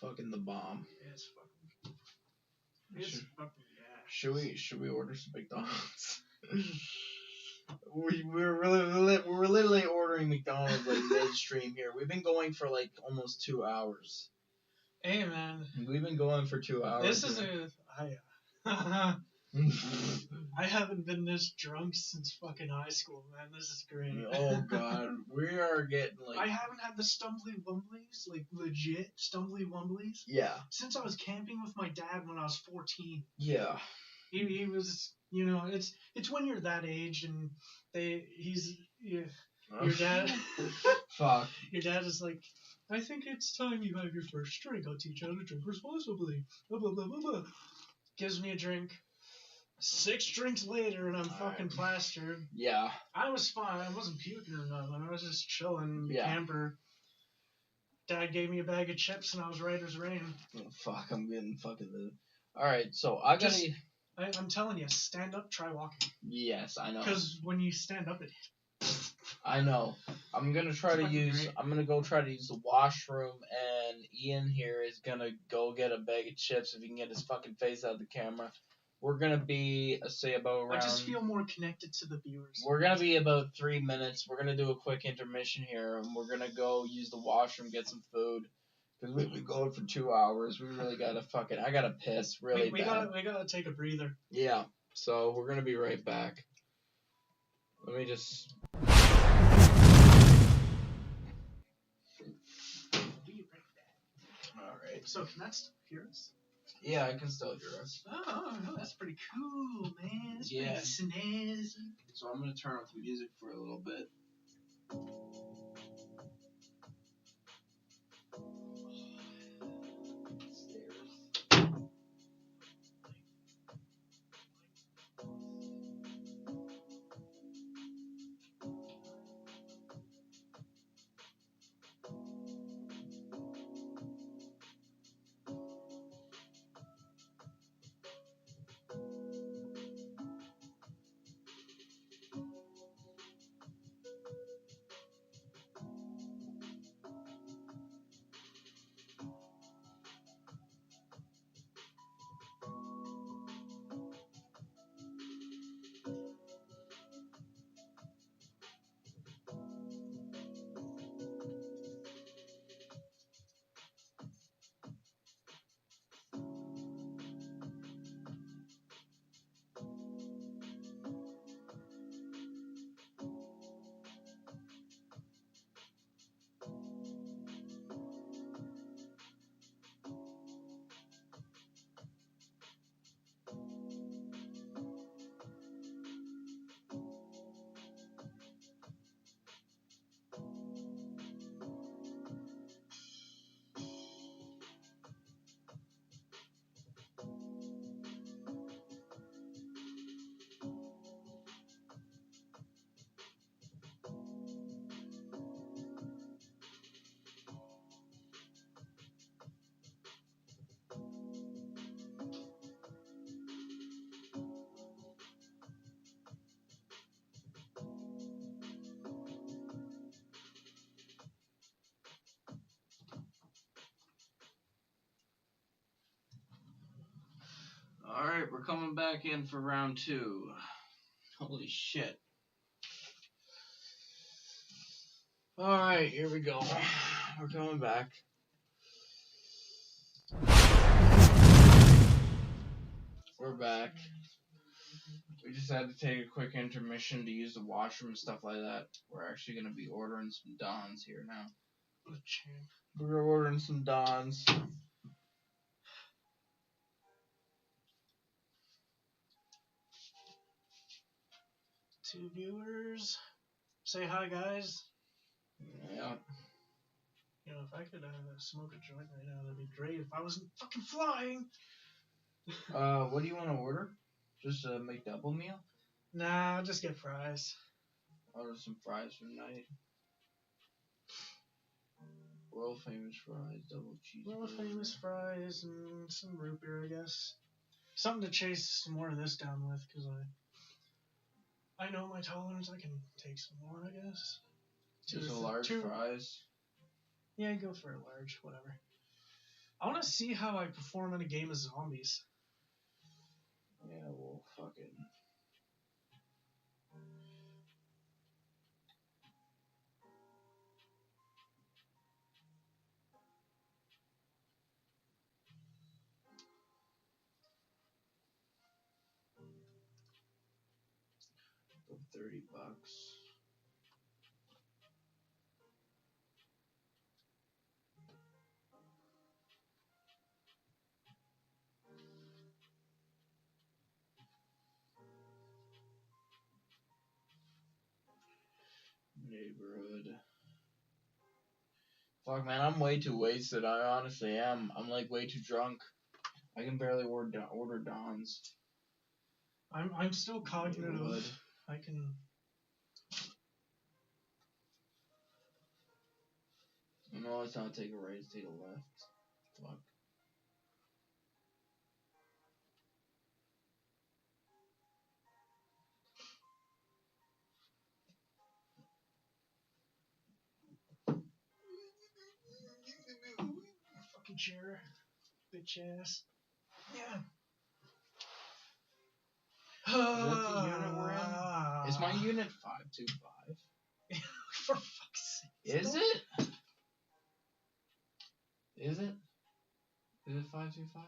fucking the bomb. It's fucking yeah. Should we order some McDonald's? We're literally ordering McDonald's like midstream here. We've been going for like almost 2 hours. Hey man, we've been going for 2 hours. This is I haven't been this drunk since fucking high school, man. This is great. Oh god, we are getting like. I haven't had the stumbly wumblies, like legit stumbly wumblies. Yeah. Since I was camping with my dad when I was 14. Yeah. He was, you know, it's when you're that age and your dad. Fuck. Your dad is like, I think it's time you have your first drink. I'll teach you how to drink responsibly. Blah blah blah blah blah. Gives me a drink. 6 drinks later, and I'm fucking plastered. Yeah. I was fine. I wasn't puking or nothing. I was just chilling in the Yeah. camper. Dad gave me a bag of chips, and I was right as rain. Oh, fuck, I'm getting fucking. Alright, so I gotta. I'm telling you, stand up, try walking. Yes, I know. Because when you stand up, it. I know. I'm gonna go try to use the washroom, and Ian here is gonna go get a bag of chips if he can get his fucking face out of the camera. We're gonna be, say, about around. I just feel more connected to the viewers. We're gonna be about 3 minutes. We're gonna do a quick intermission here, and we're gonna go use the washroom, get some food. Because we've been going for 2 hours. We really gotta I gotta piss really bad. We gotta take a breather. Yeah. So we're gonna be right back. Let me just. Alright. So can that still hear us? Yeah, I can still hear us. Oh, that's pretty cool, man. That's Yeah. pretty snazzy. So I'm gonna turn off the music for a little bit. Alright, we're coming back in for round 2. Holy shit. Alright, here we go. We're coming back. We're back. We just had to take a quick intermission to use the washroom and stuff like that. We're actually going to be ordering some Dons here now. We're ordering some Dons. 2 viewers. Say hi, guys. Yeah. You know, if I could smoke a joint right now, that'd be great. If I wasn't fucking flying. What do you want to order? Just a McDouble meal? Nah, I'll just get fries. Order some fries for tonight. World famous fries, double cheese. World famous fries and some root beer, I guess. Something to chase some more of this down with, because I know my tolerance. I can take some more, I guess. Just a large fries. Yeah, go for a large, whatever. I want to see how I perform in a game of zombies. Yeah, well, fuck it. $30. neighborhood. Fuck, man, I'm way too wasted. I honestly am. I'm like way too drunk. I can barely order Dons. I'm still cognitive. Neighborhood. I can. No, it's not take a right, it's take a left. Fuck. Fucking chair. Bitch ass. Yeah. Is that the unit we're in? Is my unit 525? For fuck's sake. Is it? Is it? Is it 525?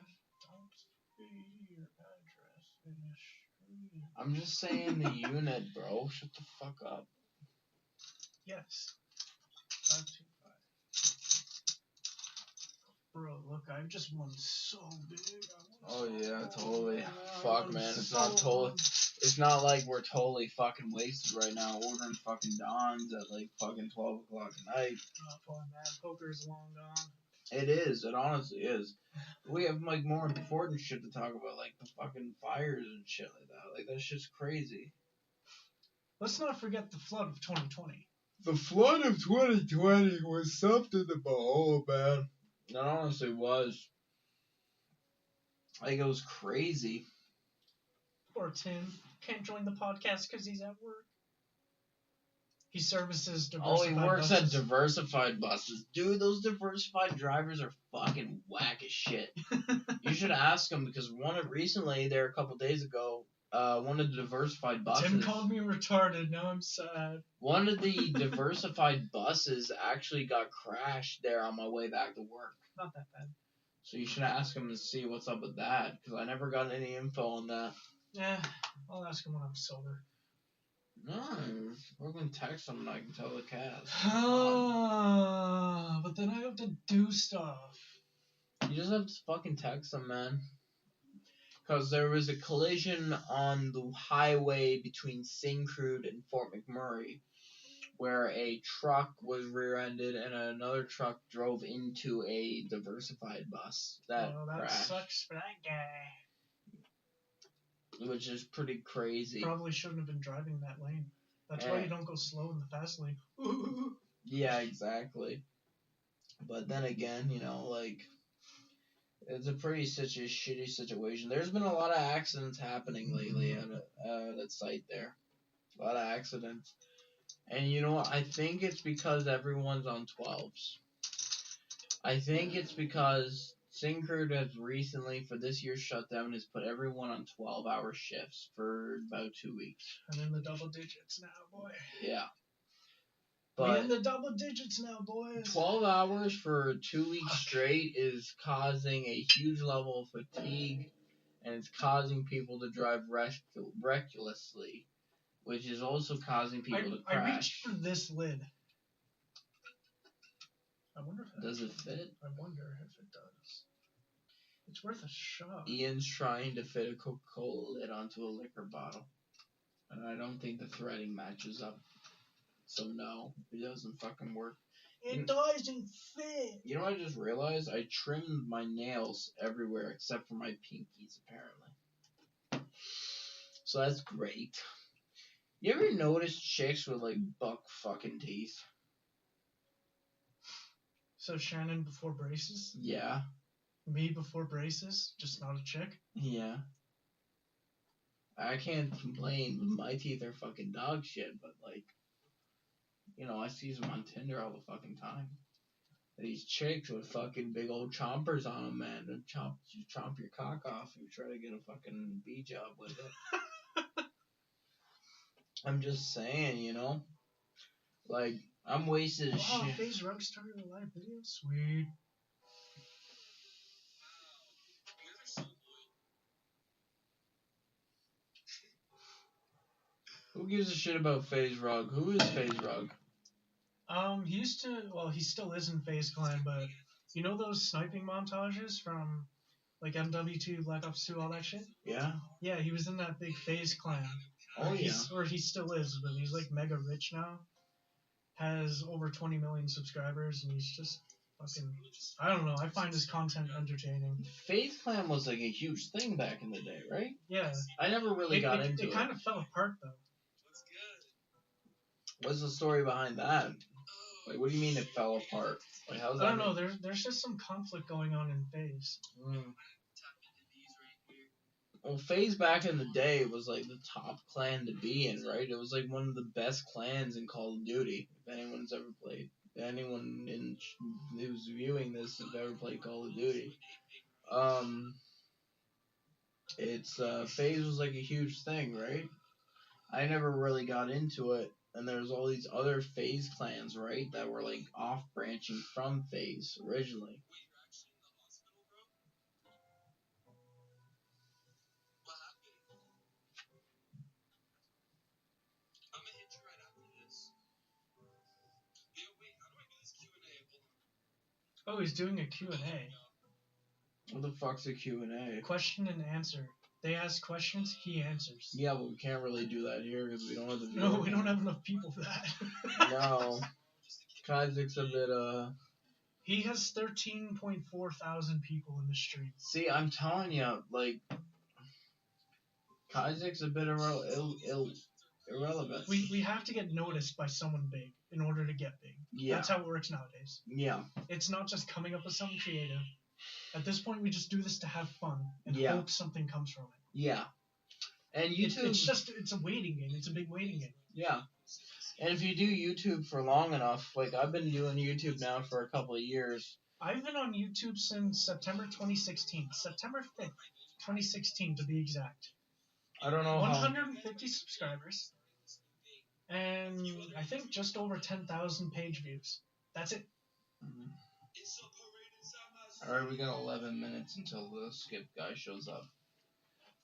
Don't be your address in the street. I'm just saying the unit, bro. Shut the fuck up. Yes. 525. Bro, look, I've just won so big. Oh yeah, totally. Man, Fuck, I'm man. It's so not totally. It's not like we're totally fucking wasted right now ordering fucking Dons at like fucking 12 o'clock at night. Oh, boy, man. Poker's long gone. It is. It honestly is. We have like more important shit to talk about, like the fucking fires and shit like that. Like that shit's crazy. Let's not forget the flood of 2020. The flood of 2020 was something to behold, man. It honestly was. Like it was crazy. Poor Tim. Can't join the podcast because he's at work. He services diversified Oh, he works buses. at diversified buses. Dude, those diversified drivers are fucking whack as shit. You should ask him because recently, there a couple days ago, one of the diversified buses. Tim called me retarded. Now I'm sad. One of the diversified buses actually got crashed there on my way back to work. Not that bad. So you should ask him to see what's up with that because I never got any info on that. Yeah, I'll ask him when I'm sober. No, we're going to text him and I can tell the cast. But then I have to do stuff. You just have to fucking text him, man. Because there was a collision on the highway between Syncrude and Fort McMurray where a truck was rear-ended and another truck drove into a diversified bus that crashed. Sucks for that guy. Which is pretty crazy. Probably shouldn't have been driving that lane. That's why you don't go slow in the fast lane. Yeah, exactly. But then again, you know, like, it's a pretty shitty situation. There's been a lot of accidents happening lately at that site there. A lot of accidents. And you know what? I think it's because everyone's on 12s. I think it's because Syncrude has recently, for this year's shutdown, has put everyone on 12-hour shifts for about 2 weeks. I'm in the double digits now, boy. Yeah. We're in the double digits now, boys. 12 hours for 2 weeks straight is causing a huge level of fatigue, and it's causing people to drive recklessly, which is also causing people to crash. I reached for this lid. I wonder if does it fit? I wonder if it does. It's worth a shot. Ian's trying to fit a Coca-Cola lid onto a liquor bottle, and I don't think the threading matches up. So no, it doesn't fucking work. It doesn't fit. You know what I just realized? I trimmed my nails everywhere except for my pinkies, apparently. So that's great. You ever notice chicks with like buck fucking teeth? So Shannon before braces? Yeah. Me before braces? Just not a chick? Yeah. I can't complain. My teeth are fucking dog shit, but like, you know, I see them on Tinder all the fucking time. These chicks with fucking big old chompers on them, man. They chomp your cock off if you try to get a fucking B job with it. I'm just saying, you know? Like, I'm wasted as shit. FaZe Rug started a live video? Sweet. Who gives a shit about FaZe Rug? Who is FaZe Rug? He used to, well, he still is in FaZe Clan, but you know those sniping montages from, like, MW2, Black Ops 2, all that shit? Yeah? Yeah, he was in that big FaZe Clan. Oh, yeah. Or he still is, but he's, like, mega rich now. has over 20 million subscribers, and he's just fucking. I don't know. I find his content entertaining. FaZe Clan was like a huge thing back in the day, right? Yeah. I never really got into it. It kind of fell apart though. What's the story behind that? Like, what do you mean it fell apart? Like, how's that? I don't know. There's just some conflict going on in FaZe. Well, FaZe back in the day was like the top clan to be in, right? It was like one of the best clans in Call of Duty. If anyone's ever played, anyone who's viewing this have ever played Call of Duty, it's FaZe was like a huge thing, right? I never really got into it, and there's all these other FaZe clans, right, that were like off branching from FaZe originally. Oh, he's doing a Q&A. What the fuck's a Q&A? Question and answer. They ask questions, he answers. Yeah, but we can't really do that here because we don't have the viewers. No, we don't have enough people for that. No. Kizzics a bit, He has 13.4 thousand people in the stream. See, I'm telling you, like, Kizzics a bit irrelevant. We have to get noticed by someone big in order to get big. Yeah. That's how it works nowadays. Yeah. It's not just coming up with something creative. At this point, we just do this to have fun and hope something comes from it. Yeah. And YouTube... It's a waiting game. It's a big waiting game. Yeah. And if you do YouTube for long enough, like, I've been doing YouTube now for a couple of years. I've been on YouTube since September 2016. September 5th, 2016 to be exact. I don't know 150 subscribers. And I think just over 10,000 page views. That's it. Mm-hmm. Alright, we got 11 minutes until the skip guy shows up.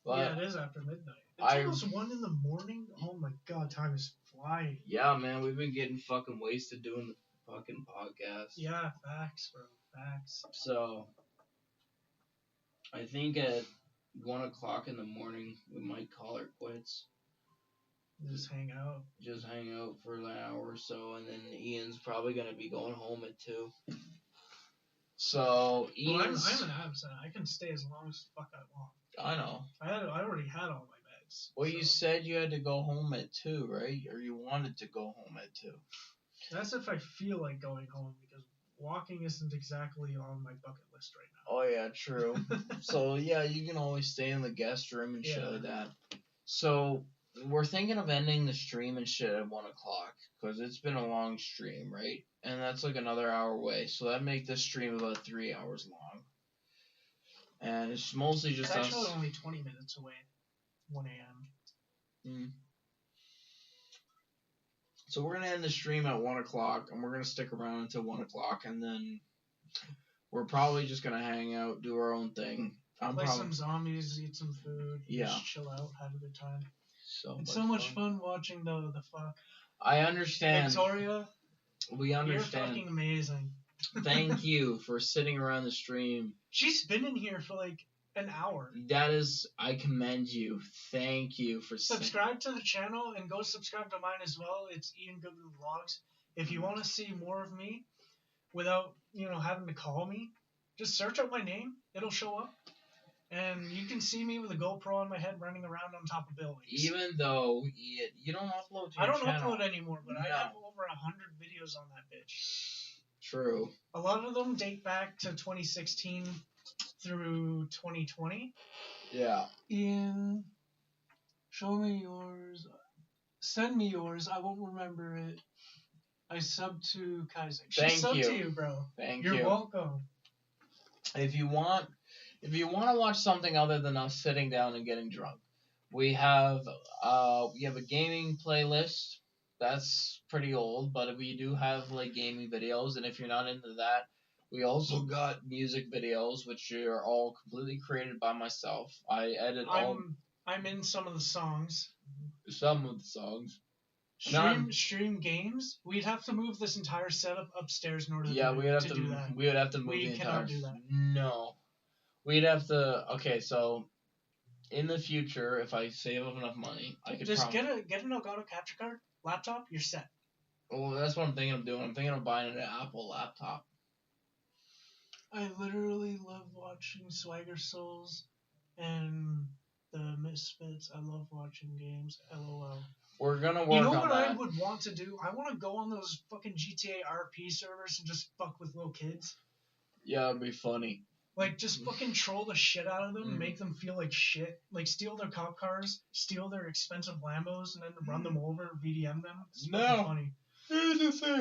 But yeah, it is after midnight. It's almost 1 in the morning. Oh my god, time is flying. Yeah, man, we've been getting fucking wasted doing the fucking podcast. Yeah, facts, bro. Facts. So, I think at 1 o'clock in the morning, we might call it quits. Just hang out. Just hang out for an hour or so, and then Ian's probably going to be going home at 2. So, Ian's... Well, I'm an abs. I can stay as long as the fuck I want. I know. I already had all my meds. Well, so. You said you had to go home at 2, right? Or you wanted to go home at 2. That's if I feel like going home, because walking isn't exactly on my bucket list right now. Oh, yeah, true. So, yeah, you can always stay in the guest room and shit like that. So, we're thinking of ending the stream and shit at 1 o'clock, because it's been a long stream, right? And that's like another hour away. So that'd make this stream about 3 hours long. And it's mostly just us. It's actually only 20 minutes away. 1 a.m. Mm. So we're going to end the stream at 1 o'clock, and we're going to stick around until 1 o'clock, and then we're probably just going to hang out, do our own thing. Play some zombies, eat some food, just chill out, have a good time. It's so much fun watching the fuck. I understand. Victoria, we understand. You're fucking amazing. Thank you for sitting around the stream. She's been in here for like an hour. That is, I commend you. Thank you for subscribe to the channel and go subscribe to mine as well. It's Ian Goodwin Vlogs. If you want to see more of me without, having to call me, just search up my name. It'll show up. And you can see me with a GoPro on my head running around on top of buildings. Even though you don't upload to your I don't channel. Upload anymore, but I have over 100 videos on that bitch. True. A lot of them date back to 2016 through 2020. Yeah. Ian, show me yours. Send me yours. I won't remember it. I sub to Kizzics. Thank you. To you, bro. You're welcome. If you want to watch something other than us sitting down and getting drunk, we have a gaming playlist. That's pretty old, but we do have like gaming videos, and if you're not into that, we also got music videos, which are all completely created by myself. I edit I'm in some of the songs. Some of the songs. Stream games. We'd have to move this entire setup upstairs in order to do that. We would have to move the entire. Do that. No. We'd have to. Okay, so in the future, if I save up enough money, I could just get an Elgato capture card, laptop, you're set. Well, that's what I'm thinking of doing. I'm thinking of buying an Apple laptop. I literally love watching Swagger Souls and the Misfits. I love watching games. LOL. We're gonna work on that. You know what I would want to do? I want to go on those fucking GTA RP servers and just fuck with little kids. Yeah, it'd be funny. Like, just fucking troll the shit out of them, make them feel like shit. Like, steal their cop cars, steal their expensive Lambos, and then run them over, VDM them. It's fucking funny.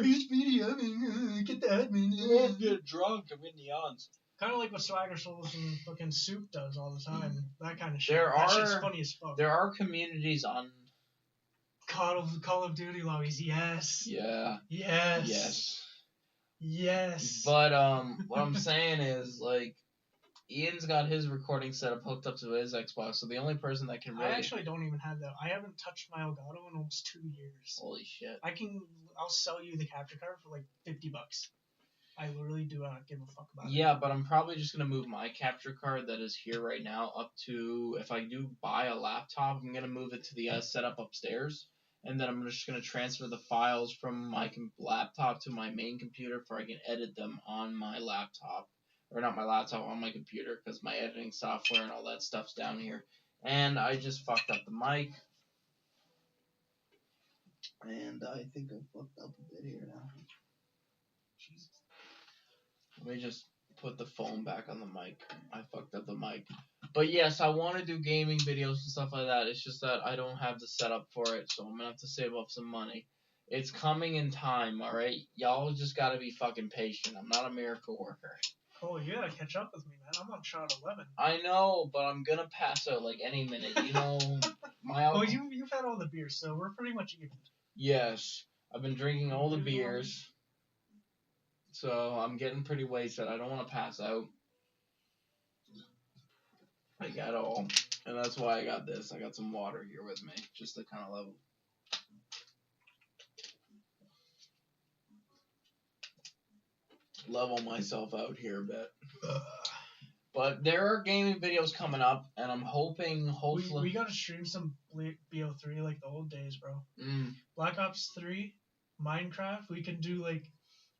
He's VDMing, get the admin. We'll get drunk and win neons. Kind of like what Swagger Souls and fucking Soup does all the time. That kind of shit. That shit's funny as fuck. There are communities on Call of Duty lobbies, yes. Yeah. Yes. Yes. Yes. But what I'm saying is, like, Ian's got his recording setup hooked up to his Xbox, so the only person that can really... I actually don't even have that. I haven't touched my Elgato in almost 2 years. Holy shit. I'll sell you the capture card for like $50. I literally do not give a fuck about it. Yeah, but I'm probably just going to move my capture card that is here right now up to... If I do buy a laptop, I'm going to move it to the setup upstairs. And then I'm just going to transfer the files from my laptop to my main computer so I can edit them on my laptop. Or not my laptop, on my computer, because my editing software and all that stuff's down here. And I just fucked up the mic. And I think I fucked up a bit here now. Jesus. Let me just put the phone back on the mic. I fucked up the mic. But yes, I want to do gaming videos and stuff like that. It's just that I don't have the setup for it, so I'm going to have to save up some money. It's coming in time, alright? Y'all just got to be fucking patient. I'm not a miracle worker. Oh, you gotta catch up with me, man. I'm on shot 11. I know, but I'm gonna pass out like any minute. You know, my alcohol... Oh, you've had all the beers, so we're pretty much even. Yes, I've been drinking all the beers, so I'm getting pretty wasted. I don't want to pass out. I got all, and that's why I got this. I got some water here with me, just to kind of level myself out here a bit. But there are gaming videos coming up, and I'm hopefully... We gotta stream some BO3 like the old days, bro. Black Ops 3, Minecraft, we can do like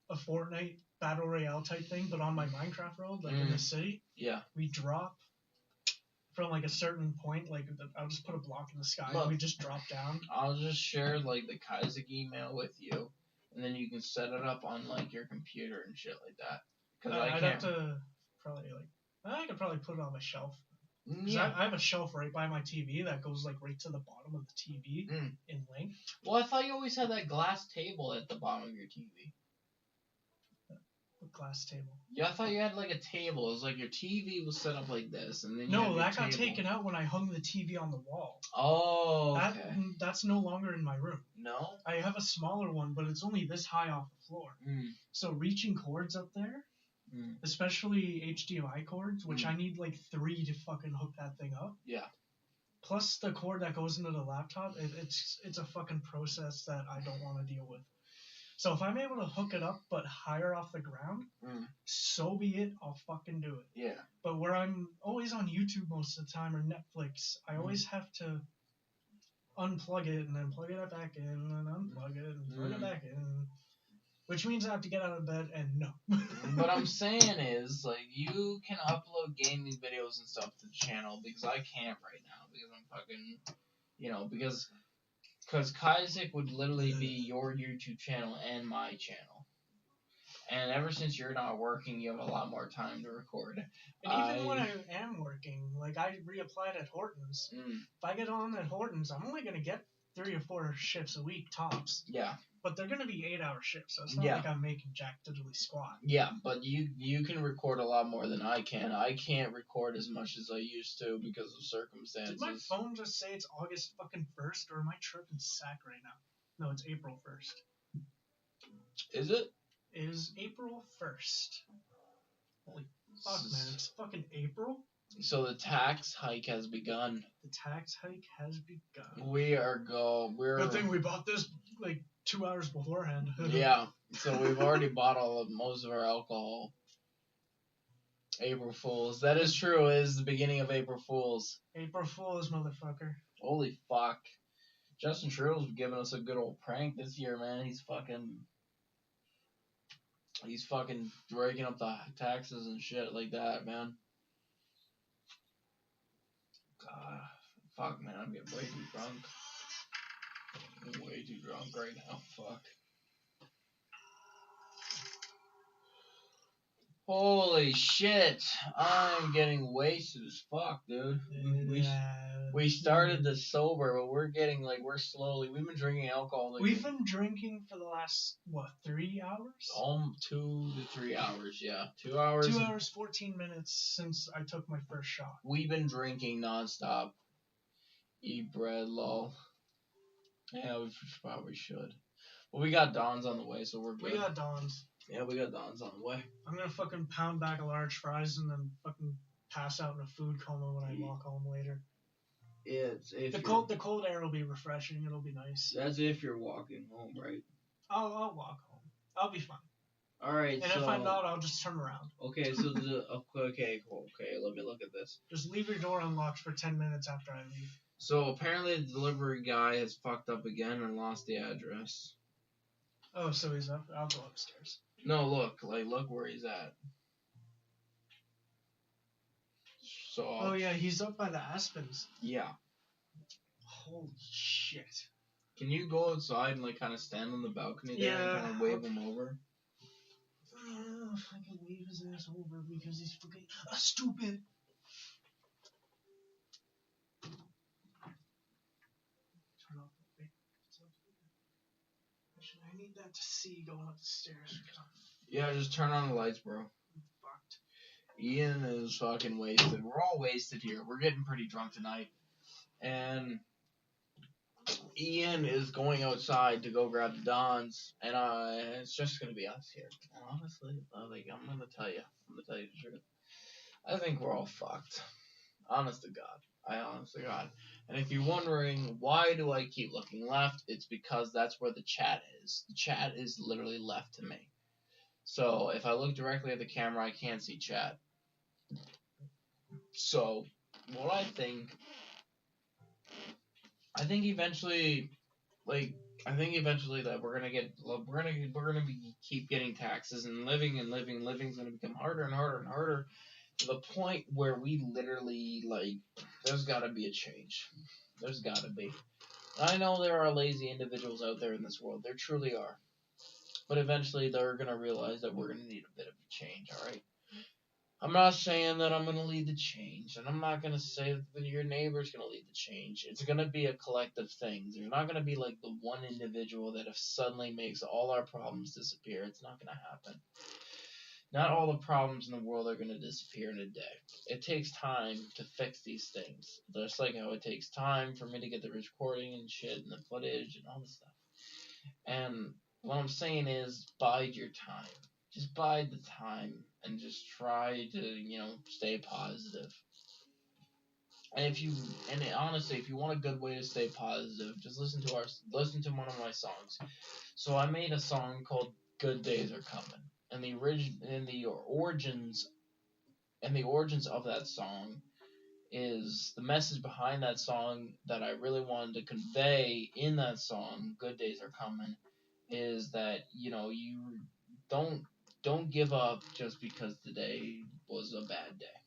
a Fortnite Battle Royale type thing, but on my Minecraft world, like in the city. Yeah. We drop from like a certain point, like I'll just put a block in the sky and we just drop down. I'll just share like the kizzics email with you, and then you can set it up on like your computer and shit like that. Because I'd have to probably I could probably put it on my shelf. Yeah. I have a shelf right by my TV that goes like right to the bottom of the TV in length. Well, I thought you always had that glass table at the bottom of your TV. What glass table? Yeah, I thought you had like a table. It was like your TV was set up like this, and then no, that got taken out when I hung the TV on the wall. Oh, okay. That's no longer in my room. No? I have a smaller one, but it's only this high off the floor. So reaching cords up there, especially HDMI cords, which I need like 3 to fucking hook that thing up. Yeah. Plus the cord that goes into the laptop, it's a fucking process that I don't want to deal with. So if I'm able to hook it up but higher off the ground, so be it, I'll fucking do it. Yeah. But where I'm always on YouTube most of the time or Netflix, I always have to unplug it and then plug it back in and then unplug it and plug it back in. Which means I have to get out of bed and no. What I'm saying is, like, you can upload gaming videos and stuff to the channel because I can't right now because I'm fucking, you know, because kizzics would literally be your YouTube channel and my channel. And ever since you're not working, you have a lot more time to record. And even when I am working, like I reapplied at Hortons. If I get on at Hortons, I'm only going to get 3 or 4 shifts a week tops. Yeah. But they're going to be 8-hour shifts, so it's not like I'm making jack diddly squat. Yeah, but you can record a lot more than I can. I can't record as much as I used to because of circumstances. Did my phone just say it's August fucking 1st, or am I tripping sack right now? No, it's April 1st. Is it? It is April 1st. Holy fuck, man. It's fucking April? So the tax hike has begun. The tax hike has begun. We're Good thing we bought this like 2 hours beforehand. Yeah, so we've already bought most of our alcohol. April Fools. That is true. It is the beginning of April Fools. April Fools, motherfucker. Holy fuck. Justin Trudeau's giving us a good old prank this year, man. He's fucking raking up the taxes and shit like that, man. God, fuck, man, I'm getting way too drunk. I'm way too drunk right now. Fuck. Holy shit, I'm getting wasted as fuck, dude. We started this sober, but we're slowly. We've been drinking alcohol. We've been drinking for the last, 3 hours? 2 to 3 hours, yeah. 2 hours. 2 hours, 14 minutes since I took my first shot. We've been drinking nonstop. Eat bread, lol. Yeah, we probably should. Well, we got Don's on the way, so we're good. We got Don's. Yeah, we got Don's on the way. I'm gonna fucking pound back a large fries and then fucking pass out in a food coma when I walk home later. Yeah, the cold air will be refreshing. It'll be nice. That's if you're walking home, right? I'll walk home. I'll be fine. All right. And if I'm not, I'll just turn around. Okay, so okay, cool. Okay, let me look at this. Just leave your door unlocked for 10 minutes after I leave. So apparently the delivery guy has fucked up again and lost the address. Oh, so he's up. I'll go upstairs. No, look where he's at. So. Oh yeah, he's up by the Aspens. Yeah. Holy shit. Can you go outside and kind of stand on the balcony there and kind of wave him over? If I can wave his ass over because he's fucking stupid. Turn off the light. Actually, I need that to see going up the stairs. Yeah, just turn on the lights, bro. I'm fucked. Ian is fucking wasted. We're all wasted here. We're getting pretty drunk tonight. And Ian is going outside to go grab the Dons, and it's just gonna be us here. And honestly, I'm gonna tell you the truth. I think we're all fucked. Honest to God. And if you're wondering why do I keep looking left, it's because that's where the chat is. The chat is literally left to me. So if I look directly at the camera, I can't see chat. So what I think eventually that we're gonna keep getting taxes and living's gonna become harder and harder and harder to the point where we literally there's gotta be a change. There's gotta be. I know there are lazy individuals out there in this world. There truly are. But eventually they're gonna realize that we're gonna need a bit of a change, alright? I'm not saying that I'm going to lead the change, and I'm not going to say that your neighbor's going to lead the change. It's going to be a collective thing. There's not going to be the one individual that if suddenly makes all our problems disappear. It's not going to happen. Not all the problems in the world are going to disappear in a day. It takes time to fix these things. Just like how it takes time for me to get the recording and shit and the footage and all this stuff. And what I'm saying is bide your time. Just bide the time and just try to, stay positive. And honestly, if you want a good way to stay positive, just listen to one of my songs. So I made a song called "Good Days Are Coming," and the origins of that song is the message behind that song that I really wanted to convey in that song. "Good Days Are Coming" is that you don't give up just because today was a bad day.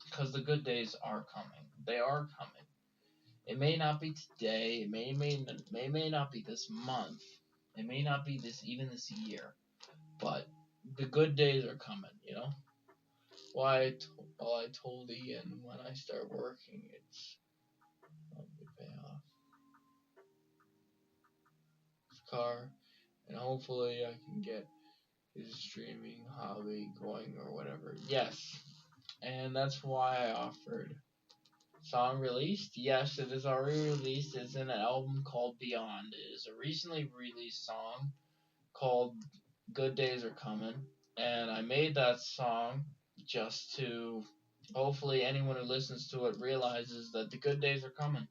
Because the good days are coming. They are coming. It may not be today. It may not be this month. It may not be this year. But the good days are coming, Well, I told Ian when I start working, it's probably pay off his car. And hopefully I can get his streaming hobby going or whatever. Yes. And that's why I offered. Song released? Yes, it is already released. It's in an album called Beyond. It is a recently released song called Good Days Are Coming. And I made that song just to hopefully anyone who listens to it realizes that the good days are coming.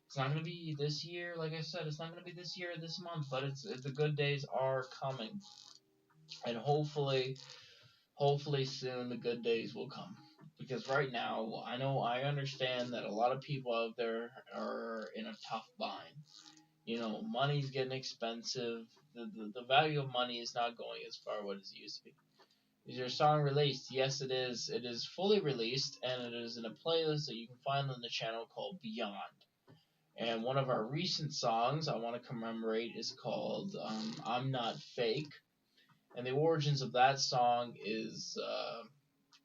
It's not going to be this year, like I said, it's not going to be this year or this month, but the good days are coming. And hopefully soon the good days will come. Because right now, I understand that a lot of people out there are in a tough bind. You know, money's getting expensive. The value of money is not going as far what it used to be. Is your song released? Yes, it is. It is fully released, and it is in a playlist that you can find on the channel called Beyond. And one of our recent songs I want to commemorate is called I'm Not Fake. And the origins of that song is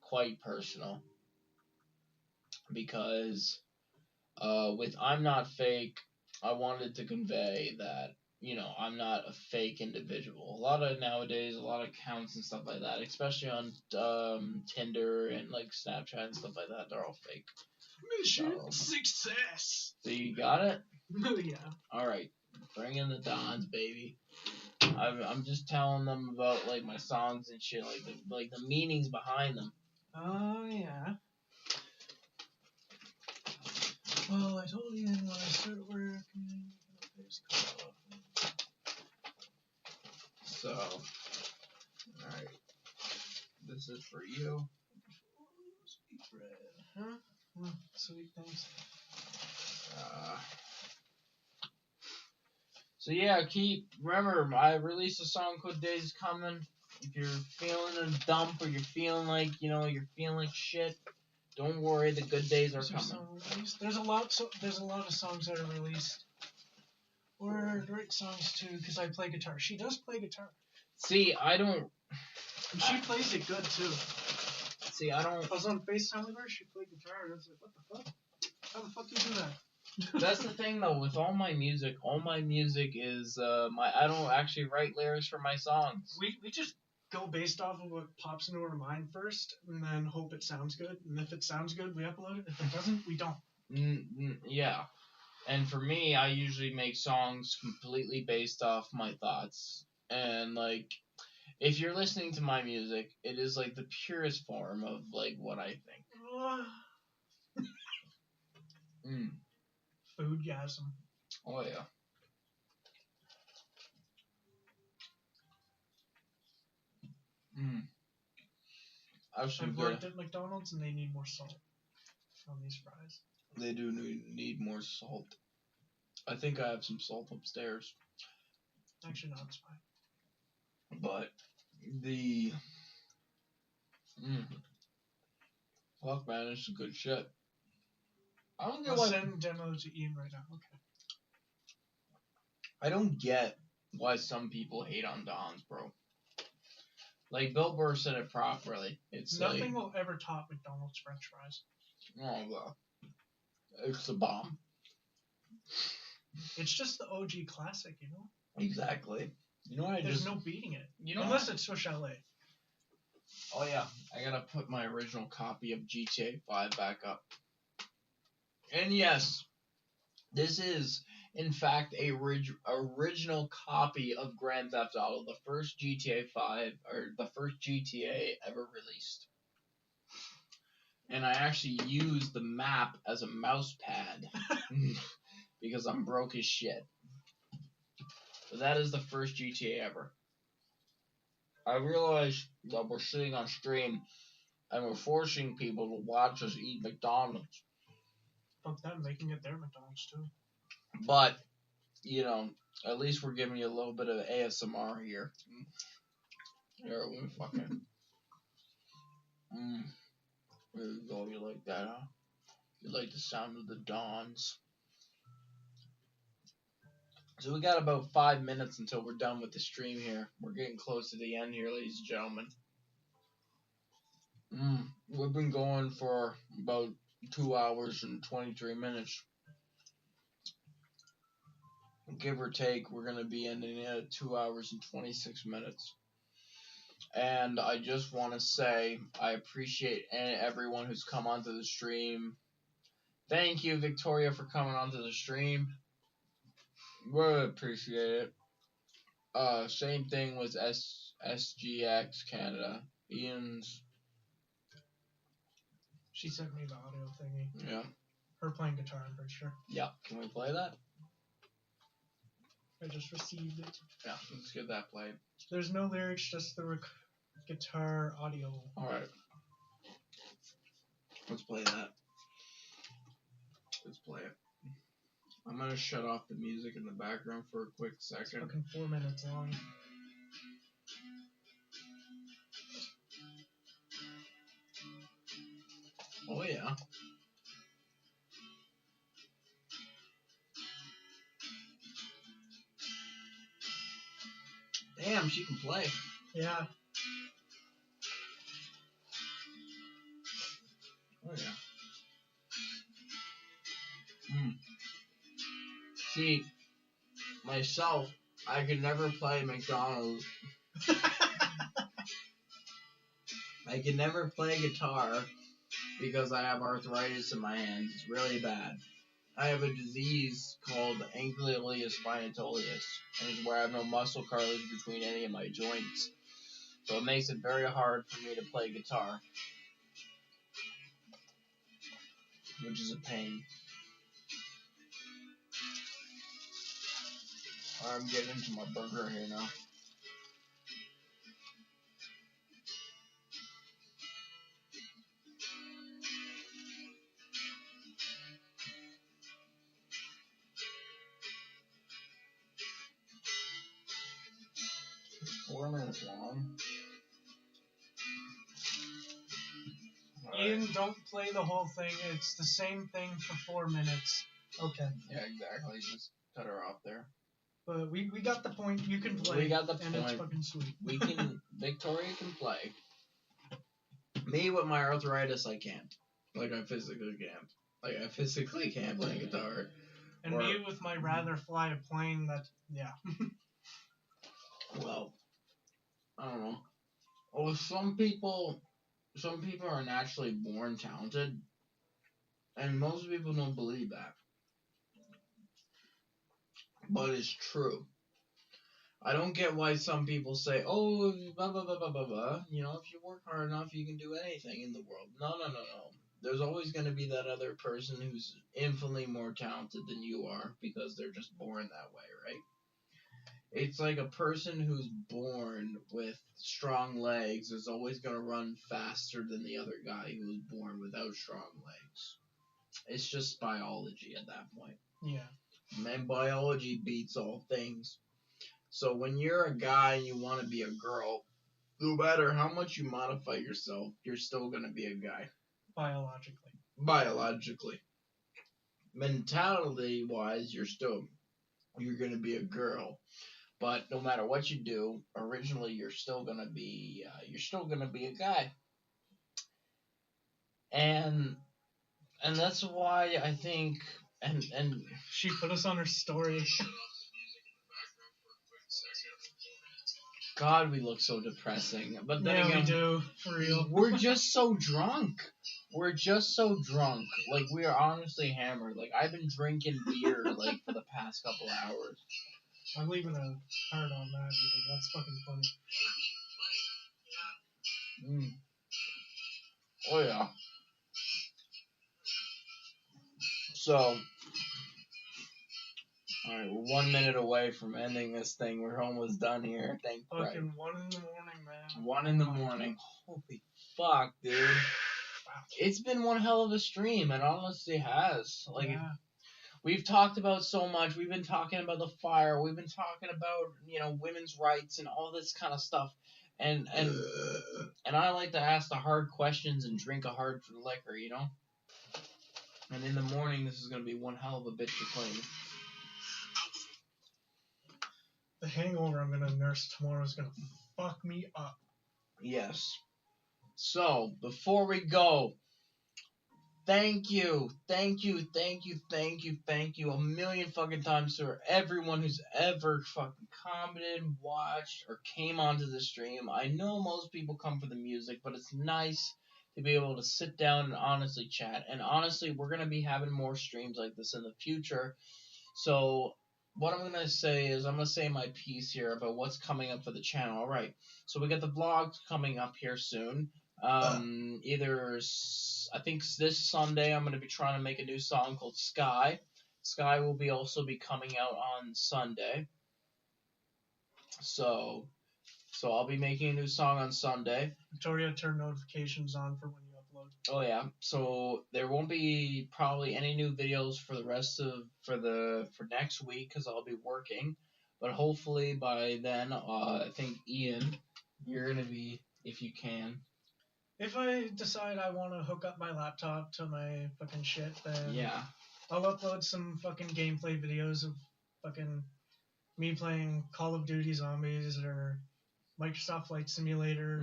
quite personal. Because with I'm Not Fake, I wanted to convey that, you know, I'm not a fake individual. A lot of nowadays, a lot of accounts and stuff like that, especially on Tinder and like Snapchat and stuff like that, they're all fake. Mission success. So you got it? Yeah. All right, bring in the Dons, baby. I'm just telling them about like my songs and shit, like the meanings behind them. Oh yeah. Well, I told you when I started working. So, alright. This is for you. Sweet bread. Huh? Oh, sweet, thanks. So yeah, remember, I released a song called Days Coming. If you're feeling a dump or you're feeling like, you know, you're feeling like shit, don't worry, the good days are coming. There's a lot of songs that are released. Or great songs too, because I play guitar. She does play guitar. See, I don't. And she plays it good too. See, I don't. I was on FaceTime with her. She played guitar. And I was like, what the fuck? How the fuck do you do that? That's the thing though. With all my music is I don't actually write lyrics for my songs. We just go based off of what pops into our mind first, and then hope it sounds good. And if it sounds good, we upload it. If it doesn't, we don't. Yeah. And for me, I usually make songs completely based off my thoughts. And like, if you're listening to my music, it is like the purest form of like what I think. Foodgasm. Oh yeah. I've worked at McDonald's and they need more salt on these fries. They do need more salt. I think I have some salt upstairs. Actually, no, it's fine. But the fuck, man, it's some good shit. I don't get why. Send demo to Ian right now. Okay. I don't get why some people hate on Don's, bro. Like Bill Burr said it properly. It's nothing will ever top McDonald's French fries. Oh well, it's the bomb. It's just the OG classic, you know. Exactly. You know what? There's no beating it. You know, unless it's Swiss Chalet. Oh yeah, I gotta put my original copy of GTA 5 back up. And yes, this is in fact a original copy of Grand Theft Auto, the first GTA 5 or the first GTA ever released. And I actually used the map as a mouse pad because I'm broke as shit. But that is the first GTA ever. I realize that we're sitting on stream and we're forcing people to watch us eat McDonald's. Fuck them, making it their McDonald's too. But, you know, at least we're giving you a little bit of ASMR here. Here, let me fucking. There you go, you like that, huh? You like the sound of the Dons. So we got about 5 minutes until we're done with the stream here. We're getting close to the end here, ladies and gentlemen. We've been going for about 2 hours and 23 minutes. Give or take, we're going to be ending at 2 hours and 26 minutes. And I just want to say I appreciate everyone who's come onto the stream. Thank you, Victoria, for coming onto the stream. Really appreciate it. Same thing with SGX Canada. Ian's. She sent me the audio thingy. Yeah. Her playing guitar, I'm pretty sure. Yeah. Can we play that? I just received it. Yeah, let's get that played. There's no lyrics, just the guitar audio. Alright. Let's play that. Let's play it. I'm gonna gonna shut off the music in the background for a quick second. It's fucking 4 minutes long. Oh yeah. Damn, she can play. Yeah. Oh yeah. See, myself, I could never play McDonald's. I can never play guitar because I have arthritis in my hands. It's really bad. I have a disease called ankylosing spondylitis, and it's where I have no muscle cartilage between any of my joints. So it makes it very hard for me to play guitar, which is a pain. I'm getting into my burger here now. It's 4 minutes long. Ian, don't play the whole thing. It's the same thing for 4 minutes. Okay. Yeah, exactly. Just cut her off there. But we got the point. You can play. We got the and point. It's fucking sweet. We can. Victoria can play. Me with my arthritis, I can't. Like I physically can't. Like I physically can't play guitar. And me with my rather fly a plane. That yeah. Well, I don't know. Well, some people are naturally born talented, and most people don't believe that. But it's true. I don't get why some people say, oh, blah, blah, blah, blah, blah, blah. You know, if you work hard enough, you can do anything in the world. No. There's always going to be that other person who's infinitely more talented than you are because they're just born that way, right? It's like a person who's born with strong legs is always going to run faster than the other guy who was born without strong legs. It's just biology at that point. Yeah. And biology beats all things. So when you're a guy and you want to be a girl, no matter how much you modify yourself, you're still going to be a guy. Biologically. Mentality-wise, you're going to be a girl. But no matter what you do, originally you're still going to be a guy. And that's why I think and she put us on her story. God, we look so depressing. But then again, we do, for real. We're just so drunk. Like, we are honestly hammered. Like, I've been drinking beer, like, for the past couple hours. I'm leaving a card on that because that's fucking funny. Oh, yeah. So, alright, we're 1 minute away from ending this thing. We're almost done here. Thank you. Fucking 1 in the morning, man. 1 in the morning. Holy fuck, dude. It's been one hell of a stream. It honestly has. Like, yeah. We've talked about so much. We've been talking about the fire. We've been talking about, women's rights and all this kind of stuff. And I like to ask the hard questions and drink a hard liquor, you know? And in the morning, this is going to be one hell of a bitch to clean. The hangover I'm going to nurse tomorrow is going to fuck me up. Yes. So, before we go, thank you a million fucking times for everyone who's ever fucking commented, watched, or came onto the stream. I know most people come for the music, but it's nice to be able to sit down and honestly chat. And honestly, we're going to be having more streams like this in the future. So what I'm going to say is I'm going to say my piece here about what's coming up for the channel. All right. So we got the vlogs coming up here soon. I think this Sunday I'm going to be trying to make a new song called Sky. Sky will also be coming out on Sunday. So I'll be making a new song on Sunday. Victoria, turn notifications on for when you upload. Oh yeah, so there won't be probably any new videos for the rest of for next week because I'll be working, but hopefully by then, I think Ian, you're gonna be if you can. If I decide I want to hook up my laptop to my fucking shit, then Yeah. I'll upload some fucking gameplay videos of fucking me playing Call of Duty Zombies or Microsoft Flight Simulator.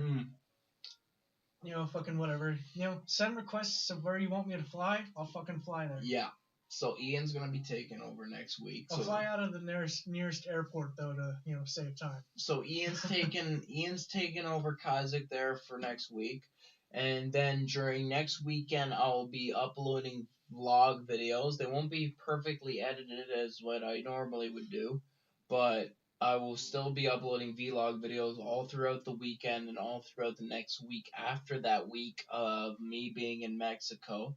You know, fucking whatever. You know, send requests of where you want me to fly. I'll fucking fly there. Yeah. So Ian's gonna be taking over next week. I'll fly out of the nearest airport though to save time. So Ian's taking over Kizzic there for next week, and then during next weekend I'll be uploading vlog videos. They won't be perfectly edited as what I normally would do, but I will still be uploading vlog videos all throughout the weekend and all throughout the next week after that week of me being in Mexico.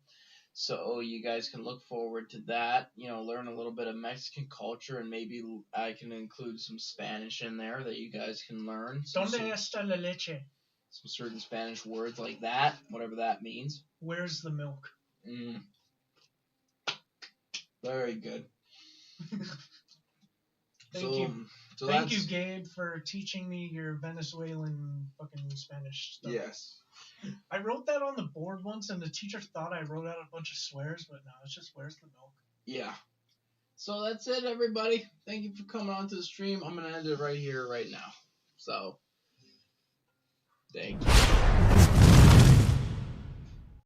So you guys can look forward to that, learn a little bit of Mexican culture, and maybe I can include some Spanish in there that you guys can learn. Donde está la leche? Some certain Spanish words like that, whatever that means. Where's the milk? Very good. Thank you. So Thank you, Gabe, for teaching me your Venezuelan fucking Spanish stuff. Yes. I wrote that on the board once, and the teacher thought I wrote out a bunch of swears, but no, it's just where's the milk? Yeah. So that's it, everybody. Thank you for coming on to the stream. I'm going to end it right here, right now. So, thank you.